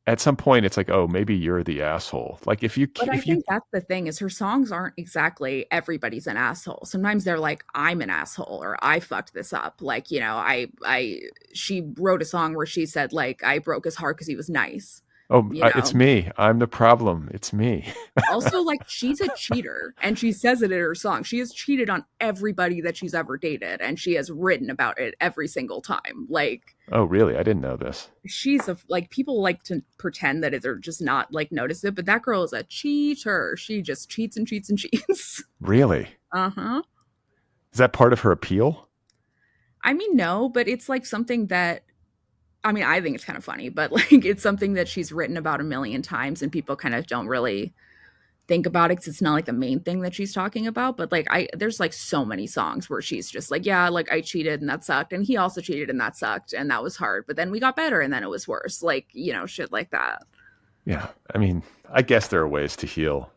Speaker 1: at some point it's like, oh, maybe you're the asshole. Like
Speaker 3: but I think that's the thing is her songs aren't exactly everybody's an asshole. Sometimes they're like, I'm an asshole or I fucked this up. Like, she wrote a song where she said like, I broke his heart because he was nice.
Speaker 1: oh, it's me. I'm the problem. It's me.
Speaker 3: Also, like, she's a cheater and she says it in her song. She has cheated on everybody that she's ever dated and she has written about it every single time. Like,
Speaker 1: oh, really? I didn't know this.
Speaker 3: she's like, people like to pretend that they're just not like notice it, but that girl is a cheater. She just cheats and cheats and cheats.
Speaker 1: Really?
Speaker 3: Uh-huh.
Speaker 1: Is that part of her appeal?
Speaker 3: I mean, no, but it's like something that I mean, I think it's kind of funny, but like it's something that she's written about a million times and people kind of don't really think about it because it's not like the main thing that she's talking about. But like there's like so many songs where she's just like, yeah, like I cheated and that sucked, and he also cheated and that sucked, and that was hard, but then we got better and then it was worse, like, shit like that.
Speaker 1: Yeah. I mean, I guess there are ways to heal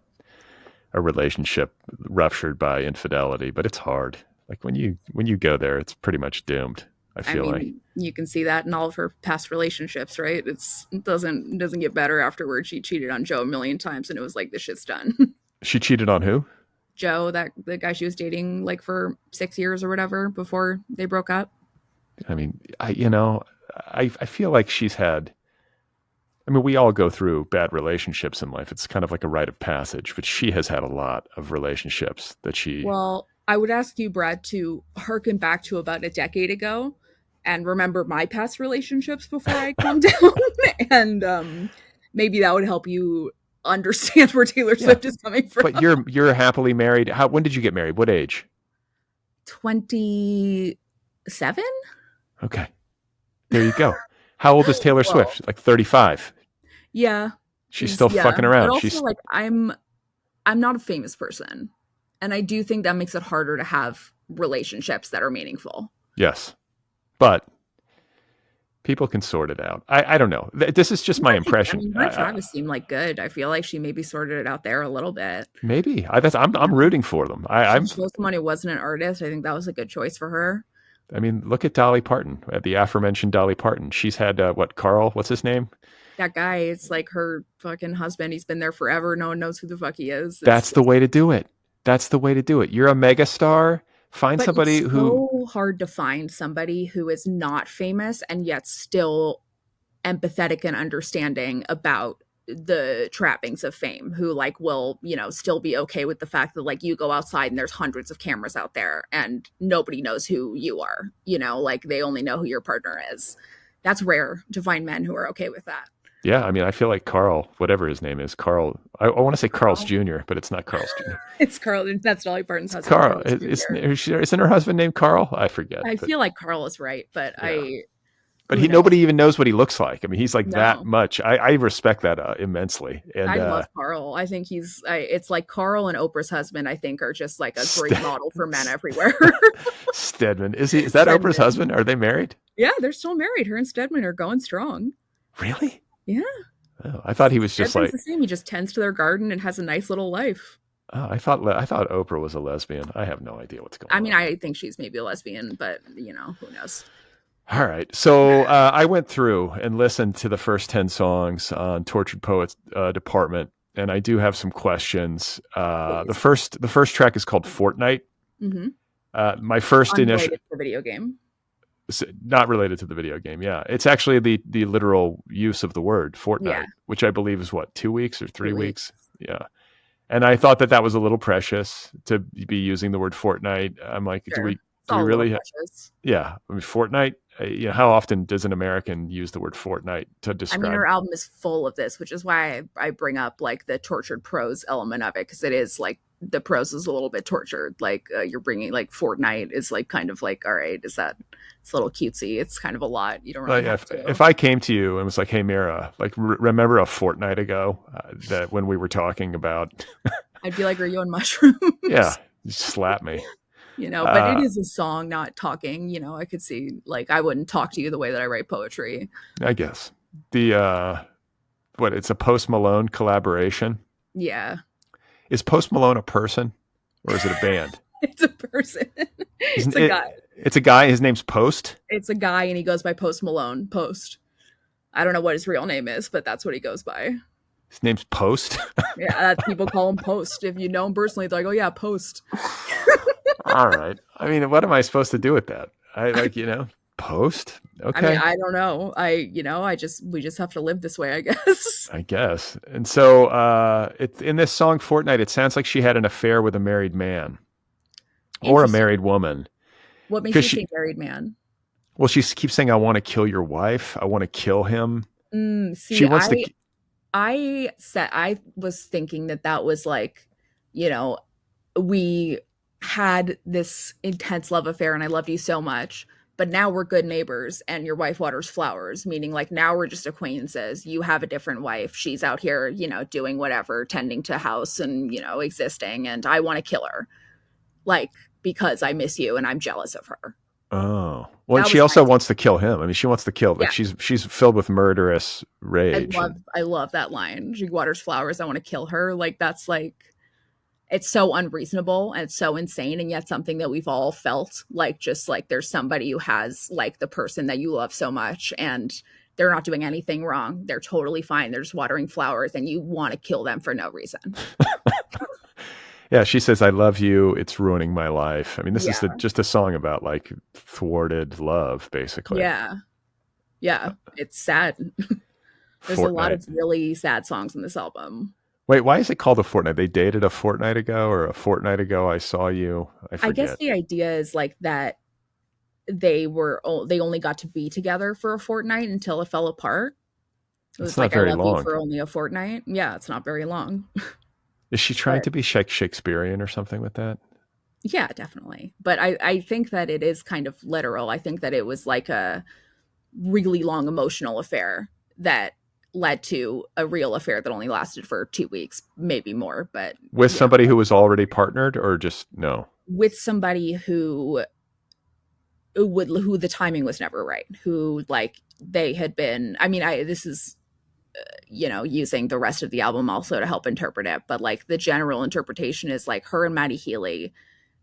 Speaker 1: a relationship ruptured by infidelity, but it's hard. Like when you go there, it's pretty much doomed. I
Speaker 3: I
Speaker 1: feel like
Speaker 3: mean, you can see that in all of her past relationships, right? It doesn't get better afterwards. She cheated on Joe a million times and it was like, this shit's done.
Speaker 1: she cheated on who?
Speaker 3: Joe, that the guy she was dating like for 6 years or whatever before they broke up.
Speaker 1: I mean, I feel like she's had. I mean, we all go through bad relationships in life. It's kind of like a rite of passage, but she has had a lot of relationships that she.
Speaker 3: Well, I would ask you, Brad, to harken back to about a decade ago and remember my past relationships before I calm down. And maybe that would help you understand where Taylor
Speaker 1: Yeah,
Speaker 3: Swift is coming from.
Speaker 1: but you're happily married. How? When did you get married? What age?
Speaker 3: 27?
Speaker 1: Okay, there you go. How old is Taylor
Speaker 3: Well,
Speaker 1: Swift? Like 35.
Speaker 3: yeah.
Speaker 1: She's still
Speaker 3: Yeah.
Speaker 1: fucking
Speaker 3: But
Speaker 1: around.
Speaker 3: also
Speaker 1: She's
Speaker 3: like I'm not a famous person. And I do think that makes it harder to have relationships that are meaningful.
Speaker 1: yes, but people can sort it out. I don't know. This is just my
Speaker 3: I
Speaker 1: impression.
Speaker 3: mean, her and Travis seem like good. I feel like she maybe sorted it out there a little bit.
Speaker 1: Maybe I'm rooting for them.
Speaker 3: She chose someone who wasn't an artist. I think that was a good choice for her.
Speaker 1: I mean, look at Dolly Parton, the aforementioned Dolly Parton. She's had what? Carl, what's his name?
Speaker 3: That guy, it's like her fucking husband. He's been there forever. No one knows who the fuck he is.
Speaker 1: That's the way to do it. That's the way to do it. You're a megastar. Find
Speaker 3: But
Speaker 1: somebody
Speaker 3: it's
Speaker 1: who.
Speaker 3: so hard to find somebody who is not famous and yet still empathetic and understanding about the trappings of fame, who like will, still be okay with the fact that like you go outside and there's hundreds of cameras out there and nobody knows who you are, like they only know who your partner is. That's rare to find men who are okay with that.
Speaker 1: Yeah, I mean, I feel like Carl, whatever his name is, Carl. I want to say Carl's
Speaker 3: Carl.
Speaker 1: Jr., but it's not Carl's Jr.
Speaker 3: It's Carl. That's Dolly Parton's
Speaker 1: It's
Speaker 3: husband.
Speaker 1: Carl.
Speaker 3: Carlos
Speaker 1: Isn't her husband named Carl? I forget.
Speaker 3: I
Speaker 1: But
Speaker 3: feel like Carl is right, but
Speaker 1: yeah. But
Speaker 3: who knows?
Speaker 1: nobody even knows what he looks like. I mean, he's like that
Speaker 3: No.
Speaker 1: much. I respect that immensely. And
Speaker 3: I love Carl. I think it's like Carl and Oprah's husband, I think, are just like a great model for men everywhere.
Speaker 1: Stedman, is that Oprah's
Speaker 3: Stedman.
Speaker 1: husband? Are they married?
Speaker 3: Yeah, they're still married. Her and Stedman are going strong.
Speaker 1: Really?
Speaker 3: Yeah.
Speaker 1: Oh, I thought he was just
Speaker 3: Stedman's
Speaker 1: like.
Speaker 3: the same. He just tends to their garden and has a nice little life.
Speaker 1: Oh, I thought Oprah was a lesbian. I have no idea what's going on.
Speaker 3: I mean, I think she's maybe a lesbian, but who knows?
Speaker 1: All right. So I went through and listened to the first 10 songs on Tortured Poets Department, and I do have some questions. The first track is called Fortnite.
Speaker 3: Mm-hmm.
Speaker 1: My first initial.
Speaker 3: Unrelated to the video game.
Speaker 1: Not related to the video game. Yeah. It's actually the literal use of the word Fortnite,
Speaker 3: Yeah.
Speaker 1: which I believe is what, 2 weeks or 3
Speaker 3: 2
Speaker 1: weeks? Yeah. And I thought that was a little precious to be using the word Fortnite. I'm like,
Speaker 3: Sure.
Speaker 1: do we really? Yeah. I mean, Fortnite, how often does an American use the word Fortnite to describe?
Speaker 3: I mean, her album is full of this, which is why I bring up like the tortured prose element of it, because it is like the prose is a little bit tortured. Like you're bringing like Fortnite is like kind of like, all right, it's a little cutesy. It's kind of a lot. You don't really have to.
Speaker 1: If I came to you and was like, hey, Mira, like remember a fortnight ago that when we were talking about.
Speaker 3: I'd be like, are you on mushrooms?
Speaker 1: Yeah, just slap me.
Speaker 3: But it is a song, not talking. I could see like I wouldn't talk to you the way that I write poetry.
Speaker 1: I guess it's a Post Malone collaboration.
Speaker 3: Yeah.
Speaker 1: Is Post Malone a person or is it a band?
Speaker 3: It's a person. It's a guy.
Speaker 1: It's a guy. His name's Post.
Speaker 3: It's a guy and he goes by Post Malone. Post. I don't know what his real name is, but that's what he goes by.
Speaker 1: His name's Post.
Speaker 3: Yeah, people call him Post. If you know him personally, they're like, oh yeah, Post.
Speaker 1: All right. I mean, what am I supposed to do with that? Post. Okay.
Speaker 3: I mean, I don't know. We just have to live this way, I guess.
Speaker 1: I guess. And so, in this song Fortnite, it sounds like she had an affair with a married man or a married woman.
Speaker 3: What makes you say married man?
Speaker 1: Well, she keeps saying, "I want to kill your wife. I want to kill him."
Speaker 3: See,
Speaker 1: she wants to.
Speaker 3: I was thinking that was like, we had this intense love affair and I loved you so much, but now we're good neighbors and your wife waters flowers, meaning like now we're just acquaintances. You have a different wife. She's out here, doing whatever, tending to house and, existing, and I want to kill her. Like, because I miss you and I'm jealous of her.
Speaker 1: Oh, well, and
Speaker 3: That
Speaker 1: she
Speaker 3: was
Speaker 1: also
Speaker 3: my
Speaker 1: wants to kill him. I mean, she wants to kill. Like
Speaker 3: yeah.
Speaker 1: she's filled with murderous rage.
Speaker 3: I love that line. She waters flowers. I want to kill her. Like that's like it's so unreasonable and it's so insane, and yet something that we've all felt. Like just like there's somebody who has like the person that you love so much, and they're not doing anything wrong. They're totally fine. They're just watering flowers, and you want to kill them for no reason.
Speaker 1: Yeah, she says, "I love you. It's ruining my life." I mean, this is
Speaker 3: Yeah.
Speaker 1: just a song about like thwarted love, basically.
Speaker 3: Yeah. Yeah. It's sad. There's a lot
Speaker 1: Fortnite.
Speaker 3: of really sad songs in this album.
Speaker 1: Wait, why is it called a fortnight? They dated a fortnight ago, or a fortnight ago I saw you. I
Speaker 3: I guess
Speaker 1: forget.
Speaker 3: the idea is like that they only got to be together for a fortnight until it fell apart. It
Speaker 1: It's
Speaker 3: was
Speaker 1: not
Speaker 3: like I
Speaker 1: very
Speaker 3: love you
Speaker 1: long.
Speaker 3: for only a fortnight. Yeah, it's not very long.
Speaker 1: Is she trying
Speaker 3: But
Speaker 1: to be Shakespearean or something with that?
Speaker 3: yeah, definitely. But I think that it is kind of literal. I think that it was like a really long emotional affair that led to a real affair that only lasted for 2 weeks, maybe more. But
Speaker 1: With somebody who was already partnered, or just no?
Speaker 3: with somebody who the timing was never right, who like they had been. I mean, this is using the rest of the album also to help interpret it, but like the general interpretation is like her and Maddie Healy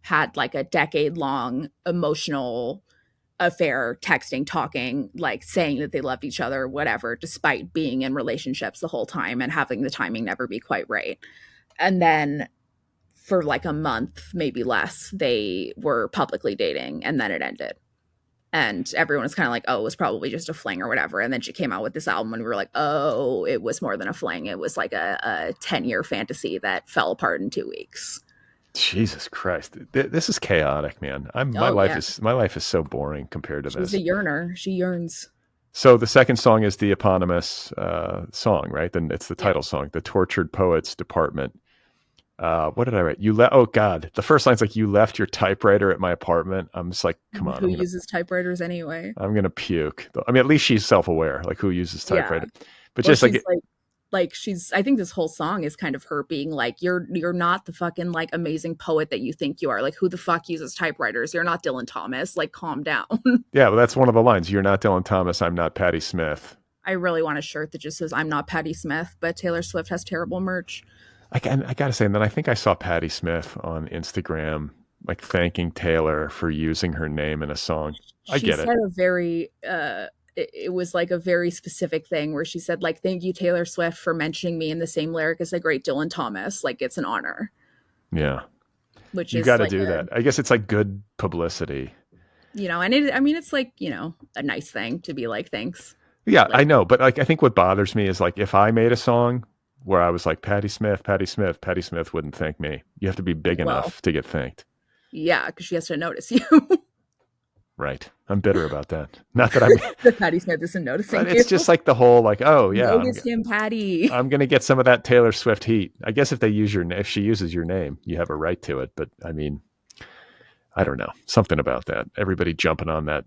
Speaker 3: had like a decade long emotional affair, texting, talking, like saying that they loved each other, whatever, despite being in relationships the whole time and having the timing never be quite right. And then for like a month, maybe less, they were publicly dating, and then it ended. And everyone was kind of like, oh, it was probably just a fling or whatever. And then she came out with this album, and we were like, oh, it was more than a fling. It was like a 10-year fantasy that fell apart in 2 weeks.
Speaker 1: Jesus Christ, this is chaotic, man. My
Speaker 3: Oh,
Speaker 1: life
Speaker 3: yeah.
Speaker 1: is so boring compared to
Speaker 3: She's a
Speaker 1: this.
Speaker 3: yearner. She yearns.
Speaker 1: So the second song is the eponymous song, right? Then it's the
Speaker 3: Yeah.
Speaker 1: title song, "The Tortured Poets Department." What did I write? Oh God, the first line's like, "You left your typewriter at my apartment." I'm just like, come on,
Speaker 3: Who uses typewriters anyway?
Speaker 1: I'm gonna puke. I mean, at least she's self-aware, like who uses
Speaker 3: Yeah.
Speaker 1: typewriter. But
Speaker 3: Well,
Speaker 1: just
Speaker 3: she's like she's I think this whole song is kind of her being like, you're not the fucking like amazing poet that you think you are. Like, who the fuck uses typewriters? You're not Dylan Thomas. Like, calm down.
Speaker 1: yeah, well, that's one of the lines. "You're not Dylan Thomas. I'm not Patti Smith."
Speaker 3: I really want a shirt that just says I'm not Patti Smith, but Taylor Swift has terrible merch.
Speaker 1: I gotta say, and then I think I saw Patti Smith on Instagram, like thanking Taylor for using her name in a song. I
Speaker 3: She
Speaker 1: get
Speaker 3: said
Speaker 1: it.
Speaker 3: a very it was like a very specific thing where she said like, thank you Taylor Swift for mentioning me in the same lyric as the great Dylan Thomas. Like, it's an honor.
Speaker 1: Yeah,
Speaker 3: Which
Speaker 1: you
Speaker 3: is
Speaker 1: got to
Speaker 3: like
Speaker 1: do that. I guess it's like good publicity.
Speaker 3: and I mean it's like, a nice thing to be like, thanks.
Speaker 1: Yeah,
Speaker 3: Like,
Speaker 1: I know, but like I think what bothers me is like if I made a song where I was like Patti Smith, Patti Smith, Patti Smith wouldn't thank me. You have to be big
Speaker 3: well,
Speaker 1: enough to get thanked.
Speaker 3: yeah, because she has to notice you.
Speaker 1: Right. I'm bitter about that. Not that I'm
Speaker 3: That Patti Smith isn't noticing
Speaker 1: but
Speaker 3: you.
Speaker 1: it's just like the whole like, oh yeah,
Speaker 3: Notice him, Patty.
Speaker 1: I'm gonna get some of that Taylor Swift heat. I guess if if she uses your name, you have a right to it. But I mean, I don't know, something about that. Everybody jumping on that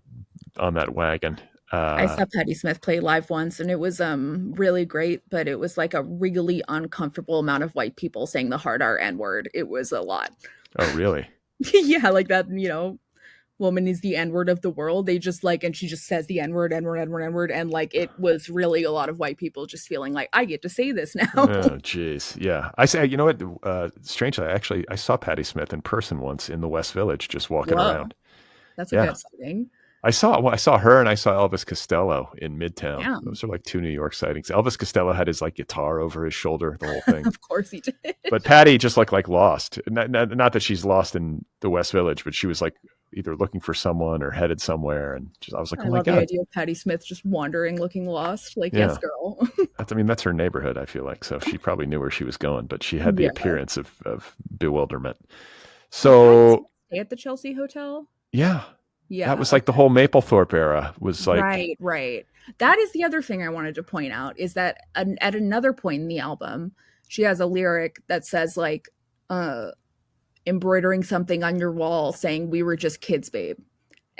Speaker 1: wagon.
Speaker 3: I saw Patti Smith play live once, and it was really great, but it was like a really uncomfortable amount of white people saying the hard R N word. It was a lot.
Speaker 1: Oh really?
Speaker 3: Yeah, like that, woman is the N word of the world. They just like, and she just says the N word, N word, N word, N word. And like, it was really a lot of white people just feeling like, I get to say this now.
Speaker 1: Oh geez, yeah. I say, you know what? Strangely, I saw Patti Smith in person once in the West Village, just walking
Speaker 3: Whoa,
Speaker 1: around.
Speaker 3: that's a
Speaker 1: Yeah,
Speaker 3: good sighting.
Speaker 1: I saw her and I saw Elvis Costello in Midtown.
Speaker 3: Yeah,
Speaker 1: Those are like two New York sightings. Elvis Costello had his like guitar over his shoulder, the whole thing.
Speaker 3: of course he did.
Speaker 1: But Patty just looked like lost. Not that she's lost in the West Village, but she was like either looking for someone or headed somewhere. And I was like,
Speaker 3: I
Speaker 1: oh my
Speaker 3: love the
Speaker 1: God.
Speaker 3: idea of Patti Smith just wandering, looking lost. Like,
Speaker 1: Yeah.
Speaker 3: yes, girl.
Speaker 1: That's her neighborhood, I feel like. So she probably knew where she was going, but she had the
Speaker 3: Yeah.
Speaker 1: appearance of bewilderment.
Speaker 3: Did Patti
Speaker 1: So
Speaker 3: Smith stay at the Chelsea Hotel?
Speaker 1: yeah,
Speaker 3: Yeah.
Speaker 1: that was like the whole Mapplethorpe era was like,
Speaker 3: Right. That is the other thing I wanted to point out is that at another point in the album, she has a lyric that says like, embroidering something on your wall saying we were just kids, babe.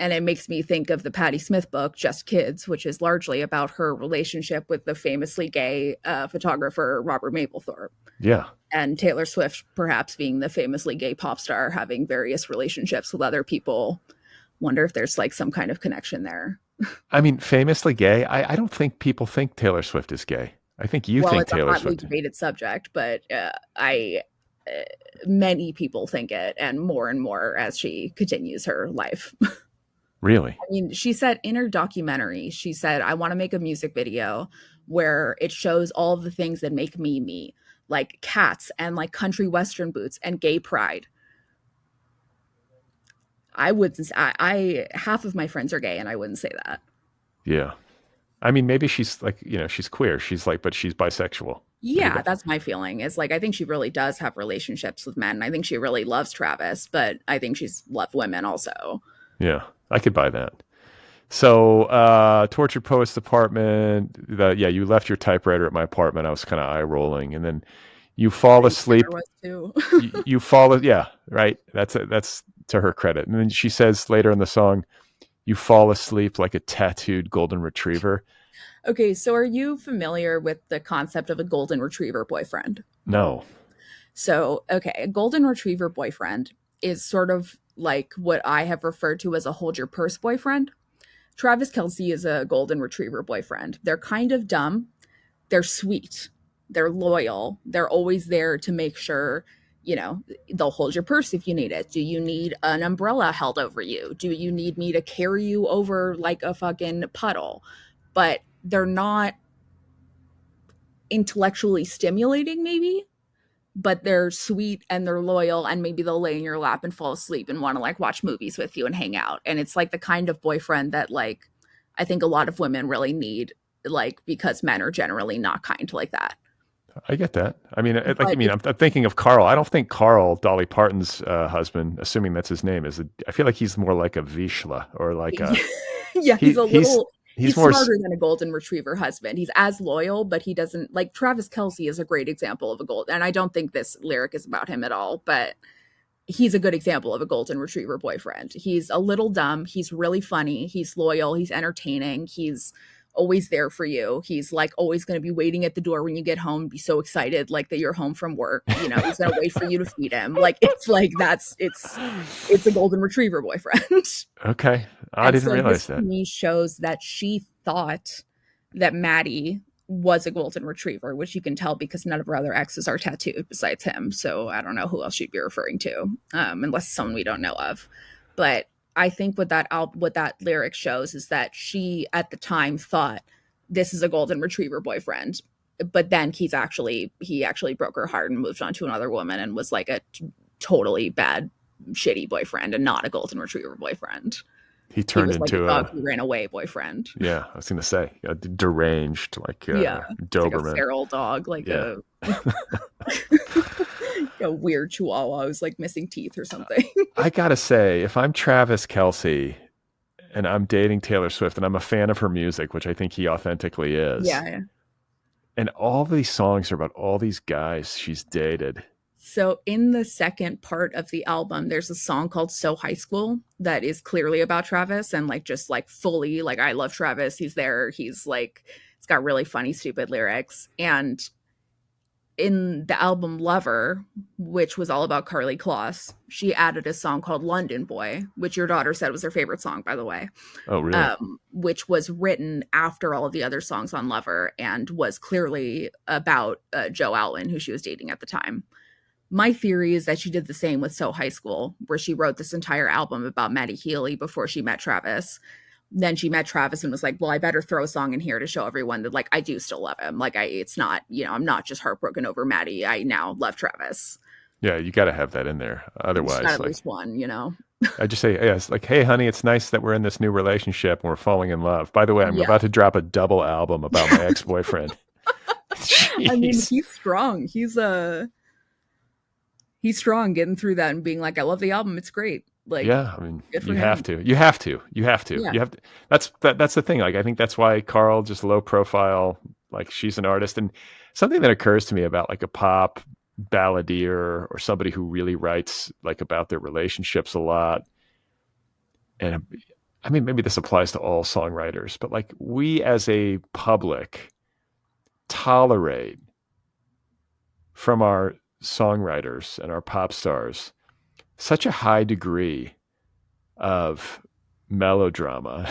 Speaker 3: And it makes me think of the Patti Smith book, Just Kids, which is largely about her relationship with the famously gay photographer Robert Mapplethorpe.
Speaker 1: Yeah.
Speaker 3: And Taylor Swift perhaps being the famously gay pop star, having various relationships with other people. Wonder if there's like some kind of connection there.
Speaker 1: I mean, famously gay. I don't think people think Taylor Swift is gay. I think you
Speaker 3: Well,
Speaker 1: think
Speaker 3: it's a
Speaker 1: Taylor
Speaker 3: hotly
Speaker 1: Swift.
Speaker 3: debated subject, but I many people think it, and more as she continues her life.
Speaker 1: Really?
Speaker 3: I mean, she said in her documentary, she said, I want to make a music video where it shows all of the things that make me me, like cats and like country western boots and gay pride. I wouldn't, I half of my friends are gay and I wouldn't say that.
Speaker 1: Yeah. I mean, maybe she's like, she's queer. She's like, but she's bisexual.
Speaker 3: Yeah, that's my feeling. Is like I think she really does have relationships with men. I think she really loves Travis, but I think she's loved women also.
Speaker 1: Yeah, I could buy that. So, tortured poet's apartment. You left your typewriter at my apartment. I was kind of eye rolling, and then you fall asleep.
Speaker 3: Was too.
Speaker 1: you fall. Yeah, right. That's to her credit. And then she says later in the song, "You fall asleep like a tattooed golden retriever."
Speaker 3: Okay, so are you familiar with the concept of a golden retriever boyfriend?
Speaker 1: No.
Speaker 3: So, okay, a golden retriever boyfriend is sort of like what I have referred to as a hold your purse boyfriend. Travis Kelce is a golden retriever boyfriend. They're kind of dumb. They're sweet. They're loyal. They're always there to make sure, they'll hold your purse if you need it. Do you need an umbrella held over you? Do you need me to carry you over like a fucking puddle? But they're not intellectually stimulating, maybe, but they're sweet and they're loyal, and maybe they'll lay in your lap and fall asleep and want to like watch movies with you and hang out. And it's like the kind of boyfriend that like I think a lot of women really need, like, because men are generally not kind like that.
Speaker 1: I get that. I mean, I'm thinking of Carl. I don't think Carl, Dolly Parton's husband, assuming that's his name, I feel like he's more like a Vishla or like a.
Speaker 3: Yeah, he's
Speaker 1: more
Speaker 3: smarter than a golden retriever husband. He's as loyal, but he doesn't like Travis Kelce is a great example of a golden. And I don't think this lyric is about him at all, but he's a good example of a golden retriever boyfriend. He's a little dumb. He's really funny. He's loyal. He's entertaining. He's always there for you. He's like always going to be waiting at the door when you get home, be so excited like that you're home from work. He's going to wait for you to feed him. Like it's like it's a golden retriever boyfriend.
Speaker 1: Okay. I didn't realize that.
Speaker 3: To me shows that she thought that Maddie was a golden retriever, which you can tell because none of her other exes are tattooed besides him. So I don't know who else she'd be referring to, unless someone we don't know of. But I think what that lyric shows is that she at the time thought this is a golden retriever boyfriend, but then he actually broke her heart and moved on to another woman and was like a totally bad, shitty boyfriend and not a golden retriever boyfriend.
Speaker 1: He turned into
Speaker 3: like a dog who ran away boyfriend.
Speaker 1: Yeah, I was going to say deranged, like Doberman,
Speaker 3: like a feral dog, like a weird Chihuahua who's like missing teeth or something.
Speaker 1: I gotta say, if I'm Travis Kelce and I'm dating Taylor Swift and I'm a fan of her music, which I think he authentically is, and all these songs are about all these guys she's dated.
Speaker 3: So in the second part of the album, there's a song called So High School that is clearly about Travis and like just like fully like I love Travis. He's there. He's like, it's got really funny, stupid lyrics. And in the album Lover, which was all about Karlie Kloss, she added a song called London Boy, which your daughter said was her favorite song, by the way.
Speaker 1: Oh, really?
Speaker 3: Which was written after all of the other songs on Lover and was clearly about Joe Alwyn, who she was dating at the time. My theory is that she did the same with So High School, where she wrote this entire album about Maddie Healy before she met Travis. Then she met Travis and was like, well, I better throw a song in here to show everyone that like I do still love him. Like it's not, I'm not just heartbroken over Maddie. I now love Travis.
Speaker 1: Yeah, you got to have that in there. Otherwise,
Speaker 3: at least one,
Speaker 1: I just say, it's like, hey, honey, it's nice that we're in this new relationship and we're falling in love. By the way, I'm about to drop a double album about my ex-boyfriend.
Speaker 3: I mean, he's strong. He's strong getting through that and being like, I love the album. It's great. Like,
Speaker 1: yeah, I mean, you have to. Yeah. That's the thing. Like, I think that's why Carl, just low profile, like she's an artist. And something that occurs to me about like a pop balladeer or somebody who really writes like about their relationships a lot. And I mean, maybe this applies to all songwriters, but like we as a public tolerate from our songwriters and our pop stars such a high degree of melodrama.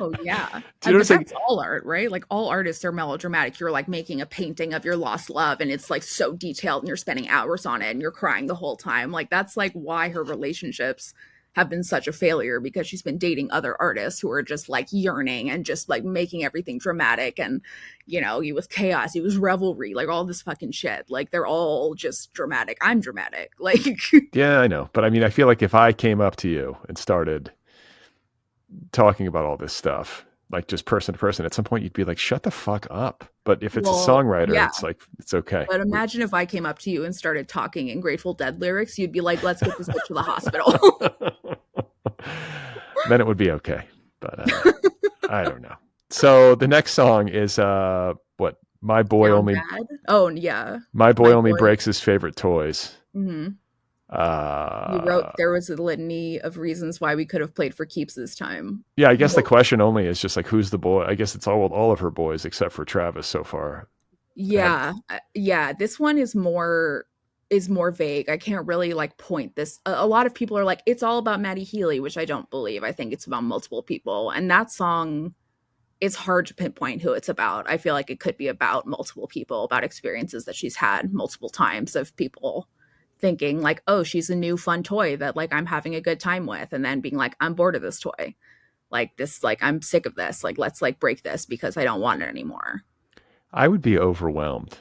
Speaker 3: Oh yeah.
Speaker 1: Do you know what I'm
Speaker 3: But
Speaker 1: saying?
Speaker 3: that's all art, right? Like all artists are melodramatic. You're like making a painting of your lost love and it's like so detailed and you're spending hours on it and you're crying the whole time. Like that's like why her relationships have been such a failure because she's been dating other artists who are just like yearning and just like making everything dramatic and he was chaos, he was revelry, like all this fucking shit. Like they're all just dramatic. I'm dramatic. Like
Speaker 1: Yeah, I know. But I mean, I feel like if I came up to you and started talking about all this stuff, like just person to person, at some point you'd be like, shut the fuck up. But if it's a
Speaker 3: well,
Speaker 1: songwriter,
Speaker 3: yeah.
Speaker 1: it's like, it's okay.
Speaker 3: But imagine if I came up to you and started talking in Grateful Dead lyrics, you'd be like, let's get this bitch to the hospital.
Speaker 1: Then it would be okay. But I don't know. So the next song is what? My boy
Speaker 3: Down
Speaker 1: only
Speaker 3: bad. Oh, yeah.
Speaker 1: My boy
Speaker 3: My
Speaker 1: only
Speaker 3: boy.
Speaker 1: breaks his favorite toys.
Speaker 3: Hmm. You wrote
Speaker 1: Uh
Speaker 3: there was a litany of reasons why we could have played for keeps this time.
Speaker 1: yeah, I guess the
Speaker 3: Well,
Speaker 1: question only is just like who's the boy? I guess it's all of her boys except for Travis so far. Have
Speaker 3: yeah, yeah. This one is more vague. I can't really like point this. A lot of people are like, it's all about Maddie Healy, which I don't believe. I think it's about multiple people, and that song. It's hard to pinpoint who it's about. I feel like it could be about multiple people, about experiences that she's had multiple times of people thinking like, oh, she's a new fun toy that like I'm having a good time with, and then being like, I'm bored of this toy. Like this, like I'm sick of this. Like let's like break this because I don't want it anymore.
Speaker 1: I would be overwhelmed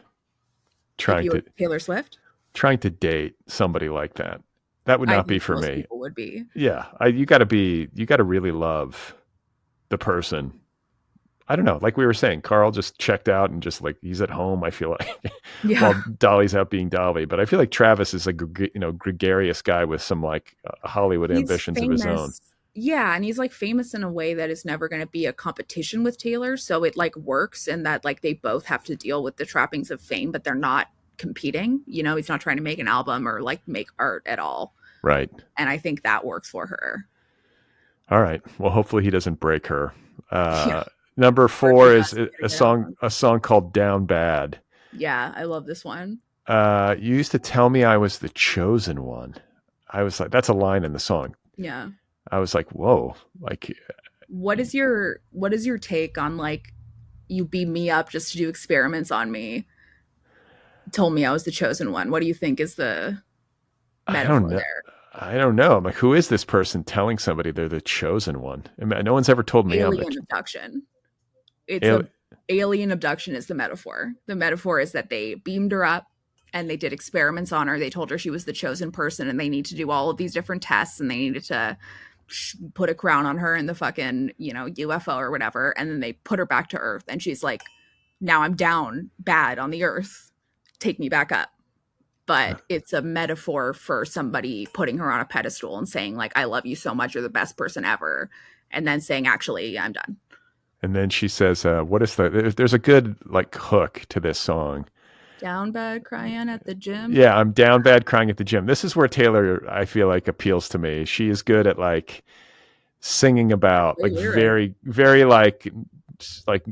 Speaker 3: If
Speaker 1: trying
Speaker 3: you were
Speaker 1: to
Speaker 3: Taylor Swift,
Speaker 1: trying to date somebody like that. That would
Speaker 3: I
Speaker 1: not be
Speaker 3: think
Speaker 1: for
Speaker 3: most
Speaker 1: me.
Speaker 3: people would be.
Speaker 1: Yeah, you got to really love the person. I don't know. Like we were saying, Carl just checked out and just like he's at home. I feel like while
Speaker 3: Yeah,
Speaker 1: Dolly's out being Dolly, but I feel like Travis is a gregarious guy with some like Hollywood
Speaker 3: he's
Speaker 1: ambitions of his own.
Speaker 3: famous. Yeah, and he's like famous in a way that is never going to be a competition with Taylor, so it like works in that like they both have to deal with the trappings of fame, but they're not competing. He's not trying to make an album or like make art at all,
Speaker 1: Right.
Speaker 3: and I think that works for her.
Speaker 1: All right. Well, hopefully he doesn't break her.
Speaker 3: Yeah,
Speaker 1: Uh, Number
Speaker 3: or he
Speaker 1: four is
Speaker 3: does,
Speaker 1: a
Speaker 3: get out
Speaker 1: song
Speaker 3: on.
Speaker 1: a song called "Down Bad."
Speaker 3: Yeah, I love this one.
Speaker 1: You used to tell me I was the chosen one. I was like, that's a line in the song.
Speaker 3: Yeah.
Speaker 1: I was like, whoa, like,
Speaker 3: What is your take on like you beat me up just to do experiments on me? Told me I was the chosen one. What do you think is the
Speaker 1: I don't
Speaker 3: metaphor
Speaker 1: know.
Speaker 3: there?
Speaker 1: I don't know. I'm like, who is this person telling somebody they're the chosen one? I mean, no one's ever told me I'm the
Speaker 3: Alien abduction. It's a
Speaker 1: alien.
Speaker 3: alien abduction is the metaphor. The metaphor is that they beamed her up and they did experiments on her. They told her she was the chosen person and they need to do all of these different tests and they needed to put a crown on her in the fucking, UFO or whatever. And then they put her back to Earth and she's like, now I'm down bad on the Earth. Take me back up. But it's a metaphor for somebody putting her on a pedestal and saying like, I love you so much. You're the best person ever. And then saying, actually, I'm done.
Speaker 1: And then she says, what is there's a good like hook to this song.
Speaker 3: Down bad crying at the gym.
Speaker 1: Yeah, I'm down bad crying at the gym. This is where Taylor, I feel like, appeals to me. She is good at like singing about like
Speaker 3: Great lyric.
Speaker 1: very, very like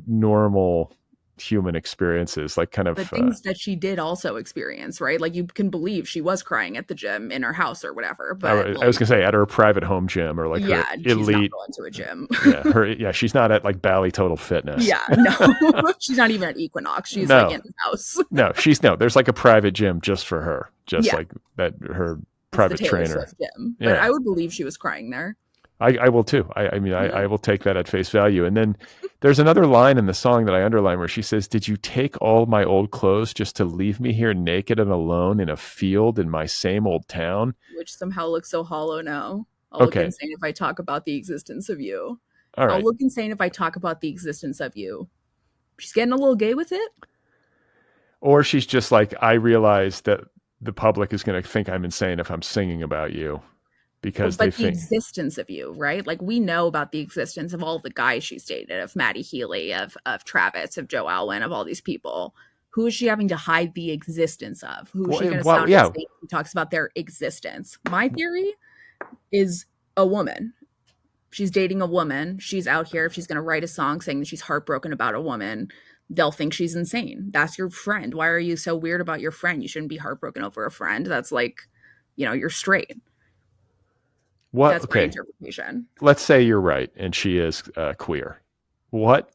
Speaker 1: normal human experiences, like kind
Speaker 3: The
Speaker 1: of
Speaker 3: things that she did also experience, right? Like you can believe she was crying at the gym in her house or whatever, but
Speaker 1: I was
Speaker 3: like,
Speaker 1: gonna say at her private home gym or like her
Speaker 3: yeah, she's not
Speaker 1: elite.
Speaker 3: going to a gym.
Speaker 1: Yeah, she's not at like Bally Total Fitness.
Speaker 3: Yeah, no, she's not even at Equinox. She's like
Speaker 1: No,
Speaker 3: in the house.
Speaker 1: no. There's like a private gym just for her, just
Speaker 3: Yeah,
Speaker 1: like that. Her
Speaker 3: it's the
Speaker 1: private
Speaker 3: Taylor
Speaker 1: trainer.
Speaker 3: Swift gym, but
Speaker 1: Yeah,
Speaker 3: I would believe she was crying there.
Speaker 1: I will too. I mean,
Speaker 3: Yeah.
Speaker 1: I will take that at face value. And then there's another line in the song that I underline where she says, "Did you take all my old clothes just to leave me here naked and alone in a field in my same old town?"
Speaker 3: Which somehow looks so hollow now. I'll look
Speaker 1: Okay,
Speaker 3: insane if I talk about the existence of you.
Speaker 1: all
Speaker 3: I'll
Speaker 1: right.
Speaker 3: look insane if I talk about the existence of you. She's getting a little gay with it.
Speaker 1: Or she's just like, I realize that the public is going to think I'm insane if I'm singing about you because they
Speaker 3: But the
Speaker 1: think,
Speaker 3: existence of you, right? Like we know about the existence of all the guys she's dated, of Maddie Healy, of Travis, of Joe Alwyn, of all these people. Who is she having to hide the existence of? Who is she going to sound
Speaker 1: yeah,
Speaker 3: who talks about their existence? My theory is a woman. She's dating a woman. She's out here. If she's going to write a song saying that she's heartbroken about a woman, they'll think she's insane. That's your friend. Why are you so weird about your friend? You shouldn't be heartbroken over a friend. That's like, you're straight.
Speaker 1: What?
Speaker 3: That's my
Speaker 1: Okay.
Speaker 3: interpretation.
Speaker 1: Let's say you're right and she is queer. What?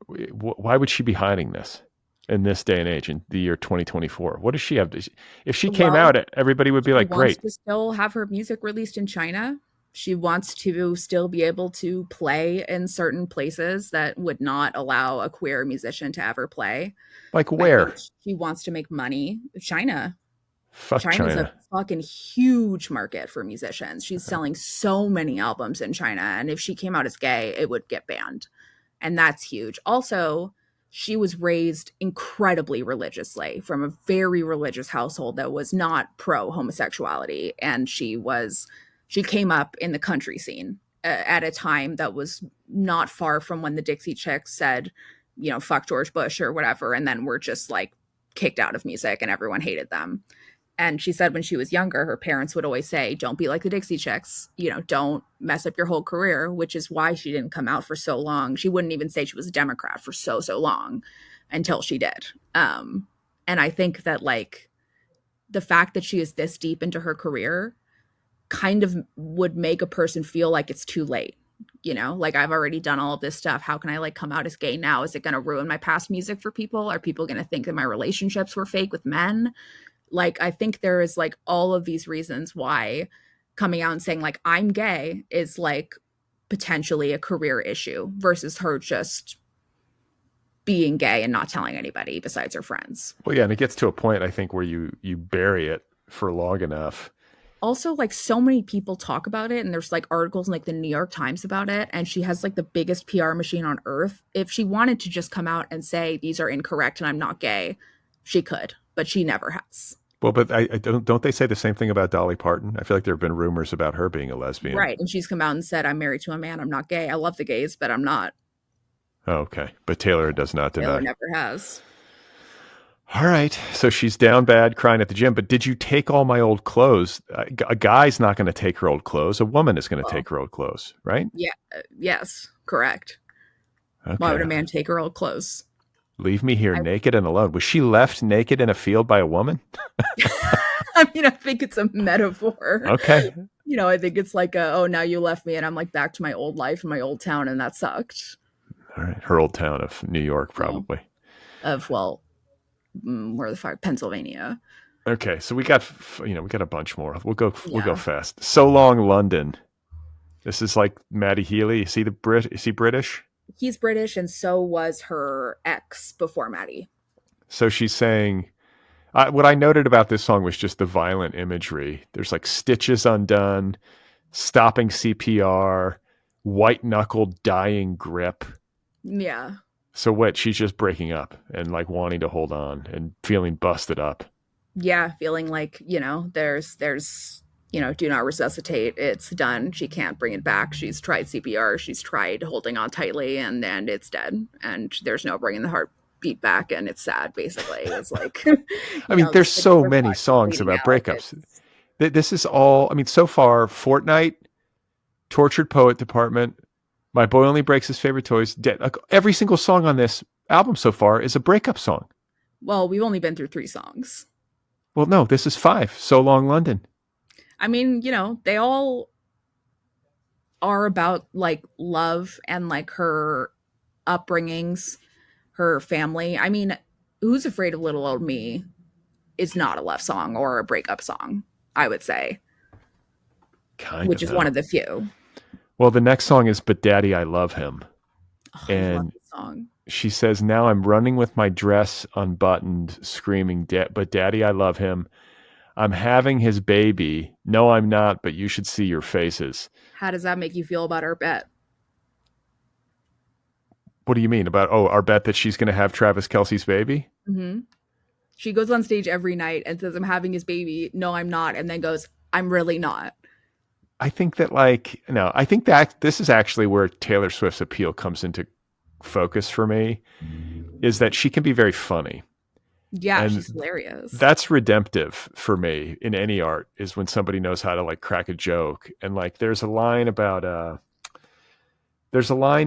Speaker 1: Why would she be hiding this in this day and age, in the year 2024? What does she have to? If she came
Speaker 3: Well,
Speaker 1: out, everybody would be
Speaker 3: she
Speaker 1: like,
Speaker 3: wants
Speaker 1: "Great."
Speaker 3: to still have her music released in China. She wants to still be able to play in certain places that would not allow a queer musician to ever play.
Speaker 1: Like
Speaker 3: I think
Speaker 1: where?
Speaker 3: she wants to make money. China.
Speaker 1: Fuck
Speaker 3: China's a
Speaker 1: China.
Speaker 3: fucking huge market for musicians. She's selling so many albums in China. And if she came out as gay, it would get banned. And that's huge. Also, she was raised incredibly religiously from a very religious household that was not pro homosexuality. And she came up in the country scene at a time that was not far from when the Dixie Chicks said, fuck George Bush or whatever. And then were just like kicked out of music and everyone hated them. And she said when she was younger, her parents would always say, don't be like the Dixie Chicks, don't mess up your whole career, which is why she didn't come out for so long. She wouldn't even say she was a Democrat for so long until she did. And I think that like the fact that she is this deep into her career kind of would make a person feel like it's too late. Like I've already done all of this stuff. How can I like come out as gay now? Is it going to ruin my past music for people? Are people going to think that my relationships were fake with men? Like, I think there is like all of these reasons why coming out and saying like, I'm gay is like potentially a career issue versus her just being gay and not telling anybody besides her friends.
Speaker 1: Well, yeah, and it gets to a point, I think, where you bury it for long enough.
Speaker 3: Also, like so many people talk about it and there's like articles in like the New York Times about it. And she has like the biggest PR machine on earth. If she wanted to just come out and say, these are incorrect and I'm not gay, she could, but she never has.
Speaker 1: Well, but I don't they say the same thing about Dolly Parton? I feel like there have been rumors about her being a lesbian.
Speaker 3: Right. And she's come out and said, I'm married to a man. I'm not gay. I love the gays, but I'm not.
Speaker 1: Oh, okay. But Taylor does not deny.
Speaker 3: Taylor never has.
Speaker 1: All right. So she's down bad, crying at the gym. But did you take all my old clothes? A guy's not going to take her old clothes. A woman is going to take her old clothes, right?
Speaker 3: Yeah. Yes. Correct.
Speaker 1: Okay.
Speaker 3: Why would a man take her old clothes?
Speaker 1: Leave me here naked and alone. Was she left naked in a field by a woman?
Speaker 3: I mean, I think it's a metaphor.
Speaker 1: Okay.
Speaker 3: I think it's like, oh, now you left me and I'm like back to my old life and my old town and that sucked.
Speaker 1: All right. Her old town of New York, probably.
Speaker 3: Where the fuck? Pennsylvania.
Speaker 1: Okay. So we got a bunch more. We'll go fast. So Long, London. This is like Maddie Healy. Is he British?
Speaker 3: He's British, and so was her ex before Maddie.
Speaker 1: So she's saying, what I noted about this song was just the violent imagery. There's like stitches undone, stopping CPR, white knuckle dying grip.
Speaker 3: Yeah.
Speaker 1: So what? She's just breaking up and like wanting to hold on and feeling busted up.
Speaker 3: Yeah, feeling like, there's do not resuscitate. It's done. She can't bring it back. She's tried CPR. She's tried holding on tightly, and then it's dead. And there's no bringing the heartbeat back. And it's sad, basically. It's like,
Speaker 1: I mean, there's so many songs about breakups. This is all, I mean, so far, Fortnite, Tortured Poet Department, My Boy Only Breaks His Favorite Toys. Every single song on this album so far is a breakup song.
Speaker 3: Well, we've only been through 3 songs.
Speaker 1: Well, no, this is 5. So Long, London.
Speaker 3: I mean, they all are about like love and like her upbringings, her family. I mean, Who's Afraid of Little Old Me is not a love song or a breakup song, I would say. Which is one of the few.
Speaker 1: Well, the next song is But Daddy, I Love Him.
Speaker 3: I love this song.
Speaker 1: She says, now I'm running with my dress unbuttoned, screaming, but Daddy, I love him. I'm having his baby. No, I'm not, but you should see your faces.
Speaker 3: How does that make you feel about our bet?
Speaker 1: What do you mean about, our bet that she's going to have Travis Kelce's baby?
Speaker 3: Mm-hmm. She goes on stage every night and says, I'm having his baby. No, I'm not. And then goes, I'm really not.
Speaker 1: I think that I think that this is actually where Taylor Swift's appeal comes into focus for me, is that she can be very funny.
Speaker 3: Yeah,
Speaker 1: And
Speaker 3: she's hilarious.
Speaker 1: that's redemptive for me in any art, is when somebody knows how to like crack a joke. And like there's a line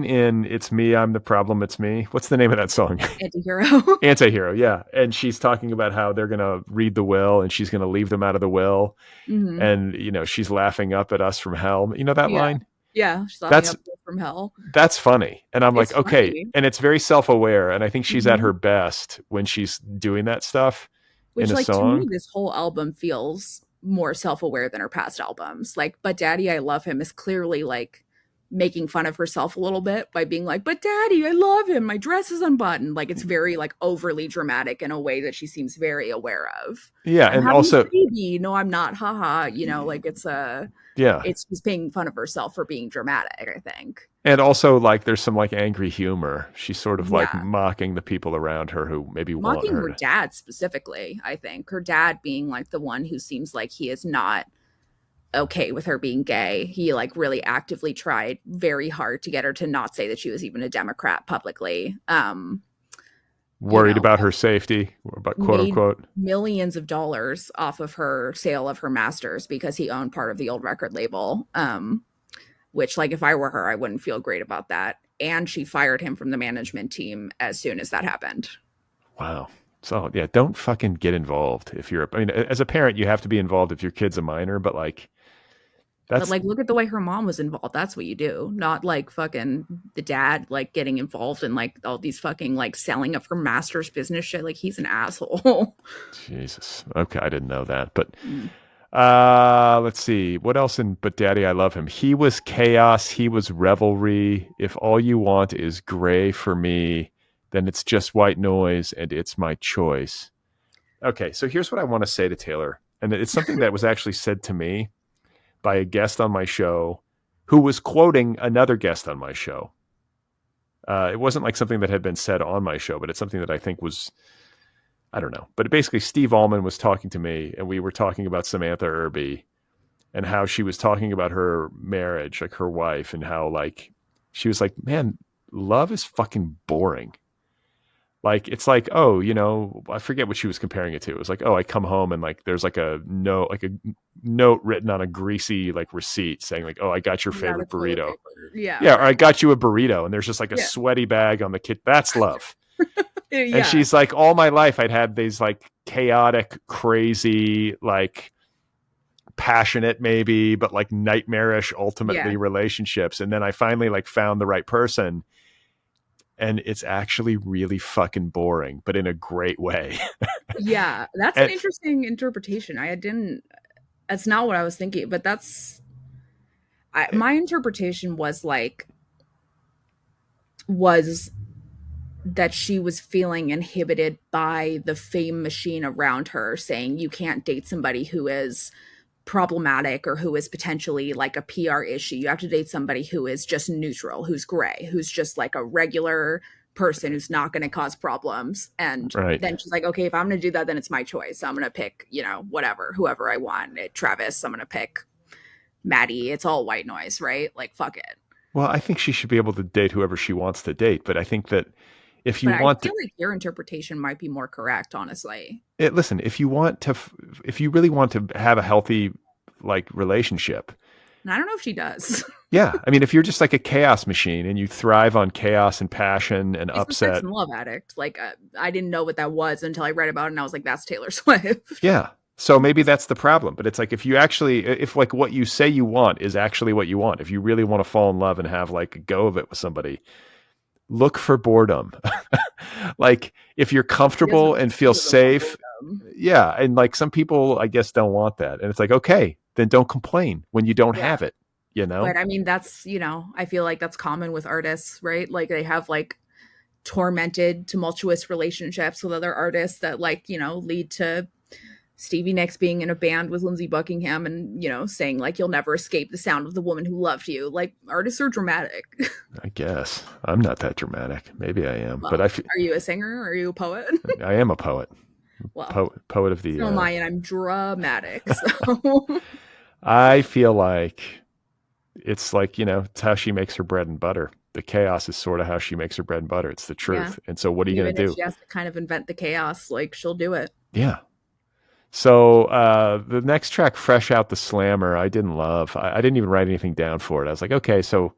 Speaker 1: in It's Me, I'm the Problem, It's Me. What's the name of that song?
Speaker 3: Antihero.
Speaker 1: Anti-hero, yeah. And she's talking about how they're going to read the will and she's going to leave them out of the will.
Speaker 3: Hmm.
Speaker 1: And, she's laughing up at us from hell. You know that
Speaker 3: Yeah.
Speaker 1: line?
Speaker 3: Yeah, she's laughing
Speaker 1: That's
Speaker 3: up from hell.
Speaker 1: that's funny. And I'm like,
Speaker 3: It's
Speaker 1: okay.
Speaker 3: funny.
Speaker 1: And it's very self-aware. And I think she's at
Speaker 3: Hmm.
Speaker 1: her best when she's doing that stuff in
Speaker 3: Which,
Speaker 1: a
Speaker 3: like, to me,
Speaker 1: song.
Speaker 3: this whole album feels more self-aware than her past albums. Like, But Daddy, I Love Him is clearly like making fun of herself a little bit by being like, but Daddy, I love him. My dress is unbuttoned. Like, it's very like overly dramatic in a way that she seems very aware of.
Speaker 1: Yeah.
Speaker 3: I'm
Speaker 1: And
Speaker 3: having a
Speaker 1: also,
Speaker 3: baby. No, I'm not. Haha. Like
Speaker 1: yeah.
Speaker 3: it's she's making fun of herself for being dramatic, I think.
Speaker 1: And also, like, there's some like angry humor. She's sort of like
Speaker 3: Yeah.
Speaker 1: mocking the people around her who maybe want
Speaker 3: Mocking
Speaker 1: her
Speaker 3: her
Speaker 1: to.
Speaker 3: dad specifically, I think. Her dad being like the one who seems like he is not okay with her being gay. He like really actively tried very hard to get her to not say that she was even a Democrat publicly. You
Speaker 1: Worried
Speaker 3: know,
Speaker 1: about her safety, about quote
Speaker 3: made
Speaker 1: unquote.
Speaker 3: millions of dollars off of her sale of her masters because he owned part of the old record label. Which, like, if I were her, I wouldn't feel great about that. And she fired him from the management team as soon as that happened.
Speaker 1: Wow. So yeah, don't fucking get involved if you're. I mean, as a parent, you have to be involved if your kid's a minor. But like,
Speaker 3: But
Speaker 1: that's
Speaker 3: like, look at the way her mom was involved. That's what you do, not like fucking the dad like getting involved in like all these fucking like selling of her master's business shit. Like he's an asshole.
Speaker 1: Jesus. Okay, I didn't know that. But
Speaker 3: Mm.
Speaker 1: let's see. What else in But Daddy, I Love Him? He was chaos. He was revelry. If all you want is gray for me, then it's just white noise and it's my choice. Okay, so here's what I want to say to Taylor. And it's something that was actually said to me by a guest on my show who was quoting another guest on my show. It wasn't like something that had been said on my show, but it's something that I think was, I don't know. But basically, Steve Allman was talking to me, and we were talking about Samantha Irby and how she was talking about her marriage, like her wife, and how like she was like, man, love is fucking boring. Like it's like, oh, I forget what she was comparing it to. It was like, oh, I come home and like there's like a note written on a greasy like receipt saying like, oh, I got your
Speaker 3: Not a
Speaker 1: favorite
Speaker 3: toilet
Speaker 1: burrito.
Speaker 3: paper. Yeah,
Speaker 1: Yeah, or I
Speaker 3: right.
Speaker 1: got you a burrito, and there's just like a
Speaker 3: Yeah,
Speaker 1: sweaty bag on the kit. That's love. And
Speaker 3: yeah,
Speaker 1: she's like, all my life I'd had these like chaotic, crazy, like passionate maybe, but like nightmarish
Speaker 3: yeah,
Speaker 1: ultimately relationships. And then I finally like found the right person. And it's actually really fucking boring, but in a great way.
Speaker 3: yeah. That's an
Speaker 1: And
Speaker 3: interesting interpretation. I didn't. That's not what I was thinking, but my interpretation was that she was feeling inhibited by the fame machine around her saying you can't date somebody who is problematic or who is potentially like a PR issue. You have to date somebody who is just neutral, who's gray, who's just like a regular person who's not going to cause problems. And
Speaker 1: right.
Speaker 3: then she's like, okay, if I'm going to do that, then it's my choice. So I'm going to pick, whatever, whoever I want. Travis, I'm going to pick Maddie. It's all white noise, right? Like, fuck it.
Speaker 1: Well, I think she should be able to date whoever she wants to date. But I think that if you
Speaker 3: But I
Speaker 1: want to,
Speaker 3: feel like your interpretation might be more correct, honestly.
Speaker 1: listen, if you really want to have a healthy like relationship,
Speaker 3: And I don't know if she does.
Speaker 1: yeah. I mean, if you're just like a chaos machine and you thrive on chaos and passion and
Speaker 3: She's the sex
Speaker 1: upset,
Speaker 3: and love addict. Like, I didn't know what that was until I read about it, and I was like, that's Taylor Swift.
Speaker 1: yeah. So maybe that's the problem. But it's like if like what you say you want is actually what you want, if you really want to fall in love and have like a go of it with somebody, look for boredom. Like if you're comfortable and feel safe, yeah. And like some people, I guess, don't want that. And it's like, okay, then don't complain when you don't have it,
Speaker 3: But I mean, that's, I feel like that's common with artists, right? Like they have like tormented, tumultuous relationships with other artists that like, lead to Stevie Nicks being in a band with Lindsey Buckingham and, saying like, you'll never escape the sound of the woman who loved you. Like artists are dramatic.
Speaker 1: I guess I'm not that dramatic. Maybe I am,
Speaker 3: Well,
Speaker 1: but
Speaker 3: are you a singer? Are you a poet?
Speaker 1: I am a poet.
Speaker 3: Well,
Speaker 1: Poet of the.
Speaker 3: so am I, and I'm dramatic. So
Speaker 1: I feel like it's like it's how she makes her bread and butter. the chaos is sort of how she makes her bread and butter. It's the
Speaker 3: Yeah.
Speaker 1: truth. And so what are you going
Speaker 3: Even
Speaker 1: to
Speaker 3: if
Speaker 1: do?
Speaker 3: she has to kind of invent the chaos, like she'll do it.
Speaker 1: Yeah. So the next track, Fresh Out the Slammer, I didn't love. I didn't even write anything down for it. I was like, okay, so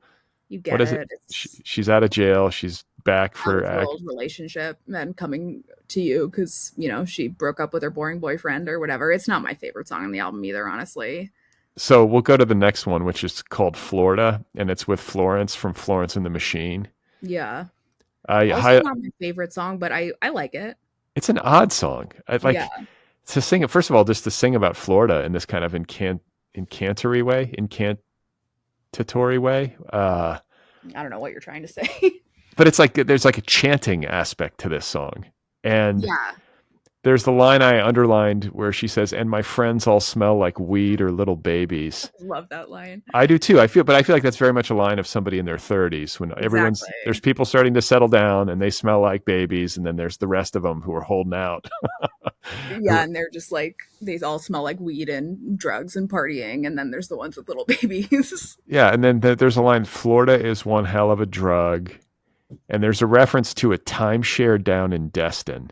Speaker 3: You
Speaker 1: what
Speaker 3: get
Speaker 1: is it?
Speaker 3: it. It's
Speaker 1: She's out of jail. She's back for
Speaker 3: unfulfilled relationship and coming to you because, you know, she broke up with her boring boyfriend or whatever. It's not my favorite song on the album either, honestly.
Speaker 1: So we'll go to the next one, which is called Florida, and it's with Florence from Florence and the Machine.
Speaker 3: Yeah.
Speaker 1: I,
Speaker 3: Also
Speaker 1: I
Speaker 3: not my favorite song, but I like it.
Speaker 1: It's an odd song. I
Speaker 3: Yeah.
Speaker 1: like to sing it. First of all, just to sing about Florida in this kind of incantatory way, incantatory way.
Speaker 3: I don't know what you're trying to say.
Speaker 1: But it's like there's like a chanting aspect to this song, and
Speaker 3: Yeah.
Speaker 1: there's the line I underlined where she says, "And my friends all smell like weed or little babies."
Speaker 3: Love that line.
Speaker 1: I do too. But I feel like that's very much a line of somebody in their 30s when
Speaker 3: Exactly.
Speaker 1: there's people starting to settle down and they smell like babies, and then there's the rest of them who are holding out.
Speaker 3: Yeah, and they're just like they all smell like weed and drugs and partying, and then there's the ones with little babies.
Speaker 1: Yeah, and then there's a line, Florida is one hell of a drug. And there's a reference to a timeshare down in Destin.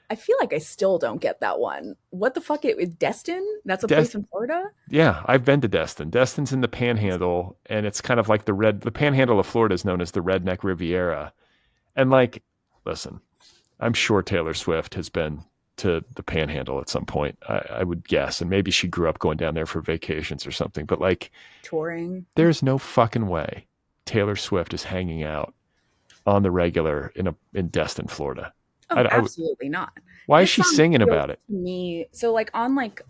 Speaker 3: I feel like I still don't get that one. What the fuck? It was Destin? That's a
Speaker 1: Des-
Speaker 3: place in Florida?
Speaker 1: Yeah, I've been to Destin. Destin's in the Panhandle, and it's kind of like the Panhandle of Florida is known as the Redneck Riviera. And like, listen, I'm sure Taylor Swift has been to the Panhandle at some point. I would guess, and maybe she grew up going down there for vacations or something. But like,
Speaker 3: Touring.
Speaker 1: there's no fucking way Taylor Swift is hanging out on the regular in Destin, Florida.
Speaker 3: Oh, absolutely not.
Speaker 1: Why is
Speaker 3: This
Speaker 1: she
Speaker 3: song
Speaker 1: singing
Speaker 3: feels
Speaker 1: about it?
Speaker 3: to me, so like on like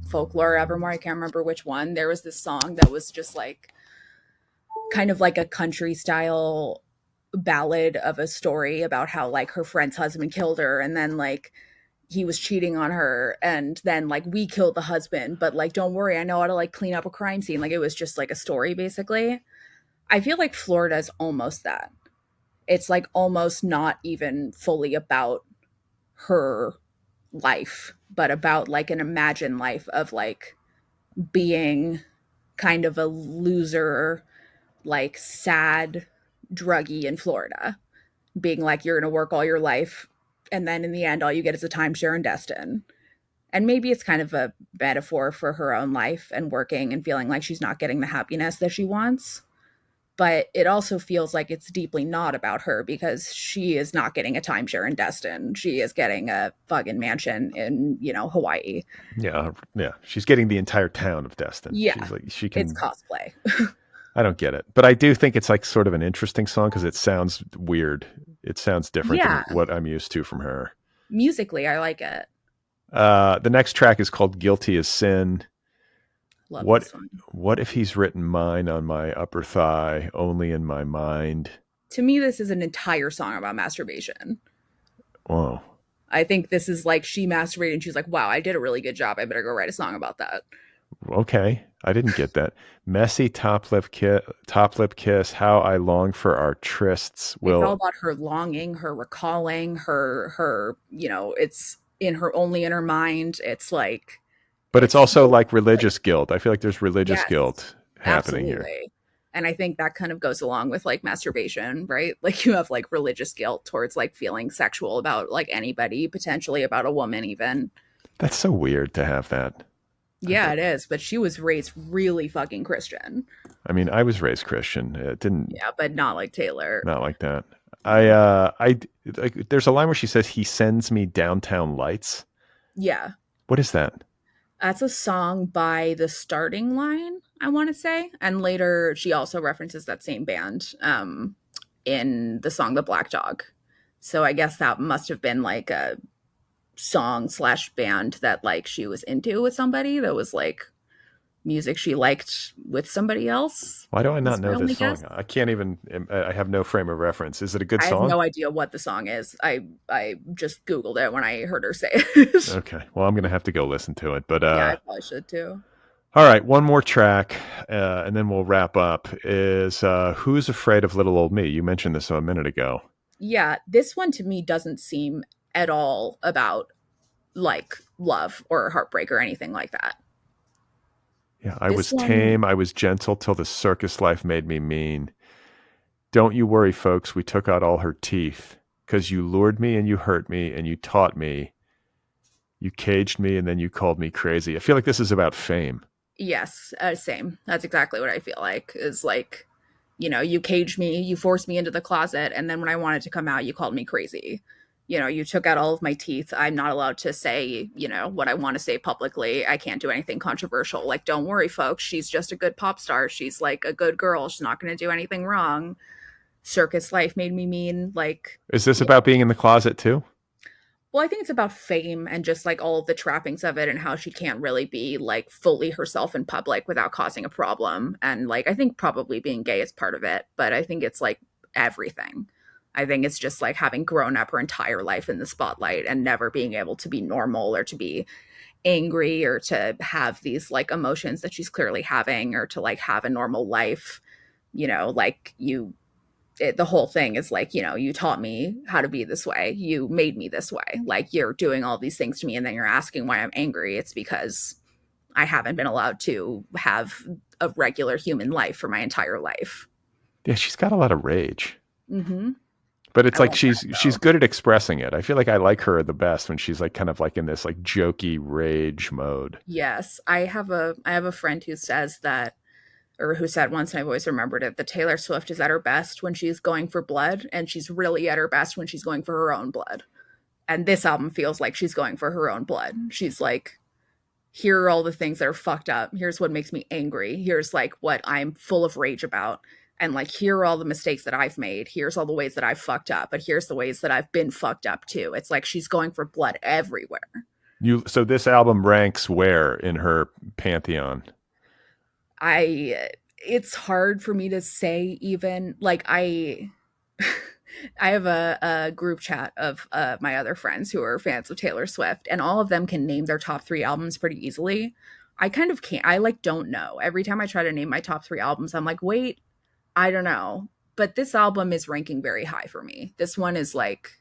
Speaker 3: Folklore Evermore, I can't remember which one. There was this song that was just like kind of like a country style ballad of a story about how like her friend's husband killed her and then like he was cheating on her and then like we killed the husband, but like don't worry, I know how to like clean up a crime scene. Like it was just like a story basically. I feel like Florida is almost that. It's like almost not even fully about her life, but about like an imagined life of like being kind of a loser, like sad druggie in Florida, being like you're going to work all your life and then in the end all you get is a timeshare in Destin. And maybe it's kind of a metaphor for her own life and working and feeling like she's not getting the happiness that she wants. But it also feels like it's deeply not about her because she is not getting a timeshare in Destin. She is getting a fucking mansion in, you know, Hawaii.
Speaker 1: Yeah, yeah. She's getting the entire town of Destin.
Speaker 3: Yeah.
Speaker 1: She's like she
Speaker 3: It's
Speaker 1: can.
Speaker 3: cosplay.
Speaker 1: I don't get it, but I do think it's like sort of an interesting song because it sounds weird. It sounds different
Speaker 3: Yeah.
Speaker 1: than what I'm used to from her.
Speaker 3: Musically, I like it.
Speaker 1: The next track is called "Guilty as Sin."
Speaker 3: Love
Speaker 1: What
Speaker 3: this one.
Speaker 1: what if he's written mine on my upper thigh, only in my mind?
Speaker 3: To me, this is an entire song about masturbation.
Speaker 1: Whoa.
Speaker 3: I think this is like she masturbated and she's like, wow, I did a really good job. I better go write a song about that.
Speaker 1: Okay, I didn't get that. Messy top lip kiss. How I long for our trysts.
Speaker 3: It's all
Speaker 1: Will
Speaker 3: about her longing, her recalling, her, you know, it's in her only in her mind. It's like
Speaker 1: but it's
Speaker 3: it's
Speaker 1: also
Speaker 3: so
Speaker 1: like
Speaker 3: good.
Speaker 1: religious guilt. I feel like there's religious
Speaker 3: Yes,
Speaker 1: guilt happening here.
Speaker 3: absolutely. And I think that kind of goes along with like masturbation, right? Like you have like religious guilt towards like feeling sexual about like anybody, potentially about a woman even.
Speaker 1: That's so weird to have that.
Speaker 3: Yeah, it is. But she was raised really fucking Christian.
Speaker 1: I mean, I was raised Christian. It didn't
Speaker 3: Yeah, but not like Taylor.
Speaker 1: not like that. I like. There's a line where she says, "He sends me downtown lights."
Speaker 3: Yeah.
Speaker 1: What is that?
Speaker 3: That's a song by The Starting Line, I want to say. And later she also references that same band in the song The Black Dog. So I guess that must have been like a song slash band that like she was into with somebody that was like music she liked with somebody else.
Speaker 1: Why do I not
Speaker 3: Is my
Speaker 1: know
Speaker 3: only
Speaker 1: this song?
Speaker 3: guess.
Speaker 1: I can't even. I have no frame of reference. Is it a good
Speaker 3: I have
Speaker 1: song?
Speaker 3: no idea what the song is. I just Googled it when I heard her say it.
Speaker 1: Okay. Well, I'm gonna have to go listen to it. But
Speaker 3: Yeah, I probably should too.
Speaker 1: all right, one more track, and then we'll wrap up. Is "Who's Afraid of Little Old Me"? You mentioned this a minute ago.
Speaker 3: Yeah, this one to me doesn't seem at all about like love or heartbreak or anything like that.
Speaker 1: Yeah, I
Speaker 3: This
Speaker 1: was
Speaker 3: one,
Speaker 1: tame. I was gentle till the circus life made me mean. Don't you worry, folks. We took out all her teeth because you lured me and you hurt me and you taught me. You caged me and then you called me crazy. I feel like this is about fame.
Speaker 3: Yes, same. That's exactly what I feel like. Is like, you caged me, you forced me into the closet, and then when I wanted to come out, you called me crazy. You took out all of my teeth. I'm not allowed to say, what I want to say publicly. I can't do anything controversial. Like, don't worry, folks. She's just a good pop star. She's like a good girl. She's not going to do anything wrong. Circus life made me mean. Like,
Speaker 1: Is this
Speaker 3: yeah.
Speaker 1: about being in the closet too?
Speaker 3: Well, I think it's about fame and just like all of the trappings of it and how she can't really be like fully herself in public without causing a problem. And like, I think probably being gay is part of it, but I think it's like everything. I think it's just like having grown up her entire life in the spotlight and never being able to be normal or to be angry or to have these like emotions that she's clearly having or to like have a normal life. Like the whole thing is like, you taught me how to be this way. You made me this way. Like, you're doing all these things to me and then you're asking why I'm angry. It's because I haven't been allowed to have a regular human life for my entire life.
Speaker 1: Yeah, she's got a lot of rage.
Speaker 3: Mm-hmm.
Speaker 1: But it's
Speaker 3: I
Speaker 1: like
Speaker 3: won't
Speaker 1: she's good at expressing it. I feel like I like her the best when she's like kind of like in this like jokey rage mode.
Speaker 3: Yes, I have a friend who says that, or who said once, and I've always remembered it, that Taylor Swift is at her best when she's going for blood, and she's really at her best when she's going for her own blood. And this album feels like she's going for her own blood. She's like, here are all the things that are fucked up. Here's what makes me angry. Here's like what I'm full of rage about. And like, here are all the mistakes that I've made. Here's all the ways that I've fucked up, but here's the ways that I've been fucked up too. It's like she's going for blood everywhere.
Speaker 1: So this album ranks where in her pantheon?
Speaker 3: It's hard for me to say even like I have a group chat of my other friends who are fans of Taylor Swift, and all of them can name their top 3 albums pretty easily. I kind of can't. I like don't know. Every time I try to name my top 3 albums, I'm like, wait, I don't know. But this album is ranking very high for me. This one is like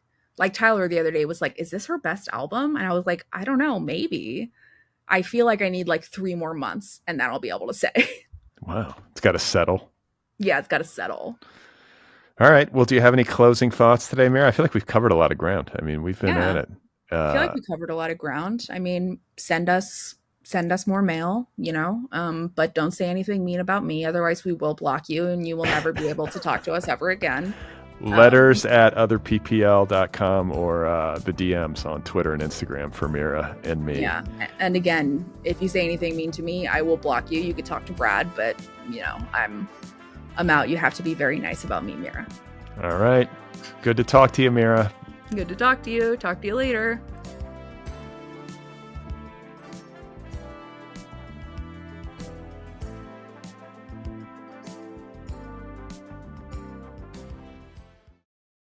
Speaker 3: Tyler the other day was like, is this her best album? And I was like, I don't know, maybe. I feel like I need like 3 more months, and then I'll be able to say.
Speaker 1: Wow, it's got to settle.
Speaker 3: Yeah, it's got to settle.
Speaker 1: All right. Well, do you have any closing thoughts today, Mira? I feel like we've covered a lot of ground. I mean, we've been
Speaker 3: Yeah.
Speaker 1: at it.
Speaker 3: I feel like we covered a lot of ground. I mean, send us more mail, but don't say anything mean about me. Otherwise, we will block you and you will never be able to talk to us ever again.
Speaker 1: Letters at otherppl.com or the DMs on Twitter and Instagram for Mira and me.
Speaker 3: Yeah. And again, if you say anything mean to me, I will block you. You could talk to Brad, but I'm out. You have to be very nice about me, Mira.
Speaker 1: All right. Good to talk to you, Mira.
Speaker 3: Good to talk to you. Talk to you later.